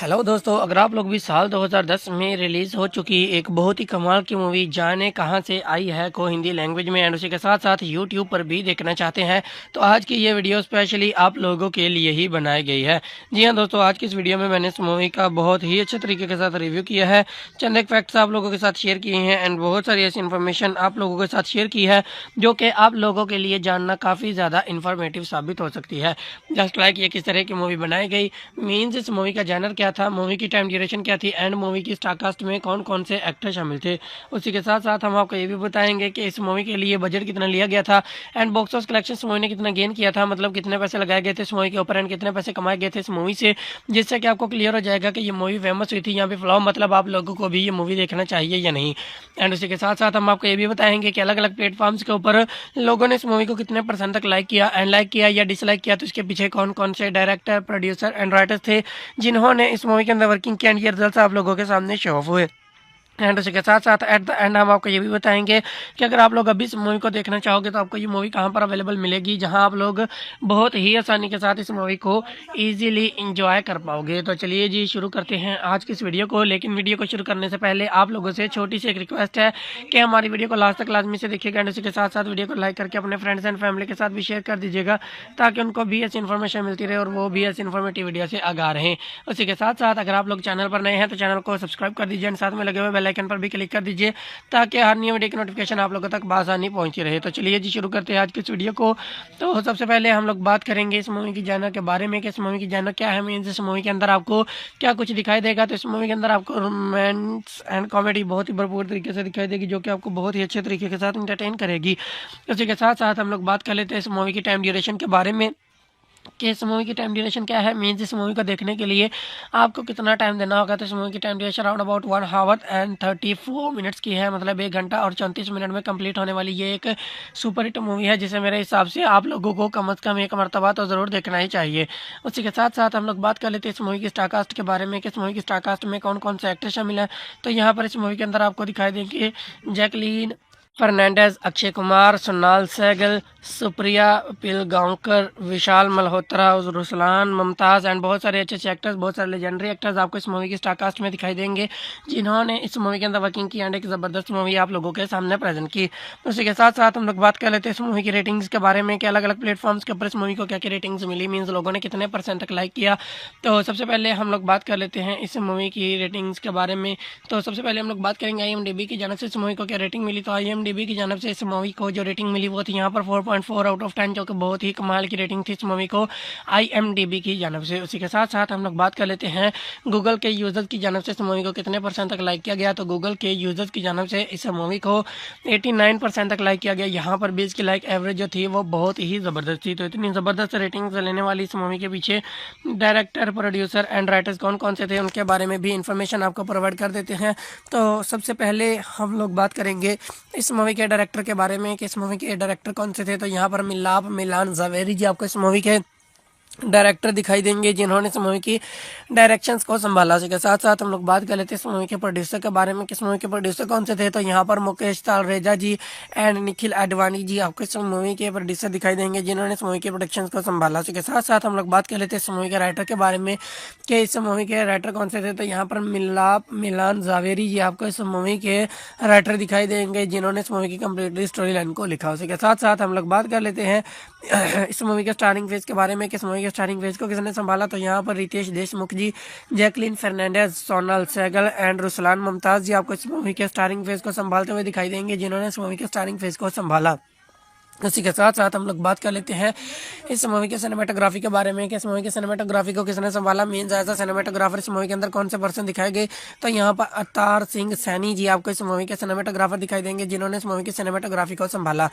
Hello दोस्तों, अगर आप लोग भी साल 2010 में रिलीज़ हो चुकी एक बहुत ही कमाल की मूवी जाने कहाँ से आई है को हिंदी लैंग्वेज में एंड उसी के साथ साथ यूट्यूब पर भी देखना चाहते हैं तो आज की ये वीडियो स्पेशली आप लोगों के लिए ही बनाई गई है। जी हाँ दोस्तों, आज की इस वीडियो में मैंने इस मूवी का बहुत ही अच्छे तरीके के साथ रिव्यू किया है, चंद एक फैक्ट्स आप लोगों के साथ शेयर किए हैं एंड बहुत सारी ऐसी इन्फॉर्मेशन आप लोगों के साथ शेयर की है जो कि आप लोगों के लिए जानना काफ़ी ज़्यादा इन्फॉर्मेटिव साबित हो सकती है। जस्ट लाइक ये किस तरह की मूवी बनाई गई, मीन्स इस मूवी का जैनर क्या था, मूवी की टाइम ड्यूरेशन क्या थी एंड मूवी की स्टारकास्ट में कौन कौन से एक्टर शामिल थे। उसी के साथ साथ हम आपको ये भी बताएंगे कि इस मूवी के लिए बजट कितना लिया गया था एंड बॉक्स ऑफिस कलेक्शन इस मूवी ने कितना गेन किया था, मतलब कितने पैसे लगाए गए थे इस मूवी के ऊपर एंड कितने पैसे कमाए गए थे इस मूवी से, जिससे कि आपको क्लियर हो जाएगा कि ये मूवी फेमस हुई थी यहाँ पे फ्लॉप, मतलब आप लोगों को भी ये मूवी देखना चाहिए या नहीं। एंड उसी के साथ साथ हम आपको ये भी बताएंगे कि अलग अलग प्लेटफॉर्म्स के ऊपर लोगों ने इस मूवी को कितने परसेंट तक लाइक किया एंड लाइक किया या डिसलाइक किया, तो इसके पीछे कौन कौन से डायरेक्टर, प्रोड्यूसर एंड राइटर्स थे जिन्होंने इस मूवी के अंदर वर्किंग किया एंड ये रिजल्ट आप लोगों के सामने शो ऑफ हुए। एंड उसी के साथ साथ एट द एंड हम आपको ये भी बताएंगे कि अगर आप लोग अभी इस मूवी को देखना चाहोगे तो आपको ये मूवी कहाँ पर अवेलेबल मिलेगी, जहां आप लोग बहुत ही आसानी के साथ इस मूवी को इजीली एंजॉय कर पाओगे। तो चलिए जी शुरू करते हैं आज की इस वीडियो को, लेकिन वीडियो को शुरू करने से पहले आप लोगों से छोटी सी एक रिक्वेस्ट है कि हमारी वीडियो को लास्ट तक लाजमी से देखिएगा एंड उसी के साथ साथ वीडियो को लाइक करके अपने फ्रेंड्स एंड फैमिली के साथ भी शेयर कर दीजिएगा ताकि उनको भी ऐसी इन्फॉर्मेशन मिलती रहे और वो भी ऐसी इन्फॉर्मेटिव वीडियो से आगाह रहें। उसी के साथ साथ अगर आप लोग चैनल पर नए हैं तो चैनल को सब्सक्राइब कर दीजिए एंड साथ में लगे हुए बेल आइकन पर भी क्लिक कर दीजिए ताकि हर न्यू वीडियो की नोटिफिकेशन आप लोगों तक आसानी पहुंची रहे। तो चलिए जी शुरू करते हैं आज की इस वीडियो को। तो सबसे पहले हम लोग बात करेंगे इस मूवी की जॉनर के बारे में कि इस मूवी की जॉनर क्या है, मीन्स इस मूवी के अंदर आपको क्या कुछ दिखाई देगा। तो इस मूवी के अंदर आपको रोमांस एंड कॉमेडी बहुत ही भरपूर तरीके से दिखाई देगी जो कि आपको बहुत ही अच्छे तरीके के साथ इंटरटेन करेगी। उसी के साथ साथ हम लोग बात कर लेते हैं इस मूवी की टाइम ड्यूरेशन के बारे में कि इस मूवी की टाइम ड्यूरेशन क्या है, मीन्स इस मूवी को देखने के लिए आपको कितना टाइम देना होगा। तो इस मूवी की time duration around about 1 our and 34 minutes की है, मतलब 1 घंटा और 34 मिनट में कंप्लीट होने वाली ये एक सुपर हिट मूवी है जिसे मेरे हिसाब से आप लोगों को कम से कम एक मरतबा तो ज़रूर देखना ही चाहिए। उसी के साथ साथ हम लोग बात कर लेते हैं इस मूवी की स्टारकास्ट के बारे में कि इस मूवी की स्टारकास्ट में कौन कौन से एक्टर शामिल हैं। तो यहाँ पर इस मूवी के अंदर आपको दिखाई देंगे जैकलीन फर्नांडिस, अक्षय कुमार, सोनाल सहगल, सुप्रिया पिलगांवकर, विशाल मल्होत्रा, रुसलान, मुमताज़ एंड बहुत सारे अच्छे अच्छे एक्टर्स, बहुत सारे लेजेंडरी एक्टर्स आपको इस मूवी की स्टारकास्ट में दिखाई देंगे जिन्होंने इस मूवी के अंदर वर्किंग की एंड एक ज़बरदस्त मूवी आप लोगों के सामने प्रेजेंट की। उसी के साथ साथ हम लोग बात कर लेते हैं इस मूवी की रेटिंग्स के बारे में कि अलग अलग प्लेटफॉर्म्स के ऊपर इस मूवी को क्या क्या रेटिंग्स मिली, मीन्स लोगों ने कितने परसेंट तक लाइक किया। तो सबसे पहले हम लोग बात कर लेते हैं इस मूवी की रेटिंग्स के बारे में। तो सबसे पहले हम लोग बात करेंगे IMDb की जानब से इस मूवी को क्या रेटिंग मिली। तो IMDb की जानब से इस मूवी को जो रेटिंग मिली वो थी यहाँ पर 4.4 आउट ऑफ 10, जो कि बहुत ही कमाल की रेटिंग थी इस मूवी को IMDb की जानब से। उसी के साथ साथ हम लोग बात कर लेते हैं गूगल के यूजर्स की जानब से इस मूवी को कितने परसेंट तक लाइक किया गया। तो गूगल के यूजर्स की जानब से इस मूवी को 89% तक लाइक किया गया। यहाँ पर भी इसकी लाइक एवरेज जो थी वो बहुत ही ज़बरदस्त थी। तो इतनी ज़बरदस्त रेटिंग्स लेने वाली इस मूवी के पीछे डायरेक्टर, प्रोड्यूसर एंड राइटर्स कौन कौन से थे उनके बारे में भी इंफॉर्मेशन आपको प्रोवाइड कर देते हैं। तो सबसे पहले हम लोग बात करेंगे इस मूवी के डायरेक्टर के बारे में कि इस मूवी के डायरेक्टर कौन से थे। तो यहाँ पर मिलाप मिलान जावेरी जी आपको इस मूवी के डायरेक्टर दिखाई देंगे जिन्होंने इस मूवी की डायरेक्शंस को संभाला। इसके साथ साथ हम लोग बात कर लेते हैं इस मूवी के प्रोड्यूसर के बारे में कि इस मूवी के प्रोड्यूसर कौन से थे। तो यहाँ पर मुकेश तालरेजा जी एंड निखिल आडवाणी जी आपको इस मूवी के प्रोड्यूसर दिखाई देंगे जिन्होंने इस मूवी के प्रोडक्शंस को संभाला। इसके साथ साथ हम लोग बात कर लेते हैं इस मूवी के राइटर के बारे में कि इस मूवी के राइटर कौन से थे। तो यहाँ पर मिलाप मिलान जावेरी जी आपको इस मूवी के राइटर दिखाई देंगे जिन्होंने इस मूवी की कंप्लीटली स्टोरी लाइन को लिखा। उसके साथ साथ हम लोग बात कर लेते हैं इस मूवी के स्टारिंग फेज के बारे में कि इस मूवी के स्टारिंग फेज को किसने संभाला। तो यहाँ पर रितेश देशमुख जी, जैकलीन फर्नांडिस, सोनाल सहगल एंड रुसलान मुमताज़ जी आपको इस मूवी के स्टारिंग फेज को संभालते हुए दिखाई देंगे जिन्होंने इस मूवी के स्टारिंग फेज को संभाला। उसी के साथ साथ हम लोग बात कर लेते हैं इस मूवी के सिनेमेटोग्राफी के बारे में कि इस मूवी के सिनेमेटोग्राफी को किसने संभाला, मीन्स एज अ सिनेमेटोग्राफर इस मूवी के अंदर कौन से पर्सन दिखाए गए। तो यहाँ पर अवतार सिंह सैनी जी आपको इस मूवी के सिनेमेटोग्राफर दिखाई देंगे जिन्होंने इस मूवी की सिनेमेटोग्राफी को संभाला।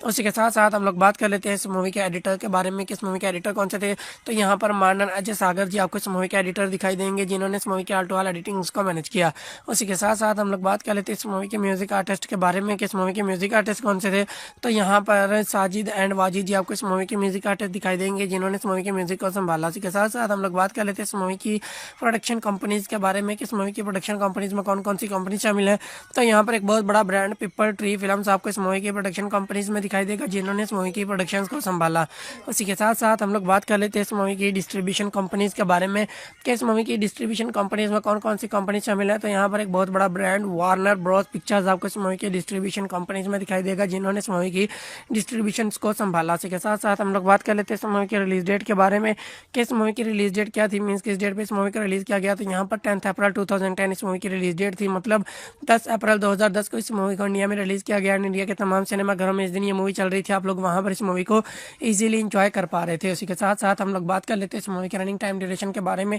उसी के साथ साथ हम लोग बात कर लेते हैं इस मूवी के एडिटर के बारे में कि इस मूवी के एडिटर कौन से थे। तो यहाँ पर मानन अजय सागर जी आपको इस मूवी के एडिटर दिखाई देंगे जिन्होंने इस मूवी के आल टू आल एडिटिंग को मैनेज किया। उसी के साथ साथ हम लोग बात कर लेते हैं इस मूवी के म्यूजिक आर्टिस्ट के बारे में कि इस मूवी के म्यूजिक आर्टिस्ट कौन से थे। तो यहाँ पर सिंगर साजिद एंड वाजिद जी आपको इस मूवी के म्यूजिक आर्टिस्ट दिखाई देंगे जिन्होंने इस मूवी के म्यूजिक को संभाला। इसी के साथ साथ हम लोग बात कर लेते हैं इस मूवी की प्रोडक्शन कंपनीज के बारे में कि इस मूवी की प्रोडक्शन कंपनीज में कौन कौन सी कंपनी शामिल है। तो यहाँ पर एक बहुत बड़ा ब्रांड पीपल ट्री फिल्म्स आपको इस मूवी की प्रोडक्शन कंपनीज में दिखाई देगा जिन्होंने इस मूवी की प्रोडक्शन को संभाला। उसी के साथ साथ हम लोग बात कर लेते हैं इस मूवी की डिस्ट्रीब्यूशन कंपनीज के बारे में कि इस मूवी की डिस्ट्रीब्यूशन कंपनीज में कौन कौन सी कंपनी शामिल है। तो यहाँ पर एक बहुत बड़ा ब्रांड वार्नर ब्रॉस पिक्चर्स आपको इस मूवी की डिस्ट्रीब्यूशन कंपनीज में दिखाई देगा जिन्होंने इस मूवी की डिस्ट्रीब्यूशन को संभाला। इसी के साथ साथ हम लोग बात कर लेते हैं इस मूवी की रिलीज डेट के बारे में कि इस मूवी की रिलीज डेट क्या थी, मीन्स किस डेट पे इस मूवी को रिलीज किया गया। तो यहाँ पर 10 अप्रैल 2010 इस मूवी की रिलीज डेट थी, मतलब 10 अप्रैल 2010 को इस मूवी को इंडिया में रिलीज किया गया। इंडिया के तमाम सिनेमाघरों में इस दिन ये मूवी चल रही थी, आप लोग वहाँ पर इस मूवी को ईजिली इंजॉय कर पा रहे थे। उसी के साथ साथ हम लोग बात कर लेते हैं इस मूवी की रनिंग टाइम ड्यूरेशन के बारे में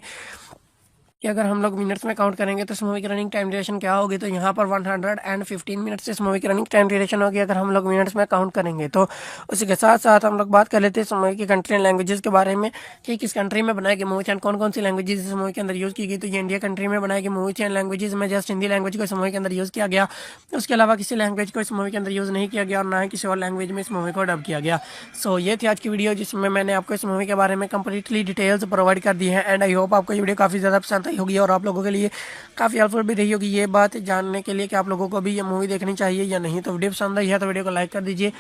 कि अगर हम लोग मिनट्स में काउंट करेंगे तो इस मूवी की रनिंग टाइम ड्यूरेशन क्या होगी। तो यहाँ पर 115 मिनट्स इस मूवी की रनिंग टाइम ड्यूरेशन होगी अगर हम लोग मिनट्स में काउंट करेंगे। तो उसी के साथ साथ हम लोग बात कर लेते हैं इस मूवी की कंट्री एंड लैंग्वेजेस के बारे में कि किस कंट्री में बनाई गई मूवी एंड कौन कौन सी लैंग्वेजेस इस मूवी के अंदर यूज़ की गई। तो ये इंडिया कंट्री में बनाई गई मूवी एंड लैंग्वेजेस में जस्ट हिंदी लैंग्वेज को इस मूवी के अंदर यूज़ किया गया। उसके अलावा किसी लैंग्वेज को इस मूवी के अंदर यूज़ नहीं किया गया और ना ही किसी और लैंग्वेज में इस मूवी को डब किया गया। सो ये थी आज की वीडियो जिसमें मैंने आपको इस मूवी के बारे में कंप्लीटली डिटेल्स प्रोवाइड कर दी है एंड आई होप आपको ये वीडियो काफ़ी ज़्यादा पसंद आई होगी और आप लोगों के लिए काफ़ी हेल्पफुल भी रही होगी ये बात जानने के लिए कि आप लोगों को भी ये मूवी देखनी चाहिए या नहीं। तो वीडियो पसंद आई है तो वीडियो को लाइक कर दीजिए,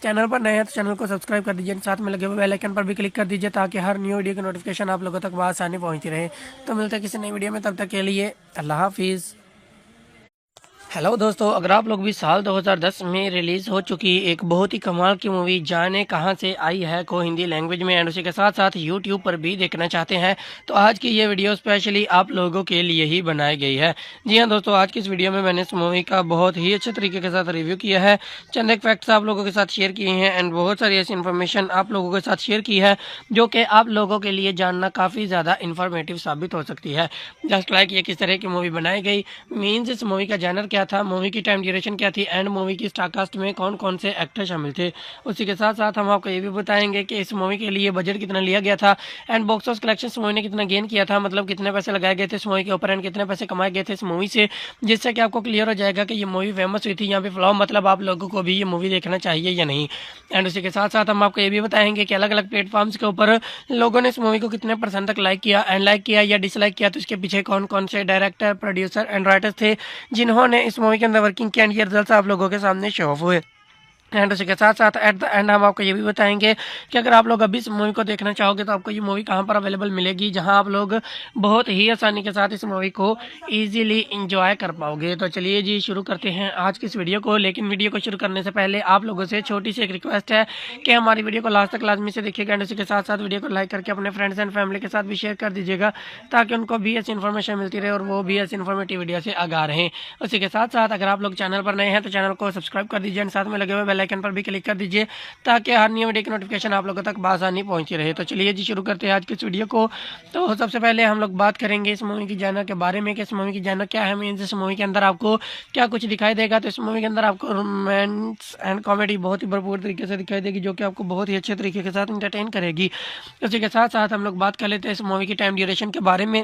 चैनल पर नए हैं तो चैनल को सब्सक्राइब कर दीजिए, साथ में लगे हुए बेल आइकन पर भी क्लिक कर दीजिए ताकि हर न्यू वीडियो की नोटिफिकेशन आप लोगों तक आसानी पहुंचती रहे। तो मिलते हैं किसी नई वीडियो में, तब तक के लिए अल्लाह हाफिज़। हेलो दोस्तों, अगर आप लोग भी साल 2010 में रिलीज़ हो चुकी एक बहुत ही कमाल की मूवी जाने कहाँ से आई है को हिंदी लैंग्वेज में एंड उसी के साथ साथ यूट्यूब पर भी देखना चाहते हैं तो आज की ये वीडियो स्पेशली आप लोगों के लिए ही बनाई गई है। जी हाँ दोस्तों, आज की इस वीडियो में मैंने इस मूवी का बहुत ही अच्छे तरीके के साथ रिव्यू किया है, चंद एक फैक्ट्स आप लोगों के साथ शेयर किए हैं एंड बहुत सारी ऐसी इन्फॉर्मेशन आप लोगों के साथ शेयर की है जो कि आप लोगों के लिए जानना काफ़ी ज़्यादा इन्फॉर्मेटिव साबित हो सकती है। जस्ट लाइक ये किस तरह की मूवी बनाई गई, मीन्स इस मूवी का जॉनर क्या था, मूवी की टाइम ड्यूरेशन क्या थी एंड मूवी की स्टारकास्ट में कौन कौन से एक्टर शामिल थे। उसी के साथ साथ हम आपको ये भी बताएंगे कि इस मूवी के लिए बजट कितना लिया गया था एंड बॉक्स ऑफिस कलेक्शन इस मूवी ने कितना गेन किया था, मतलब कितने पैसे लगाए गए थे इस मूवी के ऊपर एंड कितने पैसे कमाए गए थे इस मूवी से, जिससे कि आपको क्लियर हो जाएगा कि ये मूवी फेमस हुई थी यहाँ पे फ्लॉप, मतलब आप लोगों को भी ये मूवी देखना चाहिए या नहीं। एंड उसी के साथ साथ हम आपको ये भी बताएंगे कि अलग अलग प्लेटफॉर्म्स के ऊपर लोगों ने इस मूवी को कितने % तक लाइक किया एंड लाइक किया या डिसलाइक किया, तो इसके पीछे कौन कौन से डायरेक्टर, प्रोड्यूसर एंड राइटर्स थे जिन्होंने इस मूवी के अंदर वर्किंग किया एंड ये रिजल्ट आप लोगों के सामने शो ऑफ हुए। एंड उसी के साथ साथ एट द एंड हम आपको ये भी बताएंगे कि अगर आप लोग अभी इस मूवी को देखना चाहोगे तो आपको ये मूवी कहाँ पर अवेलेबल मिलेगी जहाँ आप लोग बहुत ही आसानी के साथ इस मूवी को इजीली एंजॉय कर पाओगे। तो चलिए जी शुरू करते हैं आज की इस वीडियो को, लेकिन वीडियो को शुरू करने से पहले आप लोगों से छोटी सी एक रिक्वेस्ट है कि हमारी वीडियो को लास्ट तक लाजमी से देखिएगा एंड उसी के साथ साथ वीडियो को लाइक करके अपने फ्रेंड्स एंड फैमिली के साथ भी शेयर कर दीजिएगा ताकि उनको भी ऐसी इन्फॉर्मेशन मिलती रहे और वो भी ऐसी इन्फॉर्मेटिव वीडियो से आगाह रहें। उसी के साथ साथ अगर आप लोग चैनल पर नए हैं तो चैनल को सब्सक्राइब कर दीजिए एंड साथ में लगे हुए बेल आइकन पर भी क्लिक कर दीजिए ताकि हर न्यू वीडियो की नोटिफिकेशन आप लोगों तक आसानी पहुंची रहे। तो चलिए जी शुरू करते हैं आज की इस वीडियो को। तो सबसे पहले हम लोग बात करेंगे इस मूवी की जॉनर के बारे में कि इस मूवी की जॉनर क्या है, मीन्स इस मूवी के अंदर आपको क्या कुछ दिखाई देगा। तो इस मूवी के अंदर आपको रोमांस एंड कॉमेडी बहुत ही भरपूर तरीके से दिखाई देगी जो कि आपको बहुत ही अच्छे तरीके के साथ इंटरटेन करेगी। उसी के साथ साथ हम लोग बात कर लेते हैं इस मूवी की टाइम ड्यूरेशन के बारे में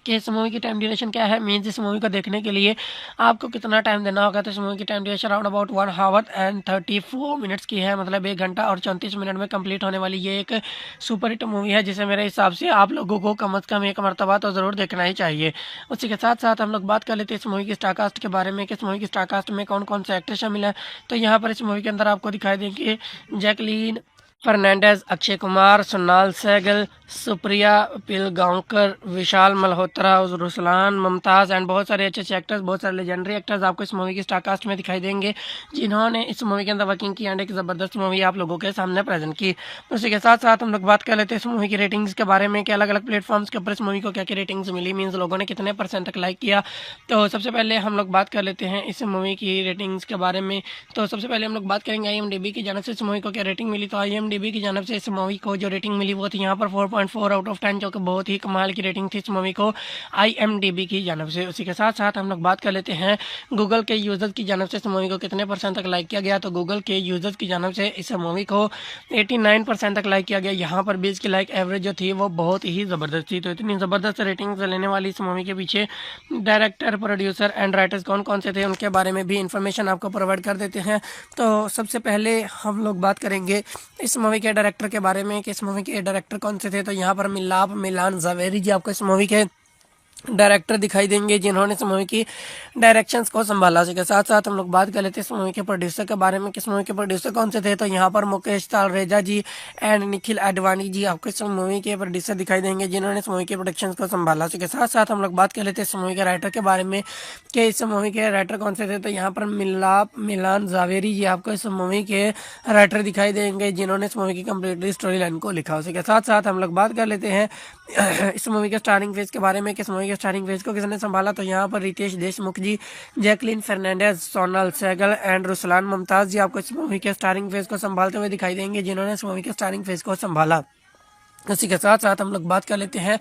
कि इस मूवी की टाइम ड्यूरेशन क्या है, मीन्स इस मूवी को देखने के लिए आपको कितना टाइम देना होगा। तो इस मूवी की time duration around about 1 our and 34 minutes की है, मतलब 1 घंटा और 34 मिनट में कंप्लीट होने वाली ये एक सुपर हिट मूवी है जिसे मेरे हिसाब से आप लोगों को कम अज़ कम एक मरतबा तो ज़रूर देखना ही चाहिए। उसी के साथ साथ हम लोग बात कर लेते हैं इस मूवी की स्टारकास्ट के बारे में कि इस मूवी की स्टारकास्ट में कौन कौन से एक्टर शामिल है। तो यहाँ पर इस मूवी के अंदर आपको दिखाई देंगे जैकलीन फर्नांडिस, अक्षय कुमार, सोनाल सहगल, सुप्रिया पिलगांवकर, विशाल मल्होत्रा, रुसलान, मुमताज़ एंड बहुत सारे अच्छे अच्छे एक्टर्स, बहुत सारे लेजेंडरी एक्टर्स आपको इस मूवी की स्टारकास्ट में दिखाई देंगे जिन्होंने इस मूवी के अंदर वर्किंग की एंड एक ज़बरदस्त मूवी आप लोगों के सामने प्रेजेंट की। उसी के साथ साथ हम लोग बात कर लेते हैं इस मूवी की रेटिंग्स के बारे में कि अलग अलग प्लेटफॉर्म्स के ऊपर इस मूवी को क्या क्या रेटिंग्स मिली, मीन्स लोगों ने कितने % तक लाइक किया। तो सबसे पहले हम लोग बात कर लेते हैं इस मूवी की रेटिंग्स के बारे में। तो सबसे पहले हम लोग बात करेंगे IMDb की जानिब से इस मूवी को क्या रेटिंग मिली। तो IMDb IMDb की जानब से इस मूवी को जो रेटिंग मिली वो थी यहाँ पर 4.4 आउट ऑफ 10, जो कि बहुत ही कमाल की रेटिंग थी इस मूवी को IMDb की जानब से। उसी के साथ साथ हम लोग बात कर लेते हैं गूगल के यूज़र्स की जानब से इस मूवी को कितने % तक लाइक किया गया। तो गूगल के यूज़र्स की जानब से इस मूवी को 89% तक लाइक किया गया। यहाँ पर 20 की लाइक एवरेज जो थी वो बहुत ही ज़बरदस्त थी। तो इतनी ज़बरदस्त रेटिंग लेने वाली इस मूवी के पीछे डायरेक्टर, प्रोड्यूसर एंड राइटर्स कौन कौन से थे उनके बारे में भी इंफॉर्मेशन आपको प्रोवाइड कर देते हैं। तो सबसे पहले हम लोग बात करेंगे इस मूवी के डायरेक्टर के बारे में कि इस मूवी के डायरेक्टर कौन से थे। तो यहाँ पर मिलान ज़ावेरी जी आपको इस मूवी के डायरेक्टर दिखाई देंगे, जिन्होंने इस मूवी की डायरेक्शंस को संभाला। उसके साथ साथ हम लोग बात कर लेते हैं इस मूवी के प्रोड्यूसर के बारे में कि इस मूवी के प्रोड्यूसर कौन से थे। तो यहाँ पर मुकेश तालरेजा जी एंड निखिल आडवाणी जी आपको इस मूवी के प्रोड्यूसर दिखाई देंगे, जिन्होंने इस मूवी के प्रोडक्शन को संभाला। उसके साथ साथ हम लोग बात कर लेते हैं इस मूवी के राइटर के बारे में कि इस मूवी के राइटर कौन से थे। तो यहाँ पर मिलान ज़ावेरी जी आपको इस मूवी के राइटर दिखाई देंगे, जिन्होंने इस मूवी की कम्प्लीटली स्टोरी लाइन को लिखा। उसके साथ साथ हम लोग बात कर लेते हैं इस मूवी के स्टारिंग फेज के बारे में कि इस मूवी के स्टारिंग फेज को किसने संभाला। तो यहाँ पर रितेश देशमुख जी, जैकलिन फर्नांडिस, सोनल सहगल एंड रुसलान मुमताज़ जी आपको इस मूवी के स्टारिंग फेज को संभालते हुए दिखाई देंगे, जिन्होंने इस मूवी के स्टारिंग फेज को संभाला। उसी के साथ साथ हम लोग बात कर लेते हैं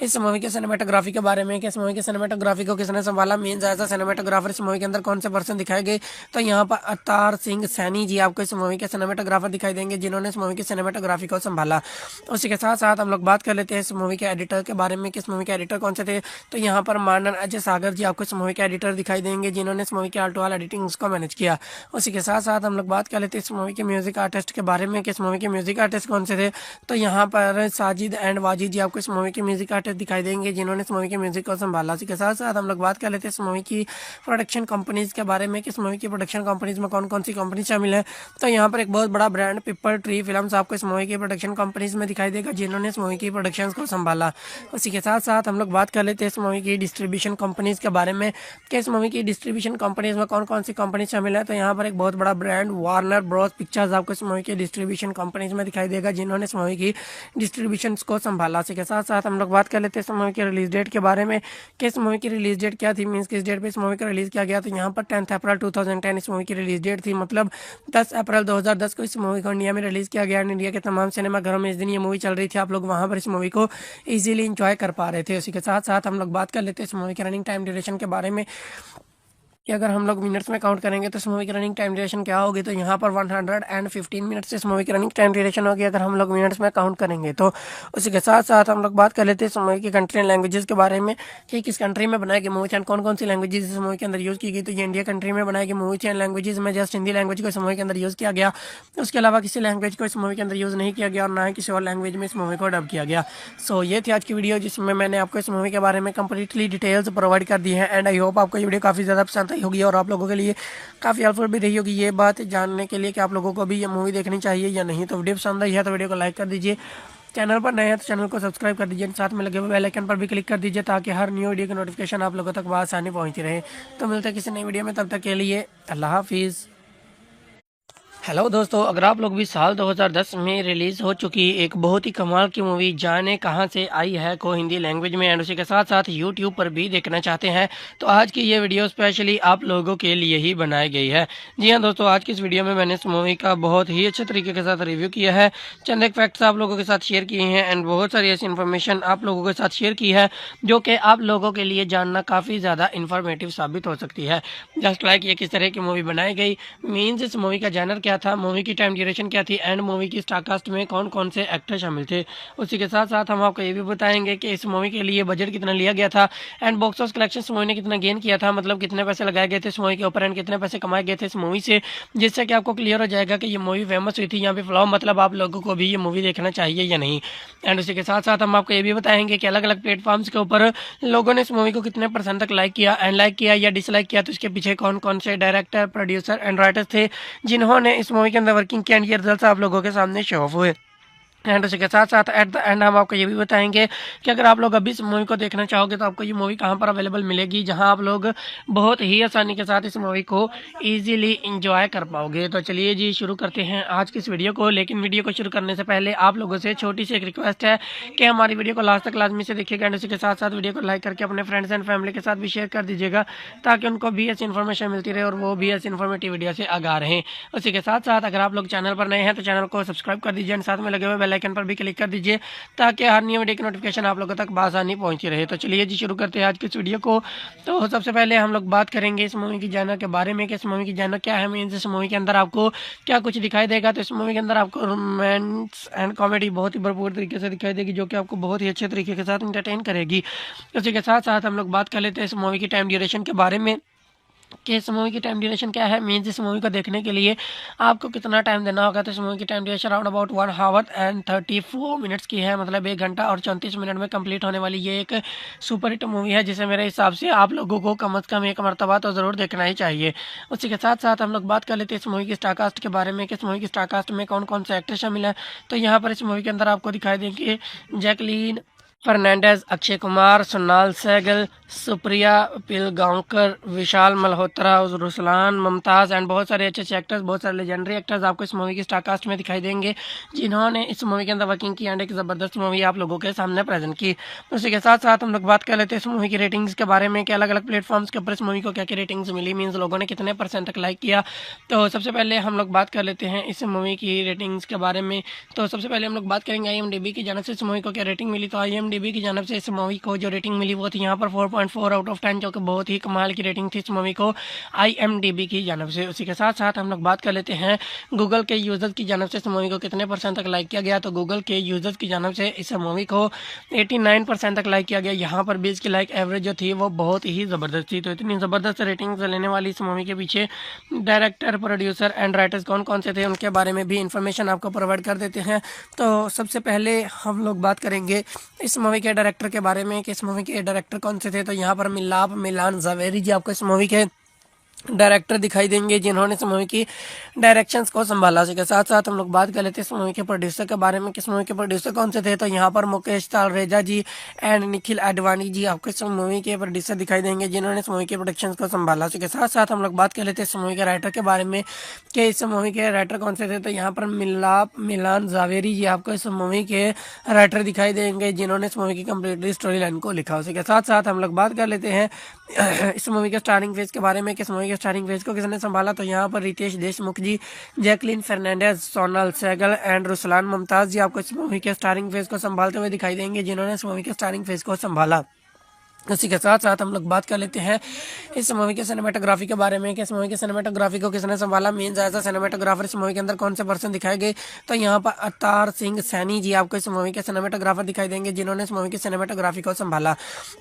इस मूवी के सिनेमेटोग्राफी के बारे में कि इस मूवी के सिनेमेटोग्राफी को किसने संभाला। मेन एज सिनेमेटोग्राफर इस मूवी के अंदर कौन से पर्सन दिखाए गए। तो यहाँ पर अवतार सिंह सैनी जी आपको इस मूवी के सिनेमेटोग्राफर दिखाई देंगे, जिन्होंने इस मूवी की सिनेमेटोग्राफी को संभाला। उसी के साथ साथ हम लोग बात कर लेते हैं इस मूवी के एडिटर के बारे में कि इस मूवी के एडिटर कौन से थे। तो यहाँ पर मानन अजय सागर जी आपको इस मूवी के एडिटर दिखाई देंगे, जिन्होंने इस मूवी के आर्टवाल एडिटिंग उसको मैनेज किया। उसी के साथ साथ हम लोग बात कर लेते हैं इस मूवी के म्यूजिक आर्टिस्ट के बारे में कि इस मूवी के म्यूजिक आर्टिस्ट कौन से थे। तो यहाँ पर साजिद एंड वाजिद जी आपको इस मूवी के म्यूजिक आर्टिस्ट दिखाई देंगे, जिन्होंने इस मूवी के म्यूजिक को संभाला। इसी के साथ साथ हम लोग बात कर लेते हैं इस मूवी की प्रोडक्शन कंपनीज के बारे में कि इस मूवी की प्रोडक्शन कंपनीज में कौन कौन सी कंपनी शामिल है। तो यहाँ पर एक बहुत बड़ा ब्रांड पीपल ट्री फिल्म्स आपको इस मूवी की प्रोडक्शन कंपनीज में दिखाई देगा, जिन्होंने इस मूवी की प्रोडक्शन को संभाला। उसी के साथ साथ हम लोग बात कर लेते हैं इस मूवी की डिस्ट्रीब्यूशन कंपनीज के बारे में कि इस मूवी की डिस्ट्रीब्यूशन कंपनीज में कौन कौन सी कंपनी शामिल है। तो यहाँ पर एक बहुत बड़ा ब्रांड वार्नर ब्रॉस पिक्चर्स आपको इस मूवी की डिस्ट्रीब्यूशन कंपनीज में दिखाई देगा, जिन्होंने इस मूवी की डिस्ट्रीब्यूशन को संभाला। इसी के साथ साथ हम लोग बात कर लेते हैं इस मूवी की रिलीज डेट के बारे में कि इस मूवी की रिलीज डेट क्या थी, मींस किस डेट पे इस मूवी को रिलीज किया गया। तो यहाँ पर 10 अप्रैल 2010 इस मूवी की रिलीज डेट थी, मतलब 10 अप्रैल 2010 को इस मूवी को इंडिया में रिलीज किया गया। इंडिया के तमाम सिनेमा घरों में इस दिन ये मूवी चल रही थी, आप लोग वहाँ पर इस मूवी को ईजिली इंजॉय कर पा रहे थे। उसी के साथ साथ हम लोग बात कर लेते हैं इस मूवी के रनिंग टाइम ड्यूरेशन के बारे में कि अगर हम लोग मिनट्स में काउंट करेंगे तो इस मूवी की रनिंग टाइम ड्यूरेशन क्या होगी। तो यहाँ पर 115 मिनट्स इस मूवी की रनिंग टाइम ड्यूरेशन होगी अगर हम लोग मिनट्स में काउंट करेंगे। तो उसी के साथ साथ हम लोग बात कर लेते हैं इस मूवी की कंट्री एंड लैंग्वेजेस के बारे में कि किस कंट्री में बनाई गई मूवी एंड कौन कौन सी लैंग्वेजेस इस मूवी के अंदर यूज़ की गई। तो ये इंडिया कंट्री में बनाई गई मूवी एंड लैंग्वेजेस में जस्ट हिंदी लैंग्वेज को इस मूवी के अंदर यूज़ किया गया। उसके अलावा किसी लैंग्वेज को इस मूवी के अंदर यूज़ नहीं किया गया और ना ही किसी और लैंग्वेज में इस मूवी को डब किया गया। सो ये थी आज की वीडियो, जिसमें मैंने आपको इस मूवी के बारे में कंप्लीटली डिटेल्स प्रोवाइड कर दी है एंड आई होप आपको ये वीडियो काफ़ी ज़्यादा पसंद आई होगी और आप लोगों के लिए काफ़ी हेल्पफुल भी रही होगी ये बात जानने के लिए कि आप लोगों को भी ये मूवी देखनी चाहिए या नहीं। तो वीडियो पसंद आई है तो वीडियो को लाइक कर दीजिए, चैनल पर नए हैं तो चैनल को सब्सक्राइब कर दीजिए, साथ में लगे हुए बेल आइकन पर भी क्लिक कर दीजिए ताकि हर न्यू वीडियो की नोटिफिकेशन आप लोगों तक आसानी पहुंचती रहे। तो मिलते हैं किसी नई वीडियो में, तब तक के लिए अल्लाह हाफिज़। हेलो दोस्तों, अगर आप लोग भी साल 2010 में रिलीज़ हो चुकी एक बहुत ही कमाल की मूवी जाने कहाँ से आई है को हिंदी लैंग्वेज में एंड उसी के साथ साथ यूट्यूब पर भी देखना चाहते हैं तो आज की ये वीडियो स्पेशली आप लोगों के लिए ही बनाई गई है। जी हाँ दोस्तों, आज की इस वीडियो में मैंने इस मूवी का बहुत ही अच्छे तरीके के साथ रिव्यू किया है, चंद एक फैक्ट्स आप लोगों के साथ शेयर किए हैं एंड बहुत सारी ऐसी इन्फॉर्मेशन आप लोगों के साथ शेयर की है जो कि आप लोगों के लिए जानना काफ़ी ज़्यादा इन्फॉर्मेटिव साबित हो सकती है। जस्ट लाइक ये किस तरह की मूवी बनाई गई, मीन्स इस मूवी का जैनर क्या था, मूवी की टाइम ड्यूरेशन क्या थी एंड मूवी की स्टारकास्ट में कौन कौन से एक्टर शामिल थे। उसी के साथ साथ हम आपको ये भी बताएंगे कि इस मूवी के लिए बजट कितना लिया गया था एंड बॉक्स ऑफिस कलेक्शन इस मूवी ने कितना गेन किया था, मतलब कितने पैसे लगाए गए थे इस मूवी के ऊपर एंड कितने पैसे कमाए गए थे इस मूवी से, जिससे कि आपको क्लियर हो जाएगा कि ये मूवी फेमस हुई थी यहाँ पे फ्लॉप, मतलब आप लोगों को भी ये मूवी देखना चाहिए या नहीं। एंड उसी के साथ साथ हम आपको ये भी बताएंगे कि अलग अलग प्लेटफॉर्म्स के ऊपर लोगों ने इस मूवी को कितने % तक लाइक किया एंड लाइक किया या डिसलाइक किया, तो इसके पीछे कौन कौन से डायरेक्टर, प्रोड्यूसर एंड राइटर्स थे जिन्होंने इस मूवी के अंदर वर्किंग किया एंड ये रिजल्ट आप लोगों के सामने शो ऑफ हुए। एंड उसी के साथ साथ एट द एंड हम आपको ये भी बताएंगे कि अगर आप लोग अभी इस मूवी को देखना चाहोगे तो आपको ये मूवी कहाँ पर अवेलेबल मिलेगी, जहाँ आप लोग बहुत ही आसानी के साथ इस मूवी को इजीली इंजॉय कर पाओगे। तो चलिए जी शुरू करते हैं आज की इस वीडियो को। लेकिन वीडियो को शुरू करने से पहले आप लोगों से छोटी सी एक रिक्वेस्ट है कि हमारी वीडियो को लास्ट तक लाजमी से देखिएगा एंड उसी के साथ साथ वीडियो को लाइक करके अपने फ्रेंड्स एंड फैमिली के साथ भी शेयर कर दीजिएगा, ताकि उनको भी ऐसी इन्फॉर्मेशन मिलती रहे और वो भी ऐसी इन्फॉर्मेटिव वीडियो से आगाह रहें। उसी के साथ साथ अगर आप लोग चैनल पर नए हैं तो चैनल को सब्सक्राइब कर दीजिए एंड साथ में लगे हुए बेल आइकन पर भी क्लिक कर दीजिए, ताकि हर नई वीडियो की नोटिफिकेशन आप लोगों तक आसानी पहुंची रहे। तो चलिए जी शुरू करते हैं आज की इस वीडियो को। तो सबसे पहले हम लोग बात करेंगे इस मूवी की जानर के बारे में कि इस मूवी की जानर क्या है, मीन्स इस मूवी के अंदर आपको क्या कुछ दिखाई देगा। तो इस मूवी के अंदर आपको रोमांस एंड कॉमेडी बहुत ही भरपूर तरीके से दिखाई देगी, जो कि आपको बहुत ही अच्छे तरीके के साथ इंटरटेन करेगी। उसी के साथ साथ हम लोग बात कर लेते हैं इस मूवी की टाइम ड्यूरेशन के बारे में कि इस मूवी की टाइम ड्यूरेशन क्या है, मीन्स इस मूवी को देखने के लिए आपको कितना टाइम देना होगा। तो इस मूवी की time duration around about 1 our and 34 minutes की है, मतलब 1 घंटा और 34 मिनट में कंप्लीट होने वाली ये एक सुपर हिट मूवी है, जिसे मेरे हिसाब से आप लोगों को कम से कम एक मरतबा तो ज़रूर देखना ही चाहिए। उसी के साथ साथ हम लोग बात कर लेते हैं इस मूवी की स्टारकास्ट के बारे में कि इस मूवी की स्टारकास्ट में कौन कौन से एक्टर शामिल है। तो यहाँ पर इस मूवी के अंदर आपको दिखाई देंगे जैकलीन फर्नांडिस, अक्षय कुमार, सोनाल सहगल, सुप्रिया पिलगांवकर, विशाल मल्होत्रा, रुसलान, मुमताज़ एंड बहुत सारे अच्छे अच्छे एक्टर्स, बहुत सारे लेजेंडरी एक्टर्स आपको इस मूवी की स्टारकास्ट में दिखाई देंगे, जिन्होंने इस मूवी के अंदर वर्किंग की एंड एक ज़बरदस्त मूवी आप लोगों के सामने प्रेजेंट की। उसी के साथ साथ हम लोग बात कर लेते हैं इस मूवी की रेटिंग्स के बारे में कि अलग अलग प्लेटफॉर्म्स के ऊपर इस मूवी को क्या क्या रेटिंग्स मिली, मीन्स लोगों ने कितने % तक लाइक किया। तो सबसे पहले हम लोग बात कर लेते हैं इस मूवी की रेटिंग्स के बारे में। तो सबसे पहले हम लोग बात करेंगे IMDb की जानब से इस मूवी को क्या रेटिंग मिली। तो IMDb की जानब से इस मूवी को जो रेटिंग मिली वो थी यहाँ पर 4.4 आउट ऑफ 10, जो कि बहुत ही कमाल की रेटिंग थी इस मूवी को IMDb की जानब से। उसी के साथ साथ हम लोग बात कर लेते हैं गूगल के यूज़र्स की जानब से इस मूवी को कितने % तक लाइक किया गया। तो गूगल के यूज़र्स की जानब से इस मूवी को 89% तक लाइक किया गया। यहाँ पर 20 की लाइक एवरेज जो थी वो बहुत ही ज़बरदस्त थी। तो इतनी ज़बरदस्त रेटिंग्स लेने वाली इस मूवी के पीछे डायरेक्टर, प्रोड्यूसर एंड राइटर्स कौन कौन से थे, उनके बारे में भी इंफॉर्मेशन आपको प्रोवाइड कर देते हैं। तो सबसे पहले हम लोग बात करेंगे इस मूवी के डायरेक्टर के बारे में कि इस मूवी के डायरेक्टर कौन से थे। तो यहाँ पर मिलान ज़ावेरी जी आपको इस मूवी के डायरेक्टर दिखाई देंगे, जिन्होंने इस मूवी की डायरेक्शंस को संभाला। इसके साथ साथ हम लोग बात कर लेते हैं इस मूवी के प्रोड्यूसर के बारे में कि इस मूवी के प्रोड्यूसर कौन से थे। तो यहाँ पर मुकेश तालरेजा जी एंड निखिल आडवाणी जी आपको इस मूवी के प्रोड्यूसर दिखाई देंगे, जिन्होंने इस मूवी के प्रोडक्शंस को संभाला। इसके साथ साथ हम लोग बात कर लेते हैं इस मूवी के राइटर के बारे में कि इस मूवी के राइटर कौन से थे। तो यहाँ पर मिलान ज़ावेरी जी आपको इस मूवी के राइटर दिखाई देंगे, जिन्होंने इस मूवी की कम्प्लीटली स्टोरी लाइन को लिखा। उसके साथ साथ हम लोग बात कर लेते हैं इस मूवी के स्टारिंग फेज के बारे में कि इस मूवी के स्टारिंग फेज को किसने संभाला। तो यहाँ पर रितेश देशमुख जी, जैकलीन फर्नांडिस, सोनाल सहगल एंड रुसलान मुमताज़ जी आपको इस मूवी के स्टारिंग फेज को संभालते हुए दिखाई देंगे, जिन्होंने इस मूवी के स्टारिंग फेज को संभाला। इसी के साथ साथ हम लोग बात कर लेते हैं इस मूवी के सिनेमेटोग्राफी के बारे में कि इस मूवी के सिनेमेटोग्राफी को किसने संभाला, मीन्स एज अ सिनेमेटोग्राफर इस मूवी के अंदर कौन से पर्सन दिखाए गए। तो यहाँ पर अवतार सिंह सैनी जी आपको इस मूवी के सिनेमेटोग्राफर दिखाई देंगे, जिन्होंने इस मूवी की सिनेमेटोग्राफी को संभाला।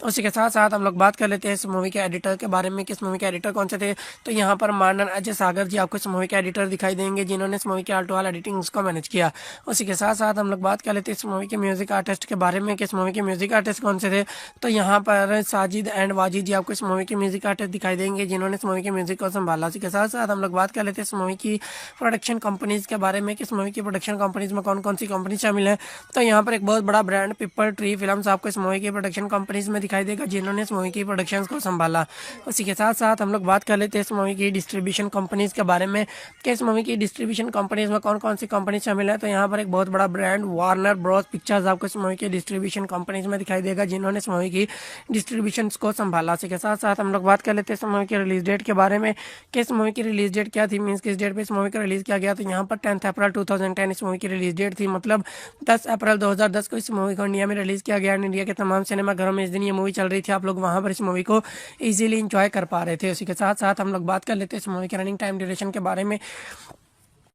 उसी के साथ साथ हम लोग बात कर लेते हैं इस मूवी के एडिटर के बारे में कि इस मूवी के एडिटर कौन से थे। तो यहाँ पर मानन अजय सागर जी आपको इस मूवी के एडिटर दिखाई देंगे, जिन्होंने इस मूवी के ऑल टू ऑल एडिटिंग को मैनेज किया। उसी के साथ साथ हम लोग बात कर लेते हैं इस मूवी के म्यूजिक आर्टिस्ट के बारे में कि इस मूवी के म्यूजिक आर्टिस्ट कौन से थे। तो यहाँ पर साजिद एंड वाजिद जी आपको इस मूवी के म्यूजिक आर्टिस्ट दिखाई देंगे, जिन्होंने इस मूवी के म्यूजिक को संभाला। इसी के साथ साथ हम लोग बात कर लेते हैं इस मूवी की प्रोडक्शन कंपनीज के बारे में कि इस मूवी की प्रोडक्शन कंपनीज में कौन कौन सी कंपनी शामिल है। तो यहाँ पर एक बहुत बड़ा ब्रांड पीपल ट्री फिल्म्स आपको इस मूवी की प्रोडक्शन कंपनीज में दिखाई देगा, जिन्होंने इस मूवी की प्रोडक्शन को संभाला। उसी के साथ साथ हम लोग बात कर लेते हैं इस मूवी की डिस्ट्रीब्यूशन कंपनीज के बारे में कि इस मूवी की डिस्ट्रीब्यूशन कंपनीज में कौन कौन सी कंपनी शामिल है। तो यहाँ पर एक बहुत बड़ा ब्रांड वार्नर ब्रॉस पिक्चर्स आपको इस मूवी की डिस्ट्रीब्यूशन कंपनीज में दिखाई देगा, जिन्होंने इस मूवी की डिस्ट्रीब्यूशन को संभाला। इसी के साथ साथ हम लोग बात कर लेते हैं इस मूवी की रिलीज डेट के बारे में कि इस मूवी की रिलीज डेट क्या थी, मीन्स किस डेट पे इस मूवी को रिलीज किया गया। तो यहाँ पर 10 अप्रैल 2010 इस मूवी की रिलीज डेट थी, मतलब 10 अप्रैल 2010 को इस मूवी को इंडिया में रिलीज किया गया। इंडिया के तमाम सिनेमाघरों में इस दिन ये मूवी चल रही थी, आप लोग वहाँ पर इस मूवी को ईजिली इंजॉय कर पा रहे थे। उसी के साथ साथ हम लोग बात कर लेते हैं इस मूवी के रनिंग टाइम ड्यूरेशन के बारे में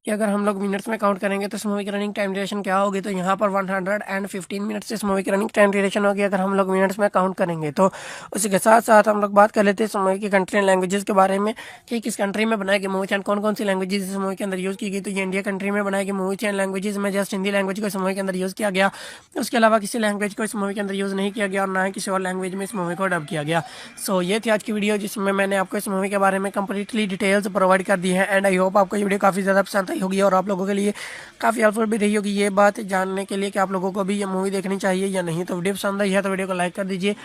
कि अगर हम लोग मिनट्स में काउंट करेंगे तो इस मूवी की रनिंग टाइम ड्यूरेशन क्या होगी। तो यहाँ पर 115 मिनट्स इस मूवी की रनिंग टाइम ड्यूरेशन होगी, अगर हम लोग मिनट्स में काउंट करेंगे तो। उसी के साथ साथ हम लोग बात कर लेते हैं इस मूवी की कंट्री एंड लैंग्वेजेस के बारे में कि किस कंट्री में बनाई गई मूवी एंड कौन कौन सी लैंग्वेजेस इस मूवी के अंदर यूज़ की गई। तो ये इंडिया कंट्री में बनाई गई मूवी एंड लैंग्वेजेस में जस्ट हिंदी लैंग्वेज को इस मूवी के अंदर यूज़ किया गया, उसके अलावा किसी लैंग्वेज को इस मूवी के अंदर यूज़ नहीं किया गया और ना ही किसी और लैंग्वेज में इस मूवी को डब किया गया। सो ये थी आज की वीडियो, जिसमें मैंने आपको इस मूवी के बारे में कंप्लीटली डिटेल्स प्रोवाइड कर दी है एंड आई होप आपको ये वीडियो काफ़ी ज़्यादा पसंद बताई होगी और आप लोगों के लिए काफ़ी हेल्पफुल भी रही होगी ये बात जानने के लिए कि आप लोगों को भी ये मूवी देखनी चाहिए या नहीं। तो वीडियो पसंद आई है तो वीडियो को लाइक कर दीजिए,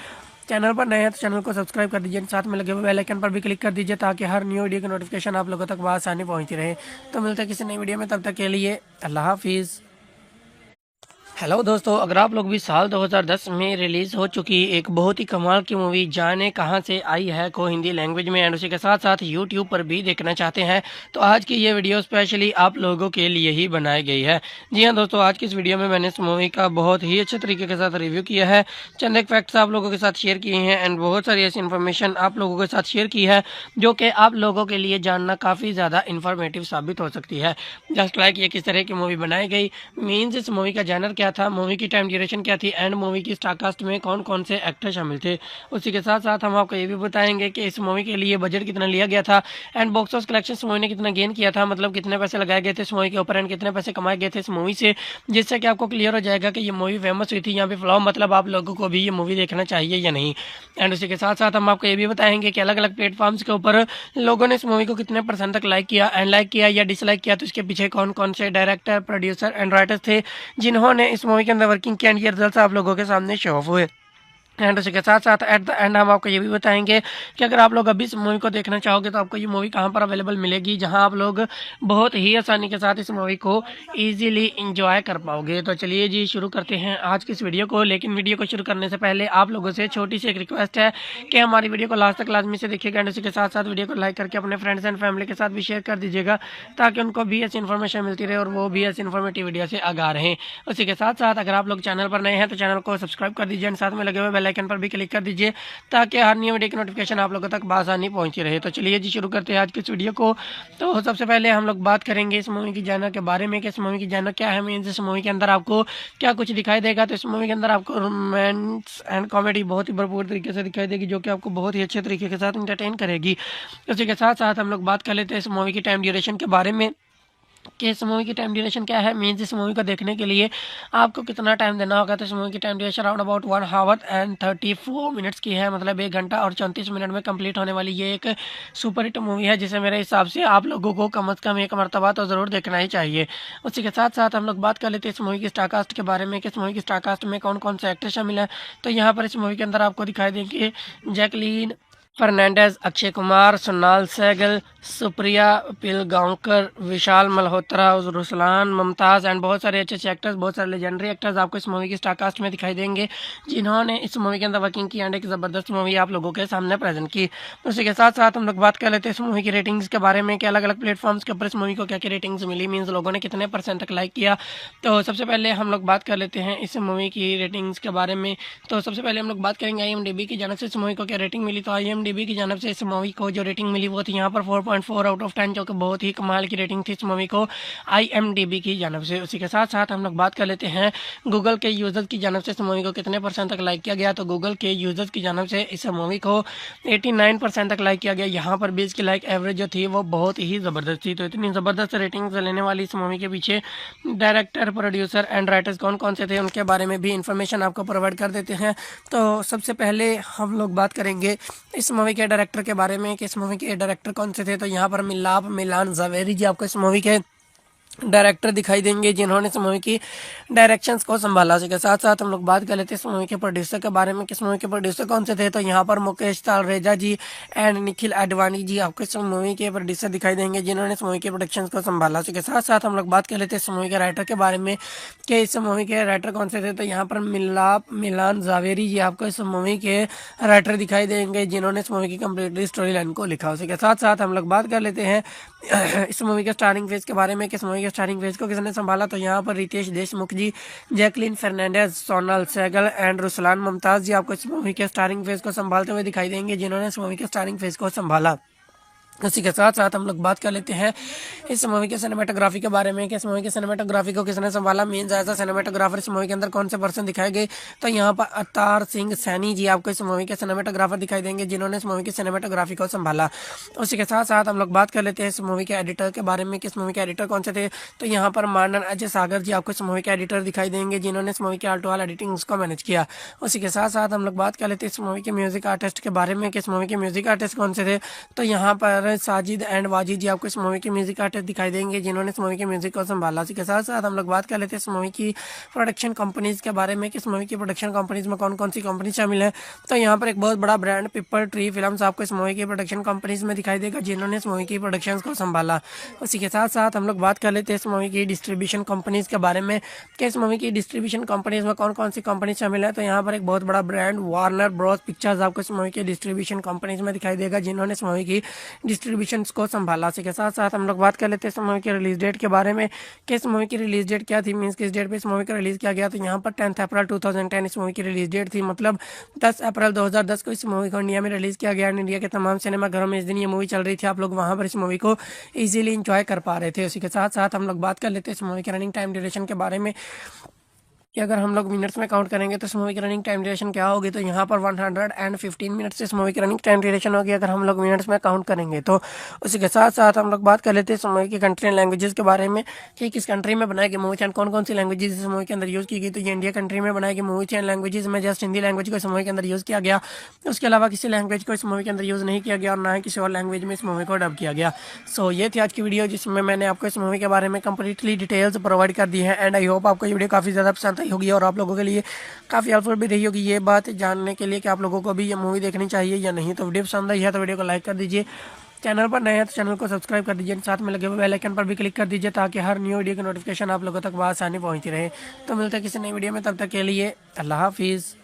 चैनल पर नए हैं तो चैनल को सब्सक्राइब कर दीजिए, साथ में लगे हुए बेल आइकन पर भी क्लिक कर दीजिए ताकि हर न्यू वीडियो की नोटिफिकेशन आप लोगों तक आसानी पहुंचती रहे। तो मिलते हैं किसी नई वीडियो में, तब तक के लिए अल्लाह हाफिज़। हेलो दोस्तों, अगर आप लोग भी साल 2010 में रिलीज़ हो चुकी एक बहुत ही कमाल की मूवी जाने कहाँ से आई है को हिंदी लैंग्वेज में एंड उसी के साथ साथ यूट्यूब पर भी देखना चाहते हैं तो आज की ये वीडियो स्पेशली आप लोगों के लिए ही बनाई गई है। जी हाँ दोस्तों, आज की इस वीडियो में मैंने इस मूवी का बहुत ही अच्छे तरीके के साथ रिव्यू किया है, चंद एक फैक्ट्स आप लोगों के साथ शेयर किए हैं एंड बहुत सारी ऐसी इन्फॉर्मेशन आप लोगों के साथ शेयर की है जो कि आप लोगों के लिए जानना काफ़ी ज़्यादा इन्फॉर्मेटिव साबित हो सकती है। जस्ट लाइक ये किस तरह की मूवी बनाई गई, मीन्स इस मूवी का जैनर क्या था, मूवी की टाइम ड्यूरेशन क्या थी एंड मूवी की स्टारकास्ट में कौन कौन से एक्टर शामिल थे। उसी के साथ साथ हम आपको ये भी बताएंगे कि इस मूवी के लिए बजट कितना लिया गया था एंड बॉक्स ऑफिस कलेक्शन इस मूवी ने कितना गेन किया था, मतलब कितने पैसे लगाए गए थे इस मूवी के ऊपर एंड कितने पैसे कमाए गए थे इस मूवी से, जिससे कि आपको क्लियर हो जाएगा कि ये मूवी फेमस हुई थी यहाँ पे फ्लॉप, मतलब आप लोगों को भी ये मूवी देखना चाहिए या नहीं। एंड उसी के साथ साथ हम आपको ये भी बताएंगे कि अलग अलग प्लेटफॉर्म्स के ऊपर लोगों ने इस मूवी को कितने परसेंट तक लाइक किया एंड लाइक किया या डिसलाइक किया, तो इसके पीछे कौन कौन से डायरेक्टर, प्रोड्यूसर एंड राइटर्स थे जिन्होंने इस मूवी के अंदर वर्किंग किया एंड ये रिजल्ट आप लोगों के सामने शो ऑफ हुए। एंड उसी के साथ साथ एट द एंड हम आपको ये भी बताएंगे कि अगर आप लोग अभी इस मूवी को देखना चाहोगे तो आपको ये मूवी कहाँ पर अवेलेबल मिलेगी, जहां आप लोग बहुत ही आसानी के साथ इस मूवी को इजीली एंजॉय कर पाओगे। तो चलिए जी शुरू करते हैं आज की इस वीडियो को, लेकिन वीडियो को शुरू करने से पहले आप लोगों से छोटी सी एक रिक्वेस्ट है कि हमारी वीडियो को लास्ट तक लाजमी से देखिएगा एंड उसी के साथ साथ वीडियो को लाइक करके अपने फ्रेंड्स एंड फैमिली के साथ भी शेयर कर दीजिएगा ताकि उनको भी ऐसी इन्फॉर्मेशन मिलती रहे और वो भी ऐसी इन्फॉर्मेटिव वीडियो से आगाह रहें। उसी के साथ साथ अगर आप लोग चैनल पर नए हैं तो चैनल को सब्सक्राइब कर दीजिए एंड साथ में लगे हुए बेल आइकन पर भी क्लिक कर दीजिए ताकि हर न्यू वीडियो की नोटिफिकेशन आप लोगों तक आसानी पहुंची रहे। तो चलिए जी शुरू करते हैं आज की इस वीडियो को। तो सबसे पहले हम लोग बात करेंगे इस मूवी की जॉनर के बारे में कि इस मूवी की जॉनर क्या है, मीन्स इस मूवी के अंदर आपको क्या कुछ दिखाई देगा। तो इस मूवी के अंदर आपको रोमांस एंड कॉमेडी बहुत ही भरपूर तरीके से दिखाई देगी जो कि आपको बहुत ही अच्छे तरीके के साथ इंटरटेन करेगी। उसी के साथ साथ हम लोग बात कर लेते हैं इस मूवी की टाइम ड्यूरेशन के बारे में कि इस मूवी की टाइम ड्यूरेशन क्या है, मीन्स इस मूवी को देखने के लिए आपको कितना टाइम देना होगा। तो इस मूवी की time duration around about 1 our and 34 minutes की है, मतलब 1 घंटा और 34 मिनट में कंप्लीट होने वाली ये एक सुपर हिट मूवी है जिसे मेरे हिसाब से आप लोगों को कम अज़ कम एक मरतबा तो ज़रूर देखना ही चाहिए। उसी के साथ साथ हम लोग बात कर लेते हैं इस मूवी की स्टारकास्ट के बारे में कि इस मूवी की स्टारकास्ट में कौन कौन से एक्टर शामिल है। तो यहाँ पर इस मूवी के अंदर आपको दिखाई देंगे जैकलीन फर्नांडिस, अक्षय कुमार, सोनाल सहगल, सुप्रिया पिलगांवकर, विशाल मल्होत्रा, रुसलान, मुमताज़ एंड बहुत सारे अच्छे अच्छे एक्टर्स, बहुत सारे लेजेंडरी एक्टर्स आपको इस मूवी की स्टारकास्ट में दिखाई देंगे जिन्होंने इस मूवी के अंदर वर्किंग की एंड एक ज़बरदस्त मूवी आप लोगों के सामने प्रेजेंट की। उसी के साथ साथ हम लोग बात कर लेते हैं इस मूवी की रेटिंग्स के बारे में कि अलग अलग प्लेटफॉर्म्स के ऊपर इस मूवी को क्या क्या रेटिंग्स मिली, मीन्स लोगों ने कितने परसेंट तक लाइक किया। तो सबसे पहले हम लोग बात कर लेते हैं इस मूवी की रेटिंग्स के बारे में। तो सबसे पहले हम लोग बात करेंगे IMDb की जानब से इस मूवी को क्या रेटिंग मिली। तो IMDb की जानब से इस मूवी को जो रेटिंग मिली वो थी यहाँ पर 4.4 आउट ऑफ 10, जो कि बहुत ही कमाल की रेटिंग थी इस मूवी को IMDb की जानब से। उसी के साथ साथ हम लोग बात कर लेते हैं गूगल के यूजर्स की जानब से इस मूवी को कितने परसेंट तक लाइक किया गया। तो गूगल के यूजर्स की जानब से इस मूवी को 89% तक लाइक किया गया। यहाँ पर भी इसकी लाइक एवरेज जो थी वो बहुत ही ज़बरदस्त थी। तो इतनी ज़बरदस्त रेटिंग्स लेने वाली इस मूवी के पीछे डायरेक्टर, प्रोड्यूसर एंड राइटर्स कौन कौन से थे उनके बारे में भी इंफॉर्मेशन आपको प्रोवाइड कर देते हैं। तो सबसे पहले हम लोग बात करेंगे इस मूवी के डायरेक्टर के बारे में कि इस मूवी के डायरेक्टर कौन से थे। तो यहाँ पर मिलान ज़ावेरी जी आपको इस मूवी के डायरेक्टर दिखाई देंगे जिन्होंने इस मूवी की डायरेक्शंस को संभाला। उसी के साथ साथ हम लोग बात कर लेते हैं इस मूवी के प्रोड्यूसर के बारे में कि इस मूवी के प्रोड्यूसर कौन से थे। तो यहाँ पर मुकेश तालरेजा जी एंड निखिल आडवाणी जी आपको इस मूवी के प्रोड्यूसर दिखाई देंगे जिन्होंने इस मूवी के प्रोडक्शन को संभाला। उसी के साथ साथ हम लोग बात कर लेते हैं इस मूवी के राइटर के बारे में कि इस मूवी के राइटर कौन से थे। तो यहाँ पर मिलान ज़ावेरी जी आपको इस मूवी के राइटर दिखाई देंगे जिन्होंने इस मूवी की कम्प्लीटली स्टोरी लाइन को लिखा। उसी के साथ साथ हम लोग बात कर लेते हैं इस मूवी के स्टारिंग फेज के बारे में कि इस मूवी के स्टारिंग फेज को किसने संभाला। तो यहाँ पर रितेश देशमुख जी, जैकलीन फर्नांडिस, सोनाल सहगल एंड रुसलान मुमताज़ जी आपको इस मूवी के स्टारिंग फेज को संभालते हुए दिखाई देंगे जिन्होंने इस मूवी के स्टारिंग फेज को संभाला। उसी के साथ साथ हम लोग बात कर लेते हैं इस मूवी के सिनेमेटोग्राफी के बारे में कि इस मूवी के सिनेमेटोग्राफी को किसने संभाला, मीन्स एज अ सिनेमेटोग्राफर इस मूवी के अंदर कौन से पर्सन दिखाए गए। तो यहाँ पर अवतार सिंह सैनी जी आपको इस मूवी के सिनेमेटोग्राफर दिखाई देंगे जिन्होंने इस मूवी की सिनेमेटोग्राफी को संभाला। उसी के साथ साथ हम लोग बात कर लेते हैं इस मूवी के एडिटर के बारे में कि इस मूवी के एडिटर कौन से थे। तो यहाँ पर मानन अजय सागर जी आपको इस मूवी के एडिटर दिखाई देंगे जिन्होंने इस मूवी के आल टू आल एडिटिंग को मैनेज किया। उसी के साथ साथ हम लोग बात कर लेते हैं इस मूवी के म्यूजिक आर्टिस्ट के बारे में कि इस मूवी के म्यूजिक आर्टिस्ट कौन से थे। तो यहाँ पर डायरेक्टर साजिद एंड वाजिद जी आपको इस मूवी के म्यूजिक आर्टिस्ट दिखाई देंगे, जिन्होंने इस मूवी के म्यूजिक को संभाला। इसी के साथ साथ हम लोग बात कर लेते हैं इस मूवी की प्रोडक्शन कंपनीज के बारे में कि इस मूवी की प्रोडक्शन कंपनीज में कौन कौन सी कंपनी शामिल है। तो यहाँ पर एक बहुत बड़ा ब्रांड पीपल ट्री फिल्म्स आपको इस मूवी की प्रोडक्शन कंपनीज में दिखाई देगा, जिन्होंने इस मूवी की प्रोडक्शन को संभाला। उसी के साथ साथ हम लोग बात कर लेते हैं इस मूवी की डिस्ट्रीब्यूशन कंपनीज के बारे में कि इस मूवी की डिस्ट्रीब्यूशन कंपनीज में कौन कौन सी कंपनी शामिल है। तो यहाँ पर एक बहुत बड़ा ब्रांड वार्नर ब्रॉस पिक्चर्स आपको इस मूवी की डिस्ट्रीब्यूशन कंपनीज में दिखाई देगा, जिन्होंने इस मूवी की डिस्ट्रीब्यूशन को संभाला। इसी के साथ साथ हम लोग बात कर लेते हैं इस मूवी की रिलीज डेट के बारे में कि इस मूवी की रिलीज डेट क्या थी, मींस किस डेट पे इस मूवी को रिलीज किया गया। तो यहाँ पर 10 अप्रैल 2010 इस मूवी की रिलीज डेट थी, मतलब 10 अप्रैल 2010 को इस मूवी को इंडिया में रिलीज किया गया। इंडिया के तमाम सिनेमाघरों में इस दिन ये मूवी चल रही थी, आप लोग वहाँ पर इस मूवी को ईजिली इंजॉय कर पा रहे थे। उसी के साथ साथ हम लोग बात कर लेते हैं इस मूवी के रनिंग टाइम ड्यूरेशन के बारे में कि अगर हम लोग मिनट्स में काउंट करेंगे तो इस मूवी की रनिंग टाइम ड्यूरेशन क्या होगी। तो यहाँ पर 115 मिनट्स इस मूवी की रनिंग टाइम ड्यूरेशन होगी अगर हम लोग मिनट्स में काउंट करेंगे। तो उसी के साथ साथ हम लोग बात कर लेते हैं इस मूवी की कंट्री एंड लैंग्वेजेस के बारे में कि किस कंट्री में बनाई गई मूवी एंड कौन कौन सी लैंग्वेजेस इस मूवी के अंदर यूज़ की गई। तो ये इंडिया कंट्री में बनाई गई मूवी एंड लैंग्वेजेस में जस्ट हिंदी लैंग्वेज को इस मूवी के अंदर यूज़ किया गया, उसके अलावा किसी लैंग्वेज को इस मूवी के अंदर यूज़ नहीं किया गया और ना ही किसी और लैंग्वेज में इस मूवी को डब किया गया। सो ये थी आज की वीडियो, जिसमें मैंने आपको इस मूवी के बारे में कंप्लीटली डिटेल्स प्रोवाइड कर दी है एंड आई होप आपको ये वीडियो काफ़ी ज़्यादा पसंद आई होगी और आप लोगों के लिए काफ़ी हेल्पफुल भी रही होगी ये बात जानने के लिए कि आप लोगों को भी ये मूवी देखनी चाहिए या नहीं। तो वीडियो पसंद आई है तो वीडियो को लाइक कर दीजिए, चैनल पर नए हैं तो चैनल को सब्सक्राइब कर दीजिए, साथ में लगे हुए बेल आइकन पर भी क्लिक कर दीजिए ताकि हर न्यू वीडियो की नोटिफिकेशन आप लोगों तक आसानी पहुंचती रहे। तो मिलते हैं किसी नई वीडियो में, तब तक के लिए अल्लाह हाफिज़।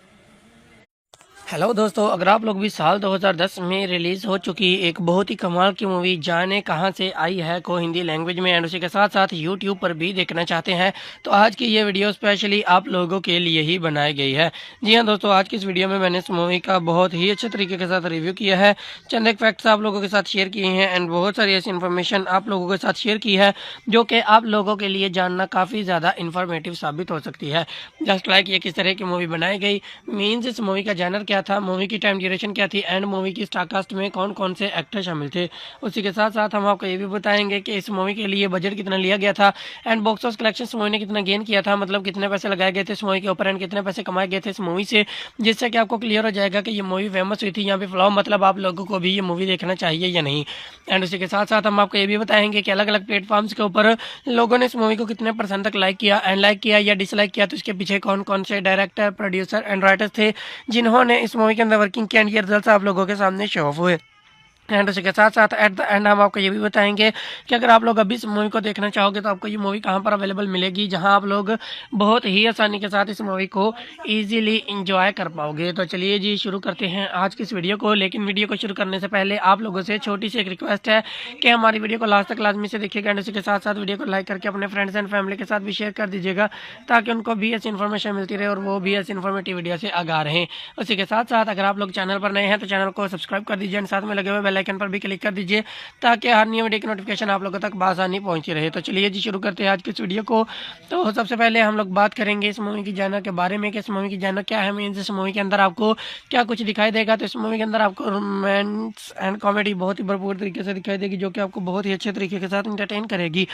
हेलो दोस्तों, अगर आप लोग भी साल 2010 में रिलीज़ हो चुकी एक बहुत ही कमाल की मूवी जाने कहाँ से आई है को हिंदी लैंग्वेज में एंड उसी के साथ साथ यूट्यूब पर भी देखना चाहते हैं तो आज की ये वीडियो स्पेशली आप लोगों के लिए ही बनाई गई है। जी हाँ दोस्तों, आज की इस वीडियो में मैंने इस मूवी का बहुत ही अच्छे तरीके के साथ रिव्यू किया है, चंद एक फैक्ट्स आप लोगों के साथ शेयर किए हैं एंड बहुत सारी ऐसी इन्फॉर्मेशन आप लोगों के साथ शेयर की है जो कि आप लोगों के लिए जानना काफ़ी ज़्यादा इन्फॉर्मेटिव साबित हो सकती है। जस्ट लाइक ये किस तरह की मूवी बनाई गई, मीन्स इस मूवी का जॉनर क्या था, मूवी की टाइम ड्यूरेशन क्या थी एंड मूवी की स्टारकास्ट में कौन कौन से एक्टर शामिल थे। उसी के साथ साथ हम आपको ये भी बताएंगे कि इस मूवी के लिए बजट कितना लिया गया था एंड बॉक्स ऑफिस कलेक्शन इस मूवी ने कितना गेन किया था, मतलब कितने पैसे लगाए गए थे इस मूवी के ऊपर एंड कितने पैसे कमाए गए थे इस मूवी से, जिससे कि आपको क्लियर हो जाएगा कि ये मूवी फेमस हुई थी यहाँ पे फ्लॉप, मतलब आप लोगों को भी ये मूवी देखना चाहिए या नहीं। एंड उसी के साथ साथ हम आपको ये भी बताएंगे कि अलग अलग प्लेटफॉर्म्स के ऊपर लोगों ने इस मूवी को कितने % तक लाइक किया एंड लाइक किया या डिसलाइक किया, तो इसके पीछे कौन कौन से डायरेक्टर, प्रोड्यूसर एंड राइटर्स थे जिन्होंने इस मूवी के अंदर वर्किंग किया एंड ये रिजल्ट आप लोगों के सामने शो ऑफ हुए। एंड उसी के साथ साथ एट द एंड हम आपको ये भी बताएंगे कि अगर आप लोग अभी इस मूवी को देखना चाहोगे तो आपको ये मूवी कहाँ पर अवेलेबल मिलेगी, जहां आप लोग बहुत ही आसानी के साथ इस मूवी को इजीली एंजॉय कर पाओगे। तो चलिए जी शुरू करते हैं आज की इस वीडियो को, लेकिन वीडियो को शुरू करने से पहले आप लोगों से छोटी सी एक रिक्वेस्ट है कि हमारी वीडियो को लास्ट तक लाजमी से देखिएगा एंड उसी के साथ साथ वीडियो को लाइक करके अपने फ्रेंड्स एंड फैमिली के साथ भी शेयर कर दीजिएगा ताकि उनको भी ऐसी इन्फॉर्मेशन मिलती रहे और वो भी ऐसी इन्फॉर्मेटिव वीडियो से आगाह रहें। उसी के साथ साथ अगर आप लोग चैनल पर नए हैं तो चैनल को सब्सक्राइब कर दीजिए एंड साथ में लगे हुए बेल आइकन पर भी क्लिक कर दीजिए ताकि हर न्यू वीडियो की नोटिफिकेशन आप लोगों तक आसानी पहुंची रहे। तो चलिए जी शुरू करते हैं आज की इस वीडियो को। तो सबसे पहले हम लोग बात करेंगे इस मूवी की जॉनर के बारे में कि इस मूवी की जॉनर क्या है, मीन्स इस मूवी के अंदर आपको क्या कुछ दिखाई देगा। तो इस मूवी के अंदर आपको रोमांस एंड कॉमेडी बहुत ही भरपूर तरीके से दिखाई देगी जो कि आपको बहुत ही अच्छे तरीके के साथ इंटरटेन करेगी।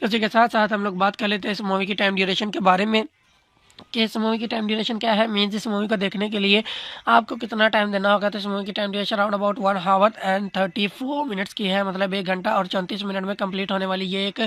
उसी के साथ साथ हम लोग बात कर लेते हैं इस मूवी की टाइम ड्यूरेशन के बारे में कि इस मूवी की टाइम ड्यूरेशन क्या है, मीन्स इस मूवी को देखने के लिए आपको कितना टाइम देना होगा। तो इस मूवी की time duration around about 1 our and 34 minutes की है, मतलब 1 घंटा और 34 मिनट में कंप्लीट होने वाली ये एक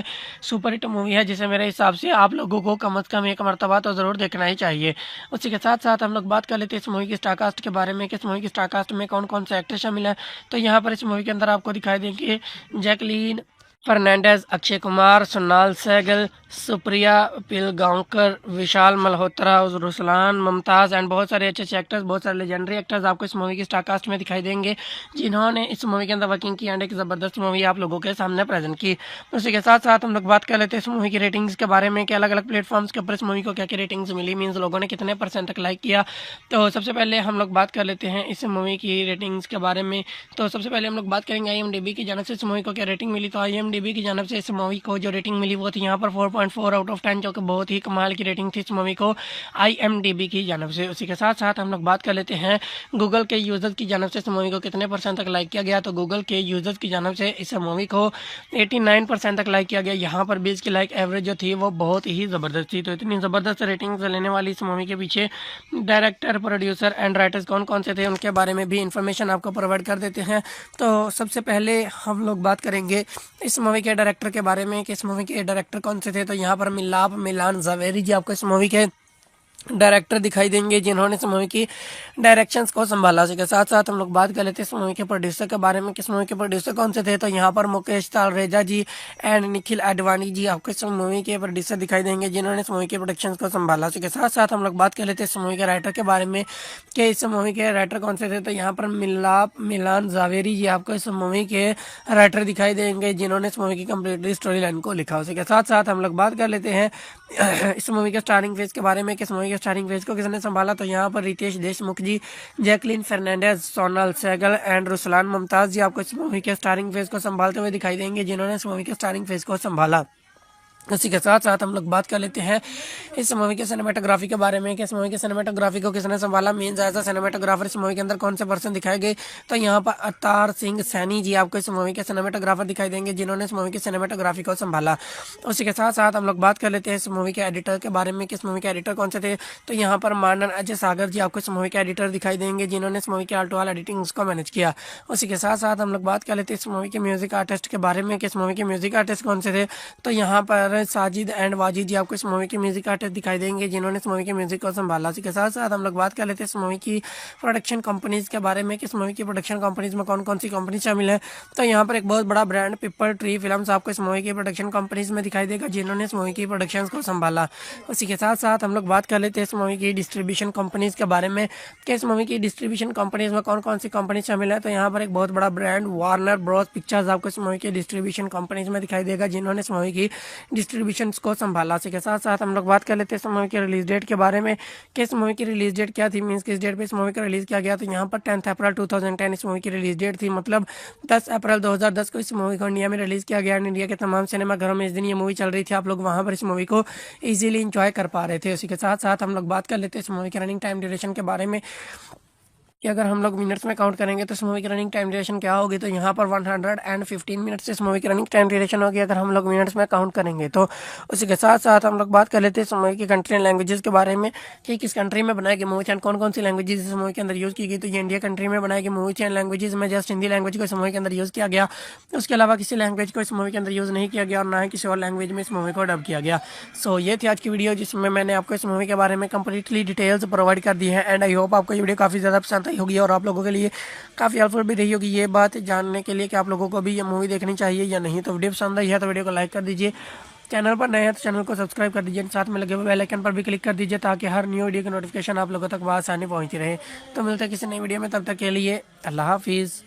सुपर हिट मूवी है जिसे मेरे हिसाब से आप लोगों को कम से कम एक मरतबा तो ज़रूर देखना ही चाहिए। उसी के साथ साथ हम लोग बात कर लेते हैं इस मूवी की स्टारकास्ट के बारे में कि इस मूवी की स्टारकास्ट में कौन कौन से एक्टर शामिल है। तो यहाँ पर इस मूवी के अंदर आपको दिखाई देंगे जैकलीन फर्नांडिस, अक्षय कुमार, सोनाल सहगल, सुप्रिया पिलगांवकर, विशाल मल्होत्रा, रुसलान, मुमताज़ एंड बहुत सारे अच्छे अच्छे एक्टर्स, बहुत सारे लेजेंडरी एक्टर्स आपको इस मूवी की स्टारकास्ट में दिखाई देंगे जिन्होंने इस मूवी के अंदर वर्किंग की एंड एक ज़बरदस्त मूवी आप लोगों के सामने प्रेजेंट की। उसी के साथ साथ हम लोग बात कर लेते हैं इस मूवी की रेटिंग्स के बारे में कि अलग अलग प्लेटफॉर्म्स के ऊपर इस मूवी को क्या क्या रेटिंग्स मिली, मीन्स लोगों ने कितने % तक लाइक किया। तो सबसे पहले हम लोग बात कर लेते हैं इस मूवी की रेटिंग्स के बारे में। तो सबसे पहले हम लोग बात करेंगे IMDb की जानिब से इस मूवी को क्या रेटिंग मिली। तो IMDb IMDb की जानब से इस मूवी को जो रेटिंग मिली वो थी यहाँ पर 4.4 आउट ऑफ 10, जो कि बहुत ही कमाल की रेटिंग थी इस मूवी को IMDb की जानब से। उसी के साथ साथ हम लोग बात कर लेते हैं गूगल के यूज़र्स की जानब से इस मूवी को कितने % तक लाइक किया गया। तो गूगल के यूज़र्स की जानब से इस मूवी को 89% तक लाइक किया गया। यहाँ पर 20 की लाइक एवरेज जो थी वो बहुत ही ज़बरदस्त थी। तो इतनी ज़बरदस्त रेटिंग लेने वाली इस मूवी के पीछे डायरेक्टर, प्रोड्यूसर एंड राइटर्स कौन कौन से थे उनके बारे में भी इंफॉर्मेशन आपको प्रोवाइड कर देते हैं। तो सबसे पहले हम लोग बात करेंगे इस मूवी के डायरेक्टर के बारे में कि इस मूवी के डायरेक्टर कौन से थे। तो यहाँ पर मिलाप मिलान जावेरी जी आपको इस मूवी के डायरेक्टर दिखाई देंगे, जिन्होंने इस मूवी की डायरेक्शंस को संभाला। उसके साथ साथ हम लोग बात कर लेते हैं इस मूवी के प्रोड्यूसर के बारे में, किस मूवी के प्रोड्यूसर कौन से थे। तो यहाँ पर मुकेश तालरेजा जी एंड निखिल आडवाणी जी आपको इस मूवी के प्रोड्यूसर दिखाई देंगे, जिन्होंने इस मूवी के प्रोडक्शंस को संभाला। उसके साथ साथ हम लोग बात कर लेते हैं इस मूवी के राइटर के बारे में कि इस मूवी के राइटर कौन से थे। तो यहाँ पर मिलाप मिलान जावेरी जी आपको इस मूवी के राइटर दिखाई देंगे, जिन्होंने इस मूवी की कंप्लीटली स्टोरी लाइन को लिखा। उसके साथ साथ हम लोग बात कर लेते हैं इस मूवी के स्टारिंग फेज के बारे में कि इस मूवी के स्टारिंग फेज को किसने संभाला। तो यहाँ पर रितेश देशमुख जी, जैकलिन फर्नांडिस, सोनल सहगल एंड रुसलान मुमताज जी आपको इस मूवी के स्टारिंग फेज को संभालते हुए दिखाई देंगे, जिन्होंने इस मूवी के स्टारिंग फेज को संभाला। इसी के साथ साथ हम लोग बात कर लेते हैं इस मूवी के सिनेमेटोग्राफी के बारे में कि इस मूवी के सिनेमेटोग्राफी को किसने संभाला। मेन एज सिनेमेटोग्राफर इस मूवी के अंदर कौन से पर्सन दिखाए गए। तो यहाँ पर अवतार सिंह सैनी जी आपको इस मूवी के सिनेमेटोग्राफर दिखाई देंगे, जिन्होंने इस मूवी की सिनेमेटोग्राफी को संभाला। उसी के साथ साथ हम लोग बात कर लेते हैं इस मूवी के एडिटर के बारे में कि इस मूवी के एडिटर कौन से थे। तो यहाँ पर मानन अजय सागर जी आपको इस मूवी के एडिटर दिखाई देंगे, जिन्होंने इस मूवी के आल्टो वाल एडिटिंग को मैनेज किया। उसी के साथ साथ हम लोग बात कर लेते हैं इस मूवी के म्यूजिक आर्टिस्ट के बारे में कि इस मूवी के म्यूजिक आर्टिस्ट कौन से थे। तो यहाँ पर साजिद एंड वाजिद जी आपको इस मूवी के म्यूजिक आर्टिस्ट दिखाई देंगे, जिन्होंने इस मूवी के म्यूजिक को संभाला। इसी के साथ साथ हम लोग बात कर लेते हैं इस मूवी की प्रोडक्शन कंपनीज के बारे में कि इस मूवी की प्रोडक्शन कंपनीज में कौन कौन सी कंपनी शामिल है। तो यहाँ पर एक बहुत बड़ा ब्रांड पीपल ट्री फिल्म्स आपको इस मूवी की प्रोडक्शन कंपनीज में दिखाई देगा, जिन्होंने इस मूवी की प्रोडक्शन को संभाला। उसी के साथ साथ हम लोग बात कर लेते हैं इस मूवी की डिस्ट्रीब्यूशन कंपनीज के बारे में कि इस मूवी की डिस्ट्रीब्यूशन कंपनीज में कौन कौन सी कंपनी शामिल है। तो यहाँ पर एक बहुत बड़ा ब्रांड वार्नर ब्रॉस पिक्चर्स आपको इस मूवी की डिस्ट्रीब्यूशन कंपनीज में दिखाई देगा, जिन्होंने इस मूवी की डिस्ट्रीब्यूशन को संभाला। इसी के साथ साथ हम लोग बात कर लेते हैं इस मूवी की रिलीज डेट के बारे में कि इस मूवी की रिलीज डेट क्या थी, मींस किस डेट पे इस मूवी को रिलीज किया गया। तो यहाँ पर 10 अप्रैल 2010 इस मूवी की रिलीज डेट थी, मतलब 10 अप्रैल 2010 को इस मूवी को इंडिया में रिलीज किया गया। इंडिया के तमाम सिनेमाघरों में इस दिन ये मूवी चल रही थी, आप लोग वहाँ पर इस मूवी को ईजिली इंजॉय कर पा रहे थे। उसी के साथ साथ हम लोग बात कर लेते हैं इस मूवी के रनिंग टाइम ड्यूरेशन के बारे में कि अगर हम लोग मिनट्स में काउंट करेंगे तो इस मूवी की रनिंग टाइम ड्यूरेशन क्या होगी। तो यहाँ पर 115 मिनट्स इस मूवी की रनिंग टाइम ड्यूरेशन होगी अगर हम लोग मिनट्स में काउंट करेंगे। तो उसी के साथ साथ हम लोग बात कर लेते हैं इस मूवी की कंट्री एंड लैंग्वेजेस के बारे में कि किस कंट्री में बनाई गई मूवी एंड कौन कौन सी लैंग्वेजेस इस मूवी के अंदर यूज़ की गई। तो ये इंडिया कंट्री में बनाई गई मूवी एंड लैंग्वेजेस में जस्ट हिंदी लैंग्वेज को इस मूवी के अंदर यूज़ किया गया। उसके अलावा किसी लैंग्वेज को इस मूवी के अंदर यूज़ नहीं किया गया और ना ही किसी और लैंग्वेज में इस मूवी को डब किया गया। सो ये थी आज की वीडियो, जिसमें मैंने आपको इस मूवी के बारे में कंप्लीटली डिटेल्स प्रोवाइड कर दी है एंड आई होप आपको ये वीडियो काफ़ी ज़्यादा पसंद आई होगी और आप लोगों के लिए काफ़ी हेल्पफुल भी रही होगी ये बात जानने के लिए कि आप लोगों को भी ये मूवी देखनी चाहिए या नहीं। तो वीडियो पसंद आई है तो वीडियो को लाइक कर दीजिए, चैनल पर नए हैं तो चैनल को सब्सक्राइब कर दीजिए, साथ में लगे हुए बेल आइकन पर भी क्लिक कर दीजिए ताकि हर न्यू वीडियो की नोटिफिकेशन आप लोगों तक आसानी पहुंचती रहे। तो मिलते हैं किसी नई वीडियो में, तब तक के लिए अल्लाह हाफिज़।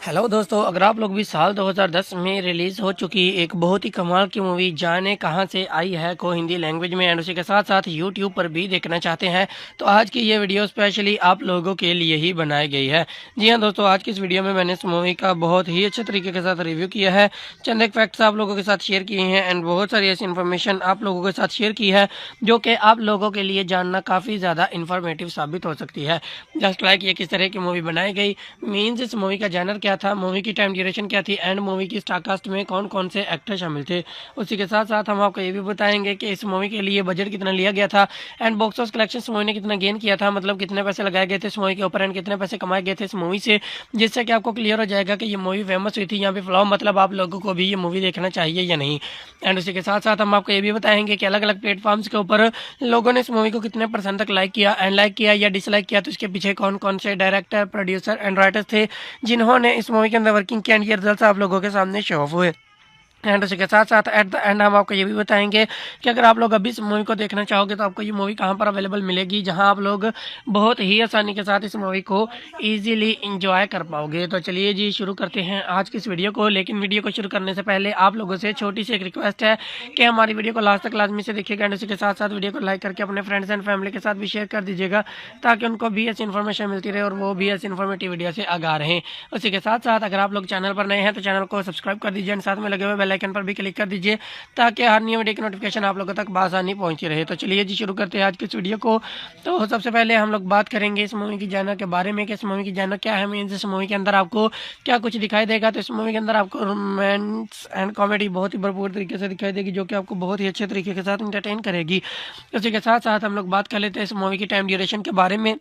हेलो दोस्तों, अगर आप लोग भी साल 2010 में रिलीज़ हो चुकी एक बहुत ही कमाल की मूवी जाने कहाँ से आई है को हिंदी लैंग्वेज में एंड उसी के साथ साथ यूट्यूब पर भी देखना चाहते हैं तो आज की ये वीडियो स्पेशली आप लोगों के लिए ही बनाई गई है। जी हाँ दोस्तों, आज की इस वीडियो में मैंने इस मूवी का बहुत ही अच्छे तरीके के साथ रिव्यू किया है, चंद एक फैक्ट्स आप लोगों के साथ शेयर किए हैं एंड बहुत सारी ऐसी इन्फॉर्मेशन आप लोगों के साथ शेयर की है जो कि आप लोगों के लिए जानना काफ़ी ज़्यादा इन्फॉर्मेटिव साबित हो सकती है। जस्ट लाइक ये किस तरह की मूवी बनाई गई, मीन्स इस मूवी का जैनर क्या था, मूवी की टाइम ड्यूरेशन क्या थी एंड मूवी की स्टारकास्ट में कौन कौन से एक्टर शामिल थे। उसी के साथ साथ हम आपको ये भी बताएंगे कि इस मूवी के लिए बजट कितना लिया गया था एंड बॉक्स ऑफिस कलेक्शन इस मूवी ने कितना गेन किया था, मतलब कितने पैसे लगाए गए थे इस मूवी के ऊपर एंड कितने पैसे कमाए गए थे इस मूवी से, जिससे कि आपको क्लियर हो जाएगा कि ये मूवी फेमस हुई थी यहाँ पे फ्लॉप, मतलब आप लोगों को भी ये मूवी देखना चाहिए या नहीं। एंड उसी के साथ साथ हम आपको ये भी बताएंगे कि अलग अलग प्लेटफॉर्म्स के ऊपर लोगों ने इस मूवी को कितने % तक लाइक किया एंड लाइक किया या डिसलाइक किया, तो इसके पीछे कौन कौन से डायरेक्टर, प्रोड्यूसर एंड राइटर्स थे जिन्होंने इस मूवी के अंदर वर्किंग किया एंड ये रिजल्ट आप लोगों के सामने शो ऑफ हुए। एंड उसी के साथ साथ एट द एंड हम आपको ये भी बताएंगे कि अगर आप लोग अभी इस मूवी को देखना चाहोगे तो आपको ये मूवी कहाँ पर अवेलेबल मिलेगी, जहाँ आप लोग बहुत ही आसानी के साथ इस मूवी को इजीली इंजॉय कर पाओगे। तो चलिए जी शुरू करते हैं आज की इस वीडियो को। लेकिन वीडियो को शुरू करने से पहले आप लोगों से छोटी सी एक रिक्वेस्ट है कि हमारी वीडियो को लास्ट तक लाजमी से देखिएगा एंड उसी के साथ साथ वीडियो को लाइक करके अपने फ्रेंड्स एंड फैमिली के साथ भी शेयर कर दीजिएगा, ताकि उनको भी ऐसी इन्फॉर्मेशन मिलती रहे और वो भी ऐसी इन्फॉर्मेटिव वीडियो से आगाह रहें। उसी के साथ साथ अगर आप लोग चैनल पर नए हैं तो चैनल को सब्सक्राइब कर दीजिए एंड साथ में लगे हुए बेल आइकन पर भी क्लिक कर दीजिए, ताकि हर न्यू वीडियो की नोटिफिकेशन आप लोगों तक बासानी पहुंची रहे। तो चलिए जी शुरू करते हैं आज की इस वीडियो को। तो सबसे पहले हम लोग बात करेंगे इस मूवी की जॉनर के बारे में कि इस मूवी की जॉनर क्या है, मीन्स इस मूवी के अंदर आपको क्या कुछ दिखाई देगा। तो इस मूवी के अंदर आपको रोमांस एंड कॉमेडी बहुत ही भरपूर तरीके से दिखाई देगी, जो कि आपको बहुत ही अच्छे तरीके के साथ इंटरटेन करेगी। उसी के साथ साथ हम लोग बात कर लेते हैं इस मूवी की टाइम ड्यूरेशन के बारे में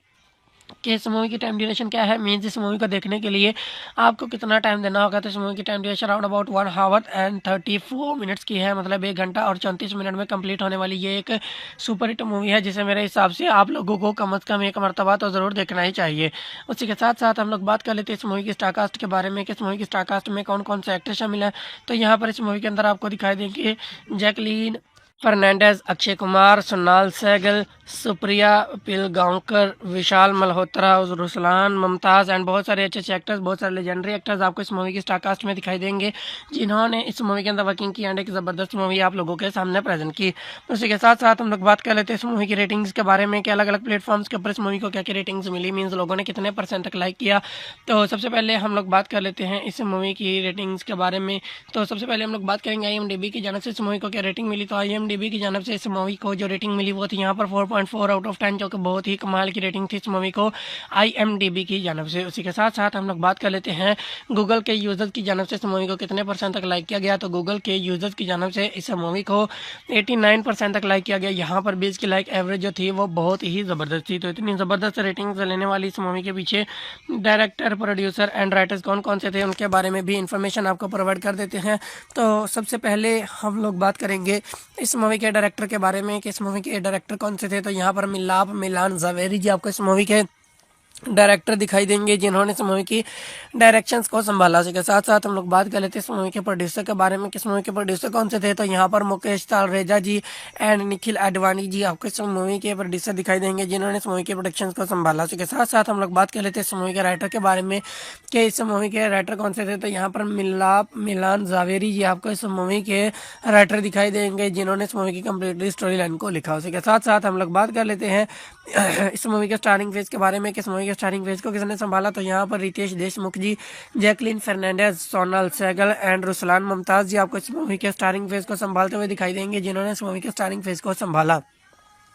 कि इस मूवी की टाइम ड्यूरेशन क्या है, मीन्स इस मूवी को देखने के लिए आपको कितना टाइम देना होगा। तो इस मूवी की time duration around about 1 our and 34 minutes की है, मतलब 1 घंटा और 34 मिनट में कंप्लीट होने वाली ये एक सुपर हिट मूवी है, जिसे मेरे हिसाब से आप लोगों को कम अज़ कम एक मरतबा तो ज़रूर देखना ही चाहिए। उसी के साथ साथ हम लोग बात कर लेते हैं इस मूवी की स्टारकास्ट के बारे में कि इस मूवी की स्टारकास्ट में कौन कौन से एक्टर शामिल हैं। तो यहाँ पर इस मूवी के अंदर आपको दिखाई देंगे जैकलीन फर्नांडिस, अक्षय कुमार, सोनाल सहगल, सुप्रिया पिलगांवकर, विशाल मल्होत्रा, रुसलान, मुमताज़ एंड बहुत सारे अच्छे अच्छे एक्टर्स, बहुत सारे लेजेंडरी एक्टर्स आपको इस मूवी की स्टारकास्ट में दिखाई देंगे, जिन्होंने इस मूवी के अंदर वर्किंग की एंड एक ज़बरदस्त मूवी आप लोगों के सामने प्रेजेंट की। उसी के साथ साथ हम लोग बात कर लेते हैं इस मूवी की रेटिंग्स के बारे में कि अलग अलग प्लेटफॉर्म्स के ऊपर इस मूवी को क्या क्या रेटिंग्स मिली, मीन्स लोगों ने कितने % तक लाइक किया। तो सबसे पहले हम लोग बात कर लेते हैं इस मूवी की रेटिंग्स के बारे में। तो सबसे पहले हम लोग बात करेंगे IMDb की जानब से इस मूवी को क्या रेटिंग मिली। तो IMDb की जानब से इस मूवी को जो रेटिंग मिली वो थी यहाँ पर 4.4 आउट ऑफ 10, जो कि बहुत ही कमाल की रेटिंग थी इस मूवी को IMDb की जानब से। उसी के साथ साथ हम लोग बात कर लेते हैं गूगल के यूज़र्स की जानब से इस मूवी को कितने % तक लाइक किया गया। तो गूगल के यूज़र्स की जानब से इस मूवी को 89% तक लाइक किया गया। यहाँ पर भी इसकी लाइक एवरेज जो थी वो बहुत ही ज़बरदस्त थी। तो इतनी ज़बरदस्त रेटिंग्स लेने वाली इस मूवी के पीछे डायरेक्टर, प्रोड्यूसर एंड राइटर्स कौन कौन से थे, उनके बारे में भी इंफॉर्मेशन आपको प्रोवाइड कर देते हैं। तो सबसे पहले हम लोग बात करेंगे इस मूवी के डायरेक्टर के बारे में कि इस मूवी के डायरेक्टर कौन से थे। तो यहाँ पर मिलान ज़ावेरी जी आपको इस मूवी के डायरेक्टर दिखाई देंगे, जिन्होंने इस मूवी की डायरेक्शंस को संभाला। उसके साथ साथ हम लोग बात कर लेते हैं इस मूवी के प्रोड्यूसर के बारे में कि इस मूवी के प्रोड्यूसर कौन से थे। तो यहाँ पर मुकेश तालरेजा जी एंड निखिल आडवाणी जी आपको इस मूवी के प्रोड्यूसर दिखाई देंगे, जिन्होंने इस मूवी के प्रोडक्शन को संभाला। उसके साथ साथ हम लोग बात कर लेते हैं इस मूवी के राइटर के बारे में कि इस मूवी के राइटर कौन से थे। तो यहाँ पर मिलान ज़ावेरी जी आपको इस मूवी के राइटर दिखाई देंगे, जिन्होंने इस मूवी की कम्प्लीटली स्टोरी लाइन को लिखा। उसके साथ साथ हम लोग बात कर लेते हैं इस मूवी के स्टारिंग फेज के बारे में कि इस मूवी के स्टारिंग फेज को किसने संभाला। तो यहाँ पर रितेश देशमुख जी, जैकलीन फर्नांडिस, सोनाल सहगल एंड रुसलान मुमताज़ जी आपको इस मूवी के स्टारिंग फेज को संभालते हुए दिखाई देंगे, जिन्होंने इस मूवी के स्टारिंग फेज को संभाला।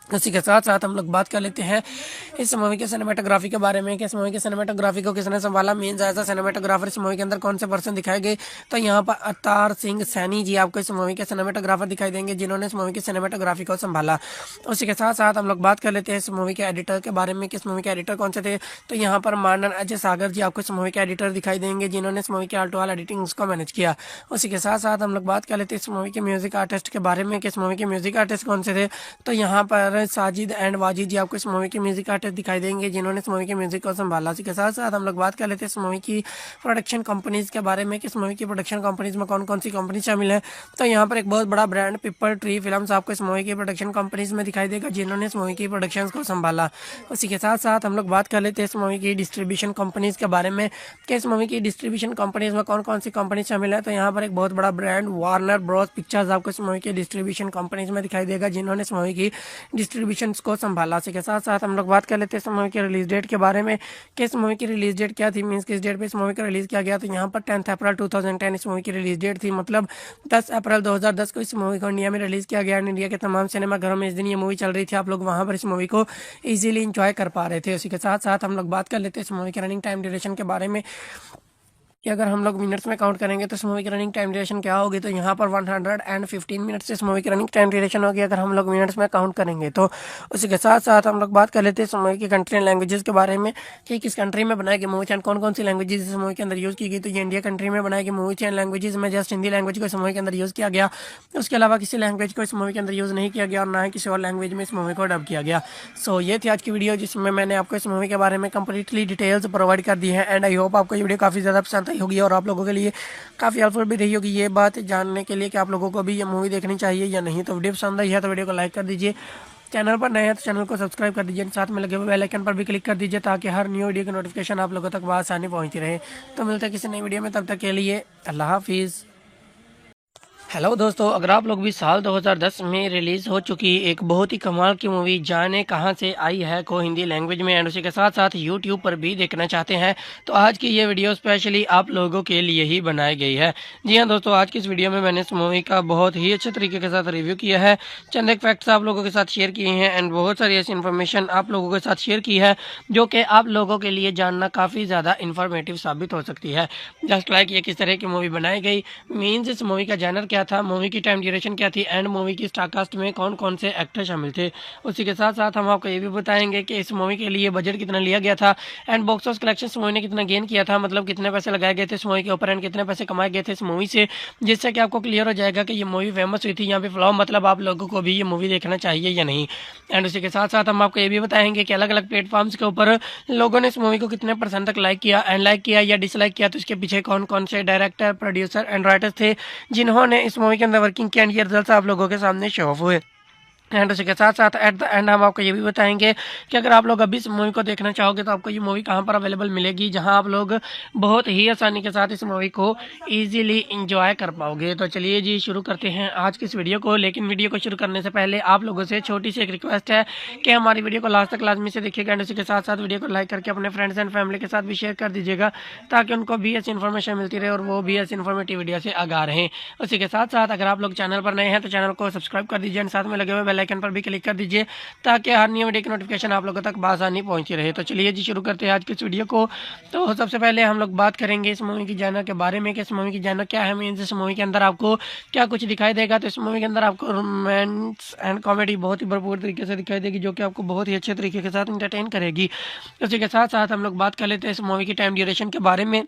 उसी के साथ साथ हम लोग बात कर लेते हैं इस मूवी के सिनेमेटोग्राफी के बारे में कि इस मूवी के सिनेमेटोग्राफी को किसने संभाला, मीन्स एज अ सिनेमेटोग्राफर इस मूवी के अंदर कौन से पर्सन दिखाए गए। तो यहाँ पर अवतार सिंह सैनी जी आपको इस मूवी के सिनेमेटोग्राफर दिखाई देंगे, जिन्होंने इस मूवी की सिनेमेटोग्राफी को संभाला। उसी के साथ साथ हम लोग बात कर लेते हैं इस मूवी के एडिटर के बारे में कि इस मूवी के एडिटर कौन से थे। तो यहाँ पर मानन अजय सागर जी आपको इस मूवी के एडिटर दिखाई देंगे, जिन्होंने इस मूवी के आल्टोवाल एडिटिंग को मैनेज किया। उसी के साथ साथ हम लोग बात कर लेते हैं इस मूवी के म्यूजिक आर्टिस्ट के बारे में कि इस मूवी के म्यूजिक आर्टिस्ट कौन से थे। तो यहाँ पर साजिद एंड वाजिद जी आपको इस मूवी के म्यूजिक आर्टिस्ट दिखाई देंगे, जिन्होंने इस मूवी के म्यूजिक को संभाला। इसी के साथ साथ हम लोग बात कर लेते हैं इस मूवी की प्रोडक्शन कंपनीज के बारे में कि इस मूवी की प्रोडक्शन कंपनीज में कौन कौन सी कंपनी शामिल है। तो यहाँ पर एक बहुत बड़ा ब्रांड पीपल ट्री फिल्म्स आपको इस मूवी की प्रोडक्शन कंपनीज में दिखाई देगा, जिन्होंने इस मूवी की प्रोडक्शन को संभाला। उसी के साथ साथ हम लोग बात कर लेते हैं इस मूवी की डिस्ट्रीब्यूशन कंपनीज के बारे में कि इस मूवी की डिस्ट्रीब्यूशन कंपनीज में कौन कौन सी कंपनी शामिल है। तो यहाँ पर एक बहुत बड़ा ब्रांड वार्नर ब्रॉस पिक्चर्स आपको इस मूवी की डिस्ट्रीब्यूशन कंपनीज में दिखाई देगा, जिन्होंने इस मूवी की डिस्ट्रीब्यूशन को संभाला। इसी के साथ साथ हम लोग बात कर लेते हैं इस मूवी की रिलीज डेट के बारे में कि इस मूवी की रिलीज डेट क्या थी, मीन्स किस डेट पे इस मूवी को रिलीज किया गया। तो यहाँ पर 10 अप्रैल 2010 इस मूवी की रिलीज डेट थी, मतलब 10 अप्रैल 2010 को इस मूवी को इंडिया में रिलीज किया गया। इंडिया के तमाम सिनेमा घरों में इस दिन ये मूवी चल रही थी, आप लोग वहाँ पर इस मूवी को ईजिली इंजॉय कर पा रहे थे। उसी के साथ साथ हम लोग बात कर लेते हैं इस मूवी की रनिंग टाइम ड्यूरेशन के बारे में कि अगर हम लोग मिनट्स में काउंट करेंगे तो इस मूवी की रनिंग टाइम ड्यूरेशन क्या होगी। तो यहाँ पर 115 मिनट्स इस मूवी की रनिंग टाइम ड्यूरेशन होगी अगर हम लोग मिनट्स में काउंट करेंगे। तो उसी के साथ साथ हम लोग बात कर लेते हैं इस मूवी की कंट्री एंड लैंग्वेजेस के बारे में कि किस कंट्री में बनाई गई मूवी एंड कौन कौन सी लैंग्वेजेस इस मूवी के अंदर यूज़ की गई। तो ये इंडिया कंट्री में बनाई गई मूवी एंड लैंग्वेजेस में जस्ट हिंदी लैंग्वेज को इस मूवी के अंदर यूज़ किया गया, उसके अलावा किसी लैंग्वेज को इस मूवी के अंदर यूज़ नहीं किया गया और ना ही किसी और लैंग्वेज में इस मूवी को डब किया गया। सो ये थी आज की वीडियो, जिसमें मैंने आपको इस मूवी के बारे में कंप्लीटली डिटेल्स प्रोवाइड कर दी है एंड आई होप आपको ये वीडियो काफ़ी ज़्यादा पसंद आई आई होगी और आप लोगों के लिए काफ़ी हेल्पफुल भी रही होगी ये बात जानने के लिए कि आप लोगों को भी ये मूवी देखनी चाहिए या नहीं। तो वीडियो पसंद आई है तो वीडियो को लाइक कर दीजिए, चैनल पर नए हैं तो चैनल को सब्सक्राइब कर दीजिए, साथ में लगे हुए बेल आइकन पर भी क्लिक कर दीजिए ताकि हर न्यू वीडियो की नोटिफिकेशन आप लोगों तक आसानी पहुंचती रहे। तो मिलते हैं किसी नई वीडियो में, तब तक के लिए अल्लाह हाफिज़। हेलो दोस्तों, अगर आप लोग भी साल 2010 में रिलीज़ हो चुकी एक बहुत ही कमाल की मूवी जाने कहाँ से आई है को हिंदी लैंग्वेज में एंड उसी के साथ साथ यूट्यूब पर भी देखना चाहते हैं तो आज की ये वीडियो स्पेशली आप लोगों के लिए ही बनाई गई है। जी हाँ दोस्तों, आज की इस वीडियो में मैंने इस मूवी का बहुत ही अच्छे तरीके के साथ रिव्यू किया है, चंद एक फैक्ट्स आप लोगों के साथ शेयर किए हैं एंड बहुत सारी ऐसी इन्फॉर्मेशन आप लोगों के साथ शेयर की है जो कि आप लोगों के लिए जानना काफ़ी ज़्यादा इन्फॉर्मेटिव साबित हो सकती है। जस्ट लाइक ये किस तरह की मूवी बनाई गई, मीन्स इस मूवी का जॉनर क्या था, मूवी की टाइम ड्यूरेशन क्या थी एंड मूवी की स्टारकास्ट में कौन कौन से एक्टर शामिल थे। उसी के साथ साथ हम आपको ये भी बताएंगे कि इस मूवी के लिए बजट कितना लिया गया था एंड बॉक्स ऑफिस कलेक्शन इस मूवी ने कितना गेन किया था, मतलब कितने पैसे लगाए गए थे इस मूवी के ऊपर एंड कितने पैसे कमाए गए थे इस मूवी से, जिससे कि आपको क्लियर हो जाएगा कि ये मूवी फेमस हुई थी या फिर फ्लॉप, मतलब आप लोगों को भी ये मूवी देखना चाहिए या नहीं। एंड उसी के साथ साथ हम आपको ये भी बताएंगे कि अलग अलग प्लेटफॉर्म्स के ऊपर लोगों ने इस मूवी को कितने % तक लाइक किया एंड लाइक किया या डिसलाइक किया, तो इसके पीछे कौन कौन से डायरेक्टर, प्रोड्यूसर एंड राइटर्स थे जिन्होंने इस मूवी के अंदर वर्किंग किया एंड ये रिजल्ट आप लोगों के सामने शो ऑफ हुए। एंड उसी के साथ साथ एट द एंड हम आपको ये भी बताएंगे कि अगर आप लोग अभी इस मूवी को देखना चाहोगे तो आपको ये मूवी कहाँ पर अवेलेबल मिलेगी, जहां आप लोग बहुत ही आसानी के साथ इस मूवी को इजीली एंजॉय कर पाओगे। तो चलिए जी शुरू करते हैं आज की इस वीडियो को, लेकिन वीडियो को शुरू करने से पहले आप लोगों से छोटी सी एक रिक्वेस्ट है कि हमारी वीडियो को लास्ट तक लाजमी से देखिएगा एंड उसी के साथ साथ वीडियो को लाइक करके अपने फ्रेंड्स एंड फैमिली के साथ भी शेयर कर दीजिएगा ताकि उनको भी ऐसी इन्फॉर्मेशन मिलती रहे और वो भी ऐसी इन्फॉर्मेटिव वीडियो से आगाह रहें। उसी के साथ साथ अगर आप लोग चैनल पर नए हैं तो चैनल को सब्सक्राइब कर दीजिए एंड साथ में लगे हुए बेल आइकन पर भी क्लिक कर दीजिए ताकि हर न्यू वीडियो की नोटिफिकेशन आप लोगों तक आसानी पहुंची रहे। तो चलिए जी शुरू करते हैं आज की इस वीडियो को। तो सबसे पहले हम लोग बात करेंगे इस मूवी की जॉनर के बारे में कि इस मूवी की जॉनर क्या है, मीन्स इस मूवी के अंदर आपको क्या कुछ दिखाई देगा। तो इस मूवी के अंदर आपको रोमांस एंड कॉमेडी बहुत ही भरपूर तरीके से दिखाई देगी जो कि आपको बहुत ही अच्छे तरीके के साथ इंटरटेन करेगी। उसी के साथ साथ हम लोग बात कर लेते हैं इस मूवी की टाइम ड्यूरेशन के बारे में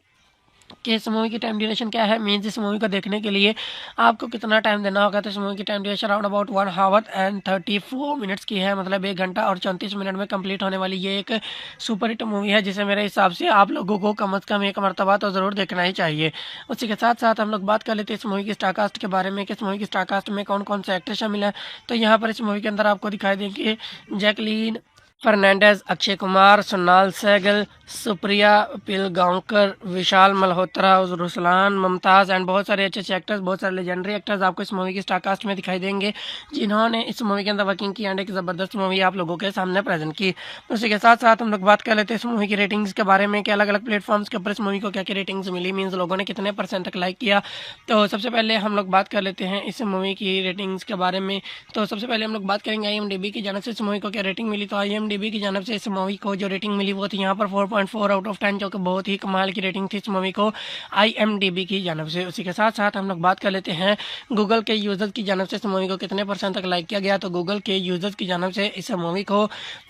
कि इस मूवी की टाइम ड्यूरेशन क्या है, मीन्स इस मूवी को देखने के लिए आपको कितना टाइम देना होगा। तो इस मूवी की time duration around about 1 our and 34 minutes की है, मतलब 1 घंटा और 34 मिनट में कंप्लीट होने वाली ये एक सुपर हिट मूवी है जिसे मेरे हिसाब से आप लोगों को कम अज़ कम एक मरतबा तो ज़रूर देखना ही चाहिए। उसी के साथ साथ हम लोग बात कर लेते हैं इस मूवी की स्टारकास्ट के बारे में कि इस मूवी की स्टारकास्ट में कौन कौन से एक्टर शामिल हैं। तो यहाँ पर इस मूवी के अंदर आपको दिखाई देंगे जैकलीन फर्नांडिस, अक्षय कुमार, सोनाल सहगल, सुप्रिया पिलगांवकर, विशाल मल्होत्रा, रुसलान, मुमताज़ एंड बहुत सारे अच्छे अच्छे एक्टर्स, बहुत सारे लेजेंडरी एक्टर्स आपको इस मूवी की स्टारकास्ट में दिखाई देंगे जिन्होंने इस मूवी के अंदर वर्किंग की एंड एक ज़बरदस्त मूवी आप लोगों के सामने प्रेजेंट की। उसी के साथ साथ हम लोग बात कर लेते हैं इस मूवी की रेटिंग्स के बारे में कि अलग अलग प्लेटफॉर्म्स के ऊपर इस मूवी को क्या क्या रेटिंग्स मिली, मीन्स लोगों ने कितने % तक लाइक किया। तो सबसे पहले हम लोग बात कर लेते हैं इस मूवी की रेटिंग्स के बारे में। तो सबसे पहले हम लोग बात करेंगे IMDb की जानब से इस मूवी को क्या रेटिंग मिली। तो IMDb की जानब से इस मूवी को जो रेटिंग मिली वो थी यहाँ पर 4.4 आउट ऑफ 10, जो कि बहुत ही कमाल की रेटिंग थी इस मूवी को IMDb की जानब से। उसी के साथ साथ हम लोग बात कर लेते हैं गूगल के यूज़र्स की जानब से इस मूवी को कितने % तक लाइक किया गया। तो गूगल के यूज़र्स की जानब से इस मूवी को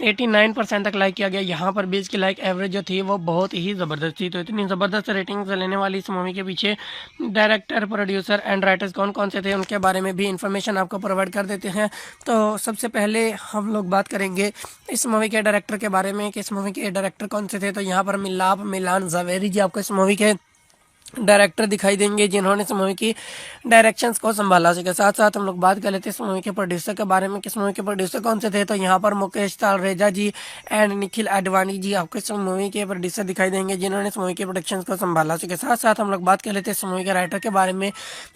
89% तक लाइक किया गया। यहाँ पर भी इसकी लाइक एवरेज जो थी वो बहुत ही ज़बरदस्त थी। तो इतनी ज़बरदस्त रेटिंग लेने वाली इस मूवी के पीछे डायरेक्टर, प्रोड्यूसर एंड राइटर्स कौन कौन से थे उनके बारे में भी इंफॉर्मेशन आपको प्रोवाइड कर देते हैं। तो सबसे पहले हम लोग बात करेंगे इस मूवी के डायरेक्टर के बारे में कि इस मूवी के डायरेक्टर कौन से थे। तो यहाँ पर मिलान ज़ावेरी जी आपको इस मूवी के डायरेक्टर दिखाई देंगे जिन्होंने इस मूवी की डायरेक्शंस को संभाला। उसके साथ साथ हम लोग बात कर लेते हैं इस मूवी के प्रोड्यूसर के बारे में, किस मूवी के प्रोड्यूसर कौन से थे। तो यहाँ पर मुकेश तालरेजा जी एंड निखिल आडवाणी जी आपको इस मूवी के प्रोड्यूसर दिखाई देंगे जिन्होंने इस मूवी के प्रोडक्शंस को संभाला। उसके साथ साथ हम लोग बात कर लेते हैं इस मूवी के राइटर के बारे में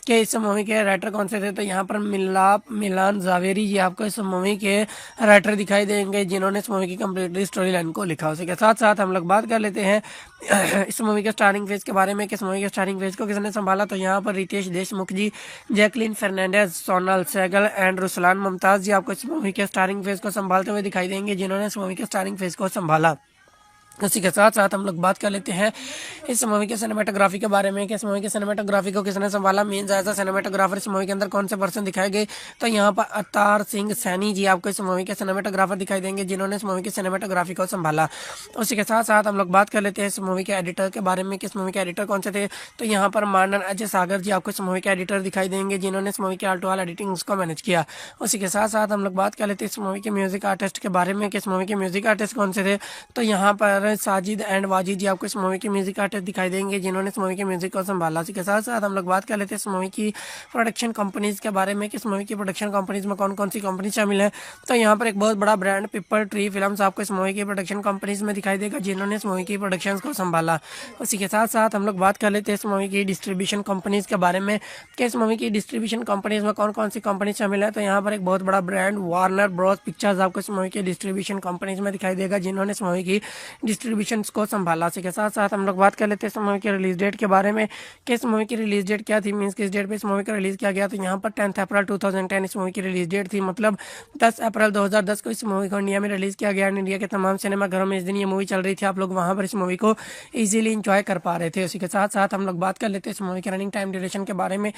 कि इस मूवी के राइटर कौन से थे। तो यहाँ पर मिलान ज़ावेरी जी आपको इस मूवी के राइटर दिखाई देंगे जिन्होंने इस मूवी की कम्प्लीटली स्टोरी लाइन को लिखा। उसके साथ साथ हम लोग बात कर लेते हैं इस मूवी के स्टारिंग फेज के बारे में कि इस मूवी के स्टारिंग फेज को किसने संभाला। तो यहाँ पर रितेश देशमुख जी, जैकलीन फर्नांडिस, सोनाल सहगल एंड रुसलान मुमताज़ जी आपको इस मूवी के स्टारिंग फेज को संभालते हुए दिखाई देंगे जिन्होंने इस मूवी के स्टारिंग फेज को संभाला। इसी के साथ साथ हम लोग बात कर लेते हैं इस मूवी के सिनेमेटोग्राफी के बारे में कि इस मूवी के सिनेमेटोग्राफी को किसने संभाला, मीन्स एज अ सिनेमेटोग्राफर इस मूवी के अंदर कौन से पर्सन दिखाए गए। तो यहाँ पर अवतार सिंह सैनी जी आपको इस मूवी के सिनेमेटोग्राफर दिखाई देंगे जिन्होंने इस मूवी की सिनेमेटोग्राफी को संभाला। उसी के साथ साथ हम लोग बात कर लेते हैं इस मूवी के एडिटर के बारे में कि इस मूवी के एडिटर कौन से थे। तो यहाँ पर मानन अजय सागर जी आपको इस मूवी के एडिटर दिखाई देंगे जिन्होंने इस मूवी के आल टू आल एडिटिंग्स को मैनेज किया। उसी के साथ साथ हम लोग बात कर लेते हैं इस मूवी के म्यूजिक आर्टिस्ट के बारे में कि इस मूवी के म्यूजिक आर्टिस्ट कौन से थे। तो यहाँ पर पर साजिद एंड वाजिद जी आपको इस मूवी के म्यूजिक आर्टिस्ट दिखाई देंगे, जिन्होंने इस मूवी के म्यूजिक को संभाला। इसी के साथ साथ हम लोग बात कर लेते हैं इस मूवी की प्रोडक्शन कंपनीज के बारे में कि इस मूवी की प्रोडक्शन कंपनीज में कौन कौन सी कंपनी शामिल है। तो यहाँ पर एक बहुत बड़ा ब्रांड पीपल ट्री फिल्म्स आपको इस मूवी की प्रोडक्शन कंपनीज में दिखाई देगा, जिन्होंने इस मूवी की प्रोडक्शन को संभाला। उसी के साथ साथ हम लोग बात कर लेते हैं इस मूवी की डिस्ट्रीब्यूशन कंपनीज के बारे में कि इस मूवी की डिस्ट्रीब्यूशन कंपनीज में कौन कौन सी कंपनी शामिल है। तो यहाँ पर एक बहुत बड़ा ब्रांड वार्नर ब्रॉस पिक्चर्स आपको इस मूवी के डिस्ट्रीब्यूशन कंपनीज में दिखाई देगा, जिन्होंने इस मूवी की डिस्ट्रीब्यूशन को संभाला। इसी के साथ साथ हम लोग बात कर लेते हैं इस मूवी की रिलीज डेट के बारे में कि इस मूवी की रिलीज डेट क्या थी, मीन्स किस डेट पे इस मूवी को रिलीज किया गया। तो यहाँ पर 10 अप्रैल 2010 इस मूवी की रिलीज डेट थी, मतलब 10 अप्रैल 2010 को इस मूवी को इंडिया में रिलीज किया गया। इंडिया के तमाम सिनेमाघरों में इस दिन ये मूवी चल रही थी, आप लोग वहाँ पर इस मूवी को ईजिली इंजॉय कर पा रहे थे। उसी के साथ साथ हम लोग बात कर लेते हैं इस मूवी के रनिंग टाइम ड्यूरेशन के बारे में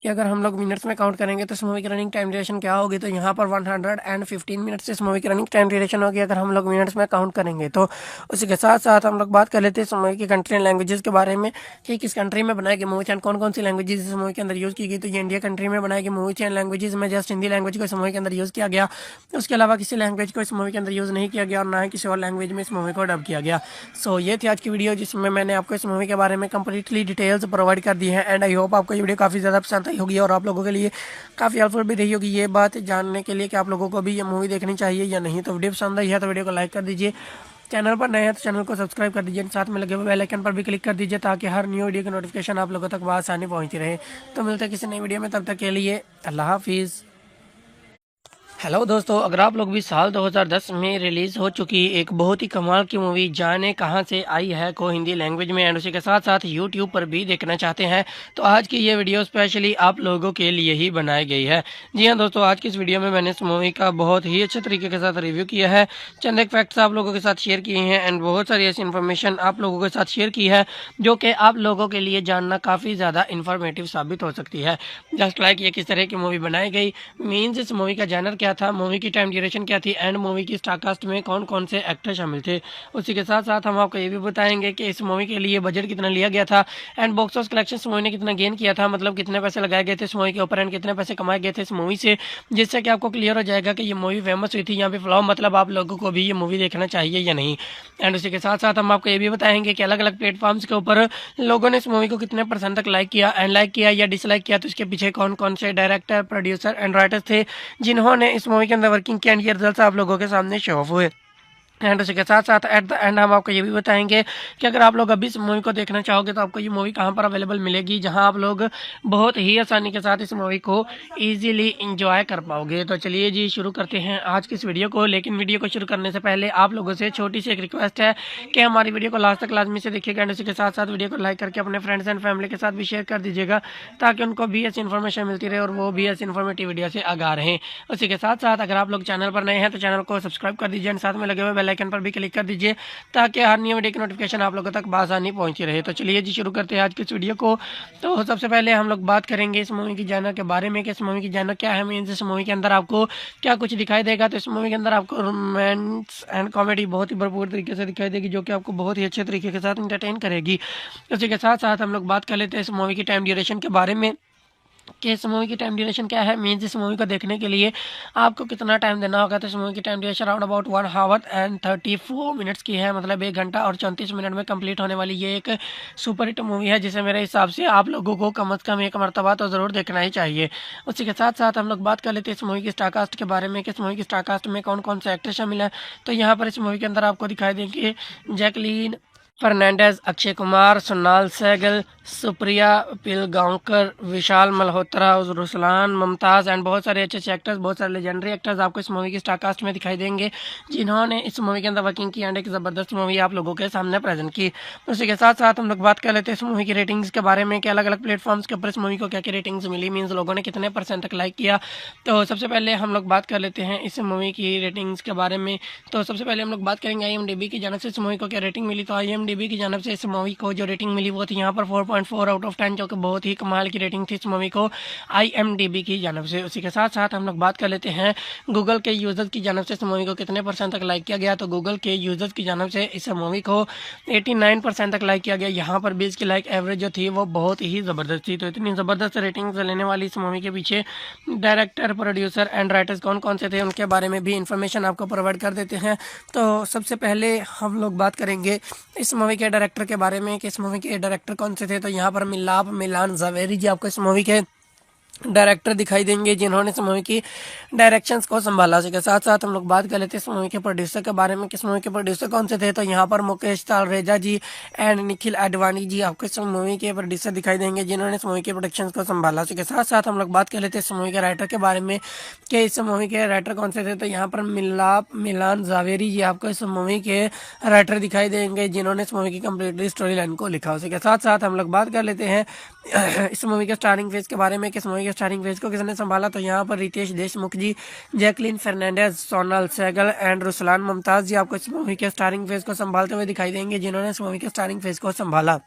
कि अगर हम लोग मिनट्स में काउंट करेंगे तो इस मूवी की रनिंग टाइम ड्यूरेशन क्या होगी। तो यहाँ पर 115 मिनट्स इस मूवी की रनिंग टाइम ड्यूरेशन होगी अगर हम लोग मिनट्स में काउंट करेंगे। तो उसी के साथ साथ हम लोग बात कर लेते हैं इस मूवी की कंट्री एंड लैंग्वेजेस के बारे में कि किस कंट्री में बनाई गई मूवी एंड कौन कौन सी लैंग्वेजेस इस मूवी के अंदर यूज़ की गई। तो ये इंडिया कंट्री में बनाई गई मूवी एंड लैंग्वेजेस में जस्ट हिंदी लैंग्वेज को इस मूवी के अंदर यूज़ किया गया। उसके अलावा किसी लैंग्वेज को इस मूवी के अंदर यूज़ नहीं किया गया और ना ही किसी और लैंग्वेज में इस मूवी को डब किया गया। सो ये थी आज की वीडियो, जिसमें मैंने आपको इस मूवी के बारे में कंप्लीटली डिटेल्स प्रोवाइड कर दी है एंड आई होप आपको ये वीडियो काफ़ी ज़्यादा पसंद आई होगी और आप लोगों के लिए काफ़ी हेल्पफुल भी रही होगी ये बात जानने के लिए कि आप लोगों को भी ये मूवी देखनी चाहिए या नहीं। तो वीडियो पसंद आई है तो वीडियो को लाइक कर दीजिए, चैनल पर नए हैं तो चैनल को सब्सक्राइब कर दीजिए, साथ में लगे हुए बेल आइकन पर भी क्लिक कर दीजिए ताकि हर न्यू वीडियो की नोटिफिकेशन आप लोगों तक आसानी पहुंचती रहे। तो मिलते हैं किसी नई वीडियो में, तब तक के लिए अल्लाह हाफिज़। हेलो दोस्तों, अगर आप लोग भी साल 2010 में रिलीज़ हो चुकी एक बहुत ही कमाल की मूवी जाने कहाँ से आई है को हिंदी लैंग्वेज में एंड उसी के साथ साथ यूट्यूब पर भी देखना चाहते हैं तो आज की ये वीडियो स्पेशली आप लोगों के लिए ही बनाई गई है। जी हाँ दोस्तों, आज की इस वीडियो में मैंने इस मूवी का बहुत ही अच्छे तरीके के साथ रिव्यू किया है, चंद एक फैक्ट्स आप लोगों के साथ शेयर किए हैं एंड बहुत सारी ऐसी इन्फॉर्मेशन आप लोगों के साथ शेयर की है जो कि आप लोगों के लिए जानना काफ़ी ज़्यादा इन्फॉर्मेटिव साबित हो सकती है। जस्ट लाइक ये किस तरह की मूवी बनाई गई, मीन्स इस मूवी का जैनर क्या था, मूवी की टाइम ड्यूरेशन क्या थी एंड मूवी की स्टारकास्ट में कौन कौन से एक्टर शामिल थे। उसी के साथ साथ हम आपको ये भी बताएंगे कि इस मूवी के लिए बजट कितना लिया गया था एंड बॉक्स ऑफिस कलेक्शन इस मूवी ने कितना गेन किया था, मतलब कितने पैसे लगाए गए थे इस मूवी के ऊपर एंड कितने पैसे कमाए गए थे इस मूवी से, जिससे कि आपको क्लियर हो जाएगा कि ये मूवी फेमस हुई थी यहाँ पे फ्लॉप, मतलब आप लोगों को भी ये मूवी देखना चाहिए या नहीं। एंड उसी के साथ साथ हम आपको ये भी बताएंगे कि अलग अलग प्लेटफॉर्म्स के ऊपर लोगों ने इस मूवी को कितने % तक लाइक किया एंड लाइक किया या डिसलाइक किया, तो इसके पीछे कौन कौन से डायरेक्टर, प्रोड्यूसर एंड राइटर्स थे जिन्होंने इस मूवी के अंदर वर्किंग किया एंड ये रिजल्ट आप लोगों के सामने शो ऑफ हुए। एंड उसी के साथ साथ एट द एंड हम आपको ये भी बताएंगे कि अगर आप लोग अभी इस मूवी को देखना चाहोगे तो आपको ये मूवी कहाँ पर अवेलेबल मिलेगी, जहां आप लोग बहुत ही आसानी के साथ इस मूवी को इजीली एंजॉय कर पाओगे। तो चलिए जी शुरू करते हैं आज की इस वीडियो को, लेकिन वीडियो को शुरू करने से पहले आप लोगों से छोटी सी एक रिक्वेस्ट है कि हमारी वीडियो को लास्ट तक लाजमी से देखिएगा एंड उसी के साथ साथ वीडियो को लाइक करके अपने फ्रेंड्स एंड फैमिली के साथ भी शेयर कर दीजिएगा ताकि उनको भी ऐसी इन्फॉर्मेशन मिलती रहे और वो भी ऐसी इन्फॉर्मेटिव वीडियो से आगाह रहें। उसी के साथ साथ अगर आप लोग चैनल पर नए हैं तो चैनल को सब्सक्राइब कर दीजिए एंड साथ में लगे हुए बेल आइकन पर भी क्लिक कर दीजिए ताकि हर नई वीडियो की नोटिफिकेशन आप लोगों तक आसानी पहुंची रहे। तो चलिए जी शुरू करते हैं आज की इस वीडियो को। तो सबसे पहले हम लोग बात करेंगे इस मूवी की जॉनर के बारे में कि इस मूवी की जॉनर क्या है, मीन्स इस मूवी के अंदर आपको क्या कुछ दिखाई देगा। तो इस मूवी के अंदर आपको रोमांस एंड कॉमेडी बहुत ही भरपूर तरीके से दिखाई देगी जो कि आपको बहुत ही अच्छे तरीके के साथ इंटरटेन करेगी। उसी के साथ साथ हम लोग बात कर लेते हैं इस मूवी की टाइम ड्यूरेशन के बारे में कि इस मूवी की टाइम ड्यूरेशन क्या है, मीन्स इस मूवी को देखने के लिए आपको कितना टाइम देना होगा। तो इस मूवी की time duration around about 1 our and 34 minutes की है, मतलब 1 घंटा और 34 मिनट में कंप्लीट होने वाली ये एक सुपर हिट मूवी है जिसे मेरे हिसाब से आप लोगों को कम अज़ कम एक मरतबा तो ज़रूर देखना ही चाहिए। उसी के साथ साथ हम लोग बात कर लेते हैं इस मूवी की स्टारकास्ट के बारे में कि इस मूवी की स्टारकास्ट में कौन कौन से एक्टर शामिल है। तो यहाँ पर इस मूवी के अंदर आपको दिखाई देंगे जैकलीन फर्नांडिस, अक्षय कुमार, सोनाल सहगल, सुप्रिया पिलगांवकर, विशाल मल्होत्रा, रुसलान, मुमताज़ एंड बहुत सारे अच्छे अच्छे एक्टर्स, बहुत सारे लेजेंडरी एक्टर्स आपको इस मूवी की स्टारकास्ट में दिखाई देंगे जिन्होंने इस मूवी के अंदर वर्किंग की एंड एक ज़बरदस्त मूवी आप लोगों के सामने प्रेजेंट की। उसी के साथ साथ हम लोग बात कर लेते हैं इस मूवी की रेटिंग्स के बारे में कि अलग अलग प्लेटफॉर्म्स के ऊपर इस मूवी को क्या क्या रेटिंग्स मिली, मीन्स लोगों ने कितने % तक लाइक किया। तो सबसे पहले हम लोग बात कर लेते हैं इस मूवी की रेटिंग्स के बारे में। तो सबसे पहले हम लोग बात करेंगे IMDb की जाने से इस मूवी को क्या रेटिंग मिली। तो IMDb IMDb की जानब से इस मूवी को जो रेटिंग मिली वो थी यहाँ पर 4.4 आउट ऑफ 10, जो कि बहुत ही कमाल की रेटिंग थी इस मूवी को IMDb की जानब से। उसी के साथ साथ हम लोग बात कर लेते हैं गूगल के यूज़र्स की जानब से इस मूवी को कितने % तक लाइक किया गया। तो गूगल के यूज़र्स की जानब से इस मूवी को 89% तक लाइक किया गया। यहाँ पर भी इसकी लाइक एवरेज जो थी वो बहुत ही ज़बरदस्त थी। तो इतनी ज़बरदस्त रेटिंग्स लेने वाली इस मूवी के पीछे डायरेक्टर, प्रोड्यूसर एंड राइटर्स कौन कौन से थे उनके बारे में भी इंफॉर्मेशन आपको प्रोवाइड कर देते हैं। तो सबसे पहले हम लोग बात करेंगे इस मूवी के डायरेक्टर के बारे में कि इस मूवी के डायरेक्टर कौन से थे। तो यहाँ पर मिलान ज़ावेरी जी आपको इस मूवी के डायरेक्टर दिखाई देंगे, जिन्होंने इस मूवी की डायरेक्शंस को संभाला। इसके साथ साथ हम लोग बात कर लेते हैं इस मूवी के प्रोड्यूसर के बारे में कि इस मूवी के प्रोड्यूसर कौन से थे। तो यहाँ पर मुकेश तालरेजा जी एंड निखिल आडवाणी जी आपको इस मूवी के प्रोड्यूसर दिखाई देंगे, जिन्होंने इस मूवी के प्रोडक्शंस को संभाला। इसके साथ साथ हम लोग बात कर लेते हैं इस मूवी के राइटर के बारे में कि इस मूवी के राइटर कौन से थे। तो यहाँ पर मिलान ज़ावेरी जी आपको इस मूवी के राइटर दिखाई देंगे, जिन्होंने इस मूवी की कंप्लीटली स्टोरी लाइन को लिखा। उसके साथ साथ हम लोग बात कर लेते हैं इस मूवी के स्टारिंग फेज के बारे में कि इस मूवी के स्टारिंग फेज को किसने संभाला। तो यहाँ पर रितेश देशमुख जी, जैकलीन फर्नांडिस, सोनल सहगल एंड रुसलान मुमताज़ जी आपको इस मूवी के स्टारिंग फेज को संभालते हुए दिखाई देंगे, जिन्होंने इस मूवी के स्टारिंग फेज को संभाला।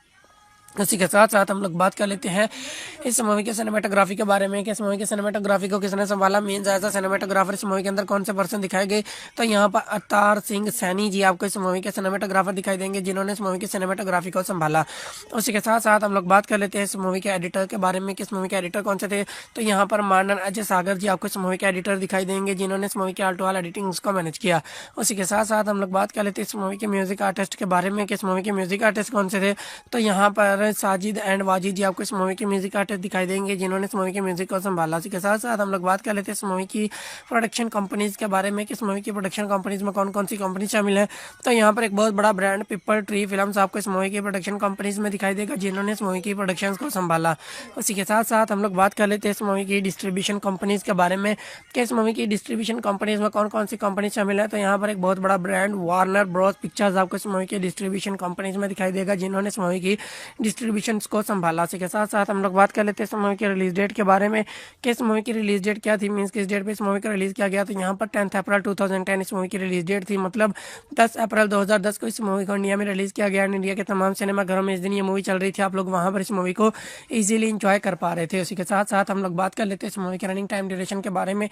उसी के साथ साथ हम लोग बात कर लेते हैं इस मूवी के सिनेमेटोग्राफी के बारे में कि इस मूवी के सिनेमेटोग्राफी को किसने संभाला। मेन ज़्यादा सिनेमेटोग्राफर इस मूवी के अंदर कौन से पर्सन दिखाए गए। तो यहाँ पर अवतार सिंह सैनी जी आपको इस मूवी के सिनेमेटोग्राफर दिखाई देंगे, जिन्होंने इस मूवी की सिनेमेटोग्राफी को संभाला। उसी के साथ साथ हम लोग बात कर लेते हैं इस मूवी के एडिटर के बारे में कि इस मूवी के एडिटर कौन से थे। तो यहाँ पर मानन अजय सागर जी आपको इस मूवी के एडिटर दिखाई देंगे, जिन्होंने इस मूवी के आल टू आल एडिटिंग को मैनेज किया। उसी के साथ साथ हम लोग बात कर लेते हैं इस मूवी के म्यूजिक आर्टिस्ट के बारे में कि इस मूवी के म्यूजिक आर्टिस्ट कौन से थे। तो यहाँ पर साजिद एंड वाजिद जी आपको इस मूवी के म्यूजिक आर्टिस्ट दिखाई देंगे, जिन्होंने इस मूवी के म्यूजिक को संभाला। इसी के साथ साथ हम लोग बात कर लेते हैं इस मूवी की प्रोडक्शन कंपनीज के बारे में कि इस मूवी की प्रोडक्शन कंपनीज में कौन कौन सी कंपनी शामिल है। तो यहाँ पर एक बहुत बड़ा ब्रांड पीपल ट्री फिल्म्स आपको इस मूवी की प्रोडक्शन कंपनीज में दिखाई देगा, जिन्होंने इस मूवी की प्रोडक्शन को संभाला। उसी के साथ साथ हम लोग बात कर लेते हैं इस मूवी की डिस्ट्रीब्यूशन कंपनीज के बारे में कि इस मूवी की डिस्ट्रीब्यूशन कंपनीज में कौन कौन सी कंपनी शामिल है। तो यहाँ पर एक बहुत बड़ा ब्रांड वार्नर ब्रॉस पिक्चर्स आपको इस मूवी की डिस्ट्रीब्यूशन कंपनीज में दिखाई देगा, जिन्होंने इस मूवी की डिस्ट्रीब्यूशन को संभाला। इसी के साथ साथ हम लोग बात कर लेते हैं इस मूवी की रिलीज डेट के बारे में कि इस मूवी की रिलीज डेट क्या थी, मींस किस डेट पे इस मूवी को रिलीज किया गया। तो यहाँ पर 10 अप्रैल 2010 इस मूवी की रिलीज डेट थी, मतलब 10 अप्रैल 2010 को इस मूवी को इंडिया में रिलीज किया गया। इंडिया के तमाम सिनेमा घरों में इस दिन ये मूवी चल रही थी, आप लोग वहाँ पर इस मूवी को ईजिली इंजॉय कर पा रहे थे। उसी के साथ साथ हम लोग बात कर लेते हैं इस मूवी के रनिंग टाइम ड्यूरेशन के बारे में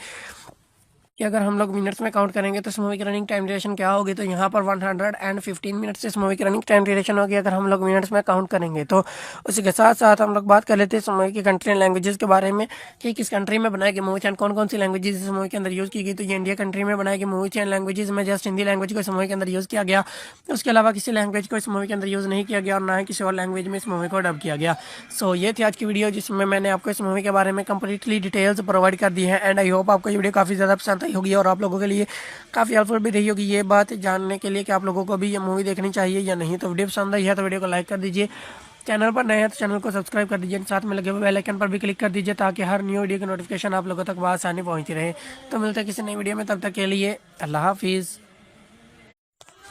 कि अगर हम लोग मिनट्स में काउंट करेंगे तो इस मूवी की रनिंग टाइम ड्यूरेशन क्या होगी। तो यहाँ पर 115 मिनट्स इस मूवी की रनिंग टाइम ड्यूरेशन होगी अगर हम लोग मिनट्स में काउंट करेंगे। तो उसी के साथ साथ हम लोग बात कर लेते हैं इस मूवी की कंट्री एंड लैंग्वेजेस के बारे में कि किस कंट्री में बनाई गई मूवी एंड कौन कौन सी लैंग्वेजेस इस मूवी के अंदर यूज़ की गई। तो ये इंडिया कंट्री में बनाई गई मूवी एंड लैंग्वेजेस में जस्ट हिंदी लैंग्वेज को इस मूवी के अंदर यूज़ किया गया। उसके अलावा किसी लैंग्वेज को इस मूवी के अंदर यूज़ नहीं किया गया और ना ही किसी और लैंग्वेज में इस मूवी को डब किया गया। सो ये थी आज की वीडियो, जिसमें मैंने आपको इस मूवी के बारे में कंप्लीटली डिटेल्स प्रोवाइड कर दी है एंड आई होप आपको ये वीडियो काफ़ी ज़्यादा पसंद आई होगी और आप लोगों के लिए काफ़ी हेल्पफुल भी रही होगी ये बात जानने के लिए कि आप लोगों को भी ये मूवी देखनी चाहिए या नहीं। तो वीडियो पसंद आई है तो वीडियो को लाइक कर दीजिए, चैनल पर नए हैं तो चैनल को सब्सक्राइब कर दीजिए, साथ में लगे हुए बेल आइकन पर भी क्लिक कर दीजिए ताकि हर न्यू वीडियो की नोटिफिकेशन आप लोगों तक आसानी पहुंचती रहे। तो मिलते हैं किसी नई वीडियो में, तब तक के लिए अल्लाह हाफिज़।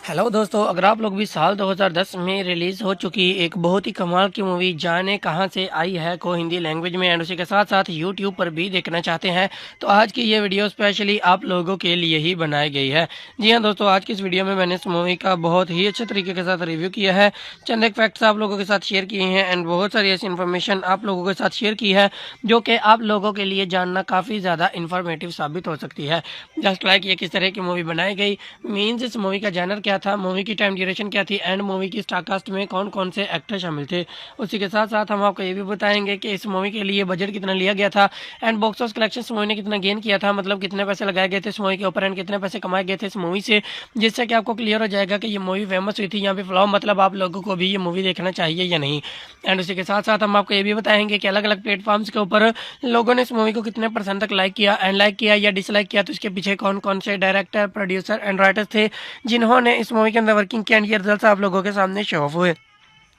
हेलो दोस्तों, अगर आप लोग भी साल 2010 में रिलीज़ हो चुकी एक बहुत ही कमाल की मूवी जाने कहाँ से आई है को हिंदी लैंग्वेज में एंड उसी के साथ साथ यूट्यूब पर भी देखना चाहते हैं तो आज की ये वीडियो स्पेशली आप लोगों के लिए ही बनाई गई है। जी हाँ दोस्तों, आज की इस वीडियो में मैंने इस मूवी का बहुत ही अच्छे तरीके के साथ रिव्यू किया है, चंद एक फैक्ट्स आप लोगों के साथ शेयर किए हैं एंड बहुत सारी ऐसी इन्फॉर्मेशन आप लोगों के साथ शेयर की है जो कि आप लोगों के लिए जानना काफ़ी ज़्यादा इन्फॉर्मेटिव साबित हो सकती है। जस्ट लाइक ये किस तरह की मूवी बनाई गई, मीन्स इस मूवी का जॉनर क्या था, मूवी की टाइम ड्यूरेशन क्या थी एंड मूवी की स्टारकास्ट में कौन कौन से एक्टर शामिल थे। उसी के साथ साथ हम आपको ये भी बताएंगे कि इस मूवी के लिए बजट कितना लिया गया था एंड बॉक्स ऑफिस कलेक्शन इस मूवी ने कितना गेन किया था, मतलब कितने पैसे लगाए गए थे इस मूवी के ऊपर एंड कितने पैसे कमाए गए थे इस मूवी से, जिससे कि आपको क्लियर हो जाएगा कि ये मूवी फेमस हुई थी यहाँ पे फ्लॉप, मतलब आप लोगों को भी ये मूवी देखना चाहिए या नहीं। एंड उसी के साथ साथ हम आपको ये भी बताएंगे कि अलग अलग प्लेटफॉर्म्स के ऊपर लोगों ने इस मूवी को कितने % तक लाइक किया एंड लाइक किया या डिसलाइक किया, तो इसके पीछे कौन कौन से डायरेक्टर, प्रोड्यूसर एंड राइटर्स थे जिन्होंने इस मूवी के अंदर वर्किंग किया एंड ये रिजल्ट आप लोगों के सामने शो ऑफ हुए।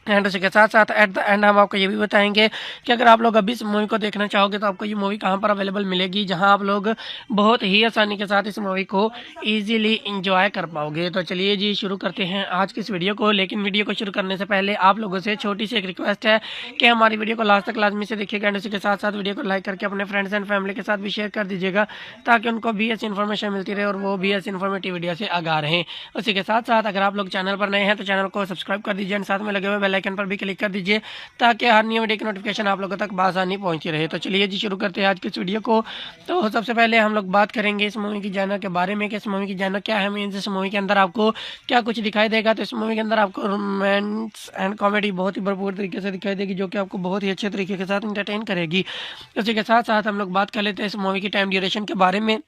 एंड उसके साथ साथ एट द एंड हम आपको ये भी बताएंगे कि अगर आप लोग अभी इस मूवी को देखना चाहोगे तो आपको ये मूवी कहाँ पर अवेलेबल मिलेगी, जहां आप लोग बहुत ही आसानी के साथ इस मूवी को इजीली इंजॉय कर पाओगे। तो चलिए जी शुरू करते हैं आज की इस वीडियो को। लेकिन वीडियो को शुरू करने से पहले आप लोगों से छोटी सी एक रिक्वेस्ट है कि हमारी वीडियो को लास्ट तक लाजमी से देखिएगा एंड उसके साथ साथ वीडियो को लाइक करके अपने फ्रेंड्स एंड फैमिली के साथ भी शेयर कर दीजिएगा, ताकि उनको भी ऐसी इन्फॉर्मेशन मिलती रहे और वो भी ऐसी इन्फॉर्मेटिव वीडियो से आगाह रहें। उसी के साथ साथ अगर आप लोग चैनल पर नए हैं तो चैनल को सब्सक्राइब कर दीजिए एंड साथ में लगे हुए बेल आइकन पर भी क्लिक कर दीजिए, ताकि हर नई वीडियो की नोटिफिकेशन आप लोगों तक बासानी पहुंची रहे। तो चलिए जी शुरू करते हैं आज की इस वीडियो को। तो सबसे पहले हम लोग बात करेंगे इस मूवी की जॉनर के बारे में कि इस मूवी की जॉनर क्या है, मीन्स इस मूवी के अंदर आपको क्या कुछ दिखाई देगा। तो इस मूवी के अंदर आपको रोमांस एंड कॉमेडी बहुत ही भरपूर तरीके से दिखाई देगी, जो कि आपको बहुत ही अच्छे तरीके के साथ इंटरटेन करेगी। उसी के साथ साथ हम लोग बात कर लेते हैं इस मूवी की टाइम ड्यूरेशन के बारे में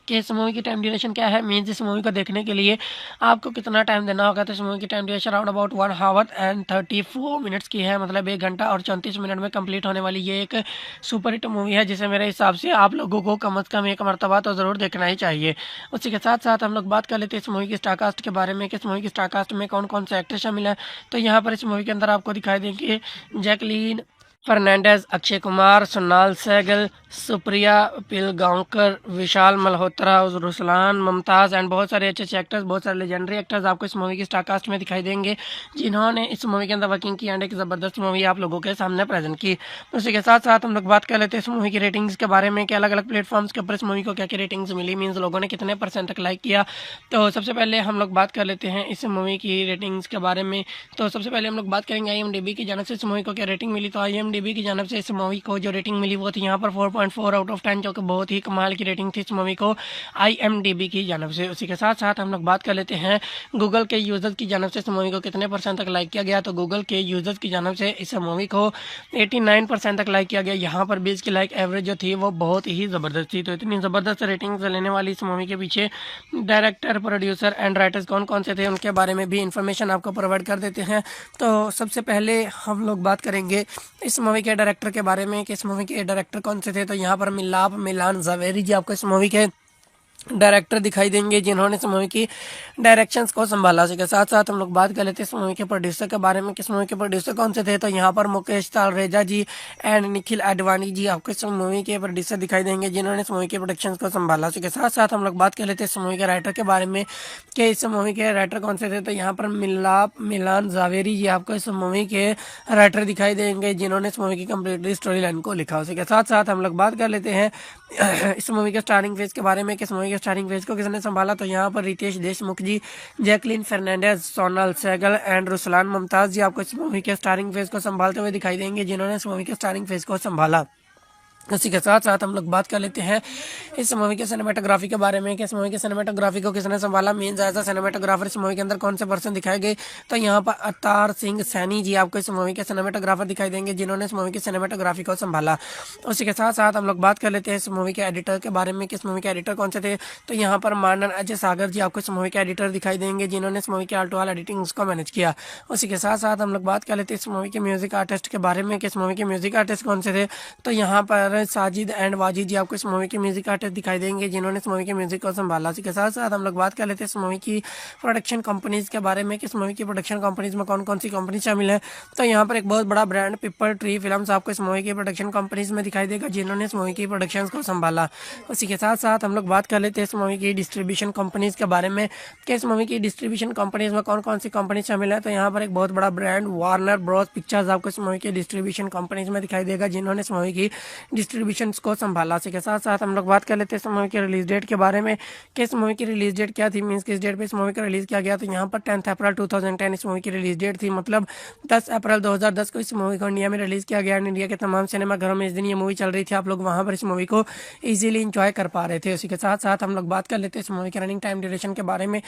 कि इस मूवी की टाइम ड्यूरेशन क्या है, मीन्स इस मूवी को देखने के लिए आपको कितना टाइम देना होगा। तो इस मूवी की time duration around about 1 our and 34 minutes की है, मतलब 1 घंटा और 34 मिनट में कंप्लीट होने वाली ये एक सुपर हिट मूवी है, जिसे मेरे हिसाब से आप लोगों को कम अज़ कम एक मरतबा तो ज़रूर देखना ही चाहिए। उसी के साथ साथ हम लोग बात कर लेते हैं इस मूवी की स्टारकास्ट के बारे में कि इस मूवी की स्टारकास्ट में कौन कौन से एक्टर शामिल हैं। तो यहाँ पर इस मूवी के अंदर आपको दिखाई देंगे जैकलीन फर्नांडिस, अक्षय कुमार, सोनाल सहगल, सुप्रिया पिलगांवकर, विशाल मल्होत्रा, रुसलान, मुमताज़ एंड बहुत सारे अच्छे अच्छे एक्टर्स, बहुत सारे लेजेंडरी एक्टर्स आपको इस मूवी की स्टारकास्ट में दिखाई देंगे, जिन्होंने इस मूवी के अंदर वर्किंग की एंड एक ज़बरदस्त मूवी आप लोगों के सामने प्रेजेंट की। उसी के साथ साथ हम लोग बात कर लेते हैं इस मूवी की रेटिंग्स के बारे में कि अलग अलग प्लेटफॉर्म्स के ऊपर इस मूवी को क्या क्या रेटिंग्स मिली, मीन्स लोगों ने कितने % तक लाइक किया। तो सबसे पहले हम लोग बात कर लेते हैं इस मूवी की रेटिंग्स के बारे में। तो सबसे पहले हम लोग बात करेंगे IMDb की जानब से इस मूवी को क्या रेटिंग मिली। तो IMDb की जानब से इस मूवी को जो रेटिंग मिली वो थी यहाँ पर 4.4 आउट ऑफ 10, जो कि बहुत ही कमाल की रेटिंग थी इस मूवी को IMDb की जानब से। उसी के साथ साथ हम लोग बात कर लेते हैं गूगल के यूज़र्स की जानब से इस मूवी को कितने % तक लाइक किया गया। तो गूगल के यूज़र्स की जानब से इस मूवी को 89% तक लाइक किया गया। यहाँ पर भी इसकी लाइक एवरेज जो थी वो बहुत ही ज़बरदस्त थी। तो इतनी ज़बरदस्त रेटिंग लेने वाली इस मूवी के पीछे डायरेक्टर, प्रोड्यूसर एंड राइटर्स कौन कौन से थे, उनके बारे में भी इंफॉर्मेशन आपको प्रोवाइड कर देते हैं। तो सबसे पहले हम लोग बात करेंगे इस मूवी के डायरेक्टर के बारे में कि इस मूवी के डायरेक्टर कौन से थे। तो यहाँ पर मिलाप मिलान ज़वेरी जी आपको इस मूवी के डायरेक्टर दिखाई देंगे, जिन्होंने इस मूवी की डायरेक्शंस को संभाला। उसके साथ साथ हम लोग बात कर लेते हैं इस मूवी के प्रोड्यूसर के बारे में कि इस मूवी के प्रोड्यूसर कौन से थे। तो यहाँ पर मुकेश तालरेजा जी एंड निखिल आडवाणी जी आपको इस मूवी के प्रोड्यूसर दिखाई देंगे, जिन्होंने इस मूवी के प्रोडक्शन को संभाला। उसके साथ साथ हम लोग बात कर लेते हैं इस मूवी के राइटर के बारे में कि इस मूवी के राइटर कौन से थे। तो यहाँ पर मिलाप मिलान ज़वेरी जी आपको इस मूवी के राइटर दिखाई देंगे, जिन्होंने इस मूवी की कम्प्लीटली स्टोरी लाइन को लिखा। उसके साथ साथ हम लोग बात कर लेते हैं इस मूवी के स्टारिंग फेज के बारे में कि इस मूवी के स्टारिंग फेज को किसने संभाला। तो यहाँ पर रितेश देशमुख जी, जैकलीन फर्नांडिस, सोनाल सहगल एंड रुसलान मुमताज़ जी आपको इस मूवी के स्टारिंग फेज को संभालते हुए दिखाई देंगे, जिन्होंने इस मूवी के स्टारिंग फेज को संभाला। उसी के साथ साथ हम लोग बात कर लेते हैं इस मूवी के सिनेमेटोग्राफी के बारे में कि इस मूवी के सिनेमेटोग्राफी को किसने संभाला, मीन्स एज अ सिनेमेटोग्राफर इस मूवी के अंदर कौन से पर्सन दिखाए गए। तो यहाँ पर अवतार सिंह सैनी जी आपको इस मूवी के सिनेमेटोग्राफर दिखाई देंगे, जिन्होंने इस मूवी की सिनेमेटोग्राफी को संभाला। उसी के साथ साथ हम लोग बात कर लेते हैं इस मूवी के एडिटर के बारे में कि इस मूवी के एडिटर कौन से थे। तो यहाँ पर मानन अजय सागर जी आपको इस मूवी के एडिटर दिखाई देंगे, जिन्होंने इस मूवी के आल टू आल एडिटिंग को मैनेज किया। उसी के साथ साथ हम लोग बात कर लेते हैं इस मूवी के म्यूजिक आर्टिस्ट के बारे में कि इस मूवी के म्यूजिक आर्टिस्ट कौन से थे। तो यहाँ पर साजिद एंड वाजिद जी आपको इस मूवी के म्यूजिक आर्टिस्ट दिखाई देंगे, जिन्होंने इस मूवी के म्यूजिक को संभाला। इसी के साथ साथ हम लोग बात कर लेते हैं इस मूवी की प्रोडक्शन कंपनीज के बारे में कि इस मूवी की प्रोडक्शन कंपनीज में कौन कौन सी कंपनी शामिल है। तो यहाँ पर एक बहुत बड़ा ब्रांड पिपर ट्री फिल्म्स आपको इस मूवी की प्रोडक्शन कंपनीज में दिखाई देगा, जिन्होंने इस मूवी की प्रोडक्शन को संभाला। उसी के साथ साथ हम लोग बात कर लेते हैं इस मूवी की डिस्ट्रीब्यूशन कंपनीज के बारे में कि इस मूवी की डिस्ट्रीब्यूशन कंपनीज में कौन कौन सी कंपनी शामिल है। तो यहाँ पर एक बहुत बड़ा ब्रांड वार्नर ब्रॉस पिक्चर्स आपको इस मूवी की डिस्ट्रीब्यूशन कंपनीज में दिखाई देगा, जिन्होंने इस मूवी की डिस्ट्रीब्यूशन को संभाला। इसी के साथ साथ हम लोग बात कर लेते हैं इस मूवी की रिलीज डेट के बारे में कि इस मूवी की रिलीज डेट क्या थी, मीन्स किस डेट पे इस मूवी को रिलीज किया गया। तो यहाँ पर 10 अप्रैल 2010 इस मूवी की रिलीज डेट थी, मतलब 10 अप्रैल 2010 को इस मूवी को इंडिया में रिलीज किया गया। इंडिया के तमाम सिनेमाघरों में इस दिन ये मूवी चल रही थी, आप लोग वहाँ पर इस मूवी को ईजिली इंजॉय कर पा रहे थे। उसी के साथ साथ हम लोग बात कर लेते हैं इस मूवी के रनिंग टाइम ड्यूरेशन के बारे में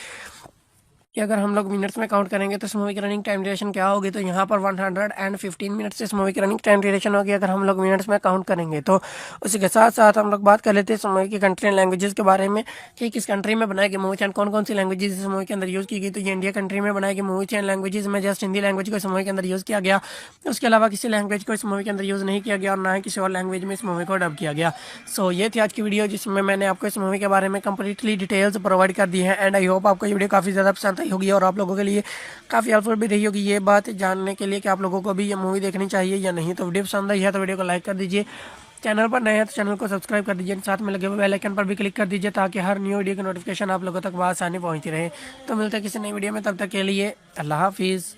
कि अगर हम लोग मिनट्स में काउंट करेंगे तो इस मूवी की रनिंग टाइम ड्यूरेशन क्या होगी। तो यहाँ पर 115 मिनट्स इस मूवी की रनिंग टाइम ड्यूरेशन होगी अगर हम लोग मिनट्स में काउंट करेंगे। तो उसी के साथ साथ हम लोग बात कर लेते हैं इस मूवी की कंट्री एंड लैंग्वेजेस के बारे में कि किस कंट्री में बनाई गई मूवी एंड कौन कौन सी लैंग्वेजेस इस मूवी के अंदर यूज़ की गई। तो ये इंडिया कंट्री में बनाई गई मूवी एंड लैंग्वेजेस में जस्ट हिंदी लैंग्वेज को इस मूवी के अंदर यूज़ किया गया, उसके अलावा किसी लैंग्वेज को इस मूवी के अंदर यूज़ नहीं किया गया और ना ही किसी और लैंग्वेज में इस मूवी को डब किया गया। सो ये थी आज की वीडियो, जिसमें मैंने आपको इस मूवी के बारे में कंप्लीटली डिटेल्स प्रोवाइड कर दी है एंड आई होप आपको ये वीडियो काफ़ी ज़्यादा पसंद बताई होगी और आप लोगों के लिए काफ़ी हेल्पफुल भी रही होगी ये बात जानने के लिए कि आप लोगों को भी ये मूवी देखनी चाहिए या नहीं। तो वीडियो पसंद आई है तो वीडियो को लाइक कर दीजिए, चैनल पर नए हैं तो चैनल को सब्सक्राइब कर दीजिए, साथ में लगे हुए बेल आइकन पर भी क्लिक कर दीजिए ताकि हर न्यू वीडियो की नोटिफिकेशन आप लोगों तक आसानी पहुँचती रहे। तो मिलते हैं किसी नई वीडियो में, तब तक के लिए अल्लाह हाफिज़।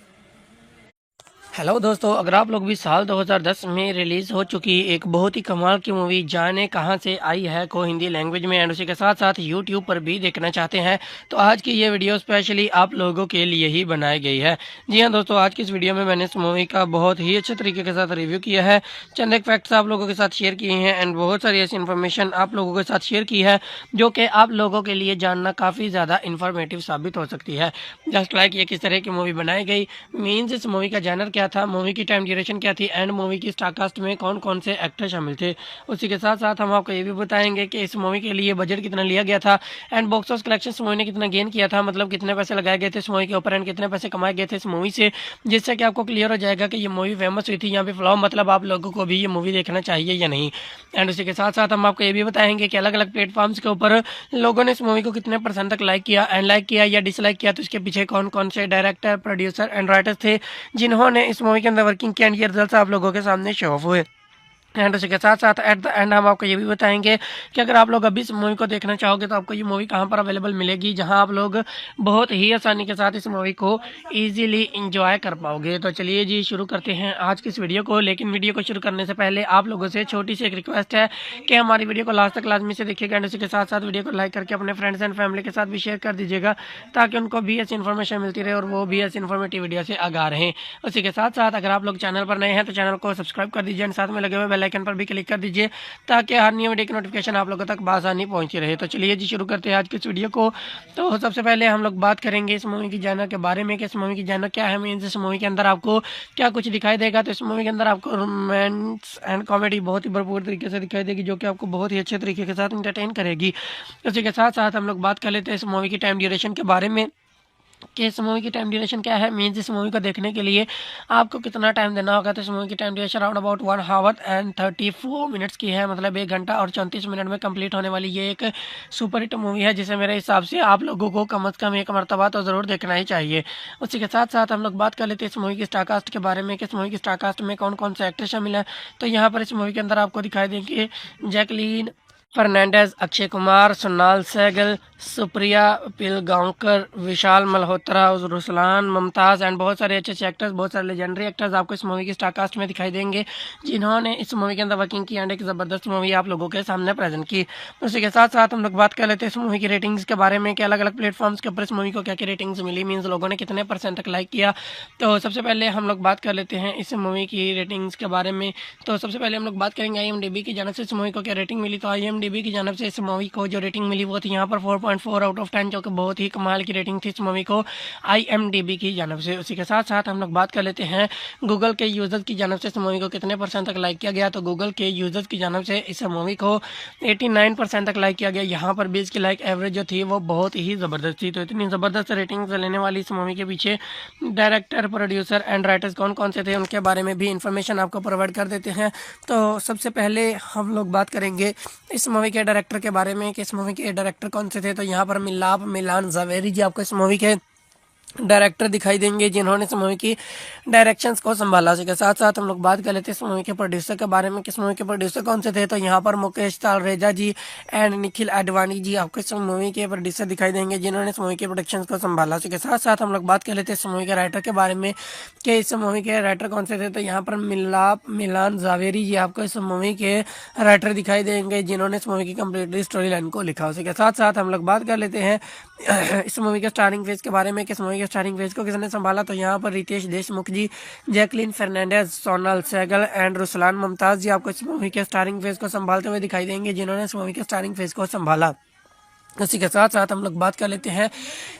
हेलो दोस्तों, अगर आप लोग भी साल 2010 में रिलीज़ हो चुकी एक बहुत ही कमाल की मूवी जाने कहाँ से आई है को हिंदी लैंग्वेज में एंड उसी के साथ साथ यूट्यूब पर भी देखना चाहते हैं तो आज की ये वीडियो स्पेशली आप लोगों के लिए ही बनाई गई है। जी हाँ दोस्तों, आज की इस वीडियो में मैंने इस मूवी का बहुत ही अच्छे तरीके के साथ रिव्यू किया है, चंद एक फैक्ट्स आप लोगों के साथ शेयर किए हैं एंड बहुत सारी ऐसी इन्फॉर्मेशन आप लोगों के साथ शेयर की है जो कि आप लोगों के लिए जानना काफ़ी ज़्यादा इन्फॉर्मेटिव साबित हो सकती है। जस्ट लाइक ये किस तरह की मूवी बनाई गई, मीन्स इस मूवी का जैनर क्या था, मूवी की टाइम ड्यूरेशन क्या थी एंड मूवी की स्टारकास्ट में कौन कौन से एक्टर शामिल थे। उसी के साथ साथ हम आपको ये भी बताएंगे कि इस मूवी के लिए बजट कितना लिया गया था एंड बॉक्स ऑफिस कलेक्शन इस मूवी ने कितना गेन किया था, मतलब कितने पैसे लगाए गए थे इस मूवी के ऊपर एंड कितने पैसे कमाए गए थे इस मूवी से, जिससे कि आपको क्लियर हो जाएगा कि ये मूवी फेमस हुई थी यहाँ पे फ्लॉप, मतलब आप लोगों को भी ये मूवी देखना चाहिए या नहीं। एंड उसी के साथ साथ हम आपको ये भी बताएंगे कि अलग अलग प्लेटफॉर्म्स के ऊपर लोगों ने इस मूवी को कितने % तक लाइक किया एंड लाइक किया या डिसलाइक किया, तो इसके पीछे कौन कौन से डायरेक्टर, प्रोड्यूसर एंड राइटर्स थे जिन्होंने इस मूवी के अंदर वर्किंग किया एंड ये रिजल्ट आप लोगों के सामने शो ऑफ हुए। एंड उसी के साथ साथ एट द एंड हम आपको ये भी बताएंगे कि अगर आप लोग अभी इस मूवी को देखना चाहोगे तो आपको ये मूवी कहाँ पर अवेलेबल मिलेगी, जहां आप लोग बहुत ही आसानी के साथ इस मूवी को इजीली एंजॉय कर पाओगे। तो चलिए जी शुरू करते हैं आज की इस वीडियो को, लेकिन वीडियो को शुरू करने से पहले आप लोगों से छोटी सी एक रिक्वेस्ट है कि हमारी वीडियो को लास्ट तक लाजमी से देखिएगा एंड उसी के साथ साथ वीडियो को लाइक करके अपने फ्रेंड्स एंड फैमिली के साथ भी शेयर कर दीजिएगा ताकि उनको भी ऐसी इन्फॉर्मेशन मिलती रहे और वो भी ऐसी इन्फॉर्मेटिव वीडियो से आगाह रहें। उसी के साथ साथ अगर आप लोग चैनल पर नए हैं तो चैनल को सब्सक्राइब कर दीजिए एंड साथ में लगे हुए बेल आइकन पर भी क्लिक कर दीजिए ताकि हर न्यू वीडियो की नोटिफिकेशन आप लोगों तक आसानी पहुंची रहे। तो चलिए जी शुरू करते हैं आज की इस वीडियो को। तो सबसे पहले हम लोग बात करेंगे इस मूवी की जॉनर के बारे में कि इस मूवी की जॉनर क्या है, मीन्स इस मूवी के अंदर आपको क्या कुछ दिखाई देगा। तो इस मूवी के अंदर आपको रोमांस एंड कॉमेडी बहुत ही भरपूर तरीके से दिखाई देगी जो कि आपको बहुत ही अच्छे तरीके के साथ इंटरटेन करेगी। उसी के साथ साथ हम लोग बात कर लेते हैं इस मूवी की टाइम ड्यूरेशन के बारे में कि इस मूवी की टाइम ड्यूरेशन क्या है, मीन्स इस मूवी को देखने के लिए आपको कितना टाइम देना होगा। तो इस मूवी की time duration around about 1 our and 34 minutes की है, मतलब 1 घंटा और 34 मिनट में कंप्लीट होने वाली ये एक सुपर हिट मूवी है जिसे मेरे हिसाब से आप लोगों को कम से कम एक मरतबा तो ज़रूर देखना ही चाहिए। उसी के साथ साथ हम लोग बात कर लेते हैं इस मूवी की स्टारकास्ट के बारे में कि इस मूवी की स्टारकास्ट में कौन कौन से एक्टर शामिल हैं। तो यहाँ पर इस मूवी के अंदर आपको दिखाई देंगे जैकलीन फर्नांडिस, अक्षय कुमार, सोनाल सहगल, सुप्रिया पिलगांवकर, विशाल मल्होत्रा, रुसलान, मुमताज़ एंड बहुत सारे अच्छे अच्छे एक्टर्स, बहुत सारे लेजेंडरी एक्टर्स आपको इस मूवी की स्टारकास्ट में दिखाई देंगे जिन्होंने इस मूवी के अंदर वर्किंग की एंड एक ज़बरदस्त मूवी आप लोगों के सामने प्रेजेंट की। उसी के साथ साथ हम लोग बात कर लेते हैं इस मूवी की रेटिंग्स के बारे में कि अलग अलग प्लेटफॉर्म्स के ऊपर इस मूवी को क्या क्या रेटिंग्स मिली, मीन्स लोगों ने कितने % तक लाइक किया। तो सबसे पहले हम लोग बात कर लेते हैं इस मूवी की रेटिंग्स के बारे में। तो सबसे पहले हम लोग बात करेंगे IMDb की जानब से इस मूवी को क्या रेटिंग मिली। तो IMDb की जानब से इस मूवी को जो रेटिंग मिली वो थी यहाँ पर 4.4 आउट ऑफ 10, जो कि बहुत ही कमाल की रेटिंग थी इस मूवी को IMDb की जानब से। उसी के साथ साथ हम लोग बात कर लेते हैं गूगल के यूजर्स की जानब से इस मूवी को कितने % तक लाइक किया गया। तो गूगल के यूजर्स की जानब से इस मूवी को 89% तक लाइक किया गया। यहाँ पर भी इसकी लाइक एवरेज जो थी वो बहुत ही ज़बरदस्त थी। तो इतनी ज़बरदस्त रेटिंग लेने वाली इस मूवी के पीछे डायरेक्टर, प्रोड्यूसर एंड राइटर्स कौन कौन से थे उनके बारे में भी इंफॉर्मेशन आपको प्रोवाइड कर देते हैं। तो सबसे पहले हम लोग बात करेंगे इस मूवी के डायरेक्टर के बारे में कि इस मूवी के डायरेक्टर कौन से थे। तो यहाँ पर मिलान ज़ावेरी जी आपको इस मूवी के डायरेक्टर दिखाई देंगे जिन्होंने इस मूवी की डायरेक्शंस को संभाला। इसके साथ साथ हम लोग बात कर लेते हैं इस मूवी के प्रोड्यूसर के बारे में कि इस मूवी के प्रोड्यूसर कौन से थे। तो यहाँ पर मुकेश तालरेजा जी एंड निखिल आडवाणी जी आपको इस मूवी के प्रोड्यूसर दिखाई देंगे जिन्होंने इस मूवी के प्रोडक्शन को संभाला। इसके साथ साथ हम लोग बात कर लेते हैं इस मूवी के राइटर के बारे में कि इस मूवी के राइटर कौन से थे। तो यहाँ पर मिलान ज़ावेरी जी आपको इस मूवी के राइटर दिखाई देंगे जिन्होंने इस मूवी की कंप्लीटली स्टोरी लाइन को लिखा। उसके साथ साथ हम लोग बात कर लेते हैं इस मूवी के स्टारिंग फेज के बारे में कि इस मूवी के स्टारिंग फेज को किसने संभाला। तो यहाँ पर रितेश देशमुख जी, जैकलीन फर्नांडिस, सोनाल सहगल एंड रुसलान मुमताज़ जी आपको इस मूवी के स्टारिंग फेज को संभालते हुए दिखाई देंगे जिन्होंने इस मूवी के स्टारिंग फेज को संभाला। उसी के साथ साथ हम लोग बात कर लेते हैं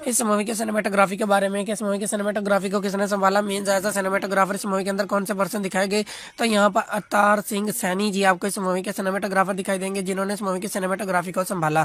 इस मूवी के सिनेमेटोग्राफी के बारे में कि इस मूवी के सिनेमेटोग्राफी को किसने संभाला, मीन्स एज अ सिनेमेटोग्राफर इस मूवी के अंदर कौन से पर्सन दिखाए गए। तो यहाँ पर अवतार सिंह सैनी जी आपको इस मूवी के सिनेमेटोग्राफर दिखाई देंगे जिन्होंने इस मूवी की सिनेमेटोग्राफी को संभाला।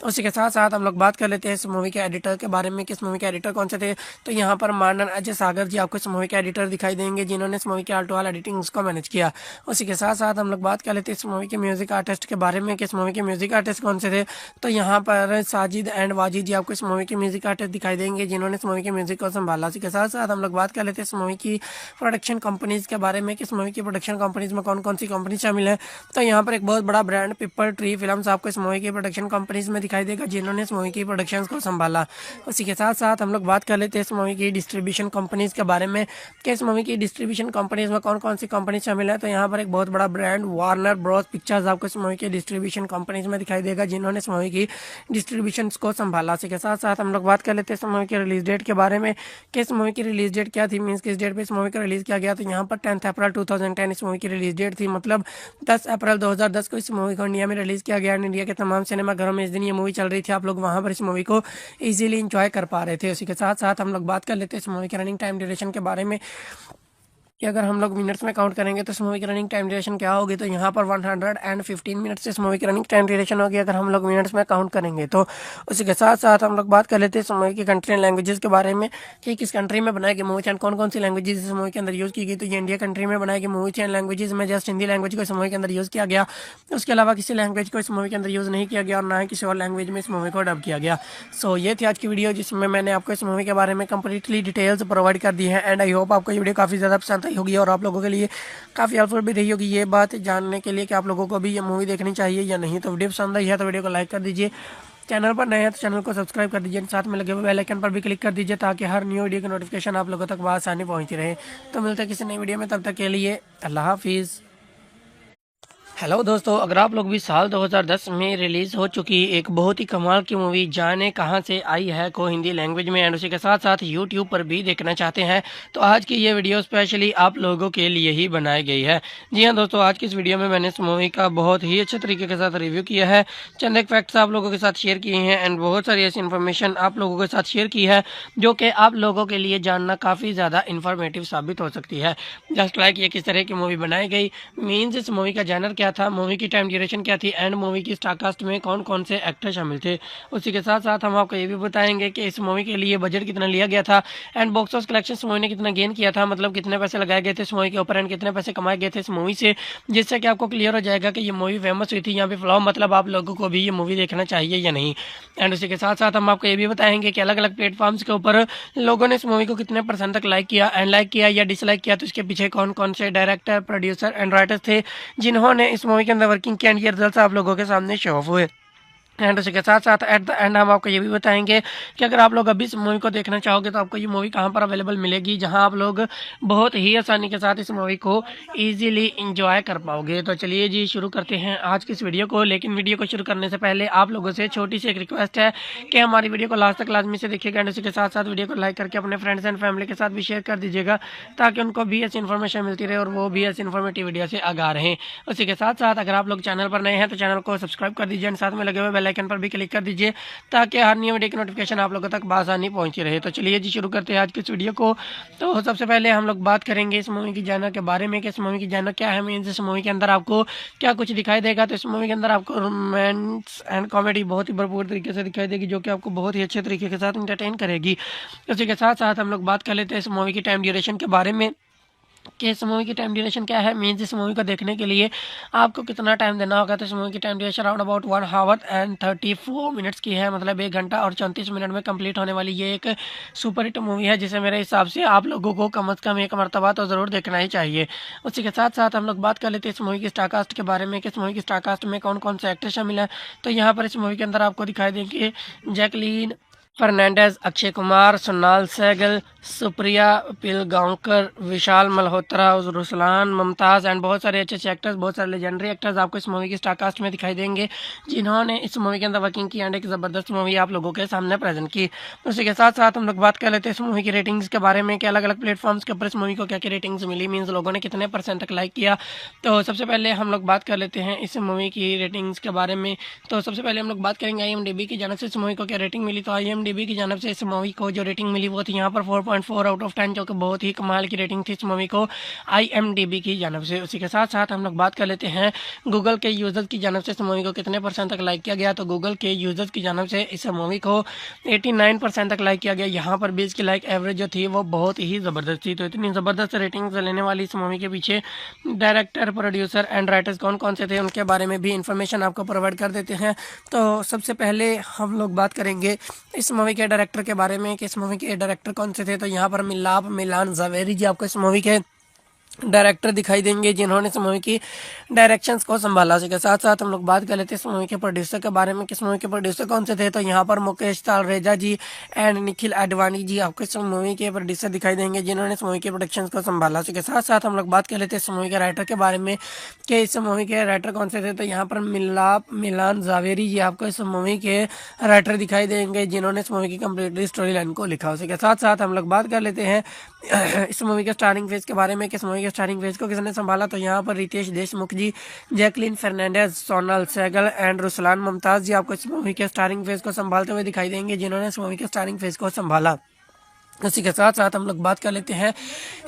उसी के साथ साथ हम लोग बात कर लेते हैं इस मूवी के एडिटर के बारे में कि इस मूवी के एडिटर कौन से थे। तो यहाँ पर मानन अजय सागर जी आपको इस मूवी के एडिटर दिखाई देंगे जिन्होंने इस मूवी के आल टू आल एडिटिंग को मैनेज किया। उसी के साथ साथ हम लोग बात कर लेते हैं इस मूवी के म्यूजिक आर्टिस्ट के बारे में कि इस मूवी के म्यूजिक आर्टिस्ट कौन से थे। तो यहाँ पर डायरेक्टर साजिद एंड वाजिद जी आपको इस मूवी के म्यूजिक आर्टिस्ट दिखाई देंगे जिन्होंने इस मूवी के म्यूजिक को संभाला। इसी के साथ साथ हम लोग बात कर लेते हैं इस मूवी की प्रोडक्शन कंपनीज के बारे में कि इस मूवी की प्रोडक्शन कंपनीज में कौन कौन सी कंपनी शामिल है। तो यहाँ पर एक बहुत बड़ा ब्रांड पीपल ट्री फिल्म्स आपको इस मूवी की प्रोडक्शन कंपनीज में दिखाई देगा जिन्होंने इस मूवी की प्रोडक्शन को संभाला। उसी के साथ साथ हम लोग बात कर लेते हैं इस मूवी की डिस्ट्रीब्यूशन कंपनीज के बारे में कि इस मूवी की डिस्ट्रीब्यूशन कंपनीज में कौन कौन सी कंपनी शामिल है। तो यहाँ पर एक बहुत बड़ा ब्रांड वार्नर ब्रॉस पिक्चर्स आपको इस मूवी की डिस्ट्रीब्यूशन कंपनीज में दिखाई देगा जिन्होंने इस मूवी की डिस्ट्रीब्यूशन को संभाला। इसी के साथ साथ हम लोग बात कर लेते हैं इस मूवी की रिलीज डेट के बारे में कि इस मूवी की रिलीज डेट क्या थी, मीन्स किस डेट पे इस मूवी को रिलीज किया गया। तो यहाँ पर 10 अप्रैल 2010 इस मूवी की रिलीज डेट थी, मतलब 10 अप्रैल 2010 को इस मूवी को इंडिया में रिलीज किया गया। इंडिया के तमाम सिनेमाघरों में इस दिन ये मूवी चल रही थी, आप लोग वहाँ पर इस मूवी को ईजिली इंजॉय कर पा रहे थे। उसी के साथ साथ हम लोग बात कर लेते हैं इस मूवी की रनिंग टाइम ड्यूरेशन के बारे में कि अगर हम लोग मिनट्स में काउंट करेंगे तो इस मूवी की रनिंग टाइम ड्यूरेशन क्या होगी। तो यहाँ पर 115 मिनट्स इस मूवी की रनिंग टाइम ड्यूरेशन होगी अगर हम लोग मिनट्स में काउंट करेंगे। तो उसी के साथ साथ हम लोग बात कर लेते हैं इस मूवी की कंट्री एंड लैंग्वेजेस के बारे में कि किस कंट्री में बनाई गई मूवी एंड कौन कौन सी लैंग्वेजेस इस मूवी के अंदर यूज़ की गई। तो ये इंडिया कंट्री में बनाई गई मूवी एंड लैंग्वेजेस में जस्ट हिंदी लैंग्वेज को इस मूवी के अंदर यूज़ किया गया। उसके अलावा किसी लैंग्वेज को इस मूवी के अंदर यूज़ नहीं किया गया और ना ही किसी और लैंग्वेज में इस मूवी को डब किया गया। सो ये थी आज की वीडियो जिसमें मैंने आपको इस मूवी के बारे में कंप्लीटली डिटेल्स प्रोवाइड कर दी है एंड आई होप आपको ये वीडियो काफ़ी ज़्यादा पसंद आई होगी और आप लोगों के लिए काफ़ी हेल्पफुल भी रही होगी ये बात जानने के लिए कि आप लोगों को भी ये मूवी देखनी चाहिए या नहीं। तो वीडियो पसंद आई है तो वीडियो को लाइक कर दीजिए, चैनल पर नए हैं तो चैनल को सब्सक्राइब कर दीजिए, साथ में लगे हुए बेल आइकन पर भी क्लिक कर दीजिए ताकि हर न्यू वीडियो की नोटिफिकेशन आप लोगों तक आसानी पहुंचती रहे। तो मिलते हैं किसी नई वीडियो में, तब तक के लिए अल्लाह हाफिज़। हेलो दोस्तों, अगर आप लोग भी साल 2010 में रिलीज़ हो चुकी एक बहुत ही कमाल की मूवी जाने कहाँ से आई है को हिंदी लैंग्वेज में एंड उसी के साथ साथ यूट्यूब पर भी देखना चाहते हैं तो आज की ये वीडियो स्पेशली आप लोगों के लिए ही बनाई गई है। जी हाँ दोस्तों, आज की इस वीडियो में मैंने इस मूवी का बहुत ही अच्छे तरीके के साथ रिव्यू किया है, चंद एक फैक्ट्स आप लोगों के साथ शेयर किए हैं एंड बहुत सारी ऐसी इन्फॉर्मेशन आप लोगों के साथ शेयर की है जो कि आप लोगों के लिए जानना काफ़ी ज़्यादा इन्फॉर्मेटिव साबित हो सकती है। जस्ट लाइक ये किस तरह की मूवी बनाई गई, मीन्स इस मूवी का जानर क्या था, मूवी की ड्यूरेशन क्या थी एंड मूवी की स्टारकास्ट में कौन कौन से एक्टर शामिल थे। उसी के साथ साथ हम आपको ये भी बताएंगे कि इस मूवी के लिए बजट कितना लिया गया था एंड बॉक्स ऑफिस कलेक्शन इस मूवी ने कितना गेन किया था, मतलब कितने पैसे लगाए गए थे इस मूवी के ऊपर एंड कितने पैसे कमाए गए थे इस मूवी से, जिससे कि आपको क्लियर हो जाएगा कि ये मूवी फेमस हुई थी या फिर फ्लॉप, मतलब आप लोगों को भी ये मूवी देखना चाहिए या नहीं। एंड उसी के साथ साथ हम आपको ये भी बताएंगे कि अलग अलग प्लेटफॉर्म्स के ऊपर लोगों ने इस मूवी को कितने % तक लाइक किया एंड लाइक किया या डिसलाइक किया, तो इसके पीछे कौन कौन से डायरेक्टर, प्रोड्यूसर एंड राइटर्स थे जिन्होंने इस मूवी के अंदर वर्किंग किया एंड ये रिजल्ट आप लोगों के सामने शो ऑफ हुए। एंड उसी के साथ साथ एट द एंड हम आपको ये भी बताएंगे कि अगर आप लोग अभी इस मूवी को देखना चाहोगे तो आपको ये मूवी कहाँ पर अवेलेबल मिलेगी जहां आप लोग बहुत ही आसानी के साथ इस मूवी को इजीली एंजॉय कर पाओगे। तो चलिए जी शुरू करते हैं आज की इस वीडियो को, लेकिन वीडियो को शुरू करने से पहले आप लोगों से छोटी सी एक रिक्वेस्ट है कि हमारी वीडियो को लास्ट तक लाजमी से देखिएगा एंड उसी के साथ साथ वीडियो को लाइक करके अपने फ्रेंड्स एंड फैमिली के साथ भी शेयर कर दीजिएगा ताकि उनको भी ऐसी इन्फॉर्मेशन मिलती रहे और वो भी ऐसी इन्फॉर्मेटिव वीडियो से आगाह रहें। उसी के साथ साथ अगर आप लोग चैनल पर नए हैं तो चैनल को सब्सक्राइब कर दीजिए एंड साथ में लगे हुए बेल आइकन पर भी क्लिक कर दीजिए ताकि हर न्यू वीडियो की नोटिफिकेशन आप लोगों तक आसानी पहुंची रहे। तो चलिए जी शुरू करते हैं आज की इस वीडियो को। तो सबसे पहले हम लोग बात करेंगे इस मूवी की जानर के बारे में कि इस मूवी की जानर क्या है, मीन्स इस मूवी के अंदर आपको क्या कुछ दिखाई देगा। तो इस मूवी के अंदर आपको रोमांस एंड कॉमेडी बहुत ही भरपूर तरीके से दिखाई देगी जो कि आपको बहुत ही अच्छे तरीके के साथ इंटरटेन करेगी। उसी के साथ साथ हम लोग बात कर लेते हैं इस मूवी की टाइम ड्यूरेशन के बारे में कि इस मूवी की टाइम ड्यूरेशन क्या है, मीन्स इस मूवी को देखने के लिए आपको कितना टाइम देना होगा। तो इस मूवी की time duration around about 1 our and 34 minutes की है, मतलब 1 घंटा और 34 मिनट में कंप्लीट होने वाली ये एक सुपर हिट मूवी है जिसे मेरे हिसाब से आप लोगों को कम अज़ कम एक मरतबा तो ज़रूर देखना ही चाहिए। उसी के साथ साथ हम लोग बात कर लेते हैं इस मूवी की स्टारकास्ट के बारे में कि इस मूवी की स्टारकास्ट में कौन कौन से एक्टर शामिल हैं। तो यहाँ पर इस मूवी के अंदर आपको दिखाई देंगे जैकलीन फर्नांडिस, अक्षय कुमार, सोनाल सहगल, सुप्रिया पिलगांवकर, विशाल मल्होत्रा, रुसलान, मुमताज़ एंड बहुत सारे अच्छे अच्छे एक्टर्स, बहुत सारे लेजेंडरी एक्टर्स आपको इस मूवी की स्टारकास्ट में दिखाई देंगे जिन्होंने इस मूवी के अंदर वर्किंग की एंड एक ज़बरदस्त मूवी आप लोगों के सामने प्रेजेंट की। उसी के साथ साथ हम लोग बात कर लेते हैं इस मूवी की रेटिंग्स के बारे में कि अलग अलग प्लेटफॉर्म्स के ऊपर इस मूवी को क्या क्या रेटिंग्स मिली, मीन्स लोगों ने कितने % तक लाइक किया। तो सबसे पहले हम लोग बात कर लेते हैं इस मूवी की रेटिंग्स के बारे में। तो सबसे पहले हम लोग बात करेंगे IMDb की जानिब से इस मूवी को क्या रेटिंग मिली। तो IMDb IMDb की जानब से इस मूवी को जो रेटिंग मिली वो थी यहाँ पर 4.4 आउट ऑफ 10, जो कि बहुत ही कमाल की रेटिंग थी इस मूवी को IMDb की जानब से। उसी के साथ साथ हम लोग बात कर लेते हैं गूगल के यूज़र्स की जानब से इस मूवी को कितने % तक लाइक किया गया। तो गूगल के यूज़र्स की जानब से इस मूवी को 89% तक लाइक किया गया। यहाँ पर 20 की लाइक एवरेज जो थी वो बहुत ही ज़बरदस्त थी। तो इतनी ज़बरदस्त रेटिंग लेने वाली इस मूवी के पीछे डायरेक्टर, प्रोड्यूसर एंड राइटर्स कौन कौन से थे उनके बारे में भी इंफॉर्मेशन आपको प्रोवाइड कर देते हैं। तो सबसे पहले हम लोग बात करेंगे इस मूवी के डायरेक्टर के बारे में कि इस मूवी के डायरेक्टर कौन से थे। तो यहाँ पर मिलान ज़ावेरी जी आपको इस मूवी के डायरेक्टर दिखाई देंगे, जिन्होंने इस मूवी की डायरेक्शंस को संभाला। उसके साथ साथ हम लोग बात कर लेते हैं इस मूवी के प्रोड्यूसर के बारे में कि इस मूवी के प्रोड्यूसर कौन से थे। तो यहाँ पर मुकेश तालरेजा जी एंड निखिल आडवाणी जी आपको इस मूवी के प्रोड्यूसर दिखाई देंगे, जिन्होंने इस मूवी के प्रोडक्शन को संभाला। उसके साथ साथ हम लोग बात कर लेते हैं इस मूवी के राइटर के बारे में कि इस मूवी के राइटर कौन से थे। तो यहाँ पर मिलान ज़ावेरी जी आपको इस मूवी के राइटर दिखाई देंगे, जिन्होंने इस मूवी की कम्प्लीटली स्टोरी लाइन को लिखा। उसके साथ साथ हम लोग बात कर लेते हैं इस मूवी के स्टारिंग फेज के बारे में कि इस मूवी के स्टारिंग फेज को किसने संभाला। तो यहाँ पर रितेश देशमुख जी, जैकलीन फर्नांडिस, सोनल सहगल एंड रुसलान मुमताज़ जी आपको इस मूवी के स्टारिंग फेज को संभालते हुए दिखाई देंगे, जिन्होंने इस मूवी के स्टारिंग फेज को संभाला। उसी के साथ साथ हम लोग बात कर लेते हैं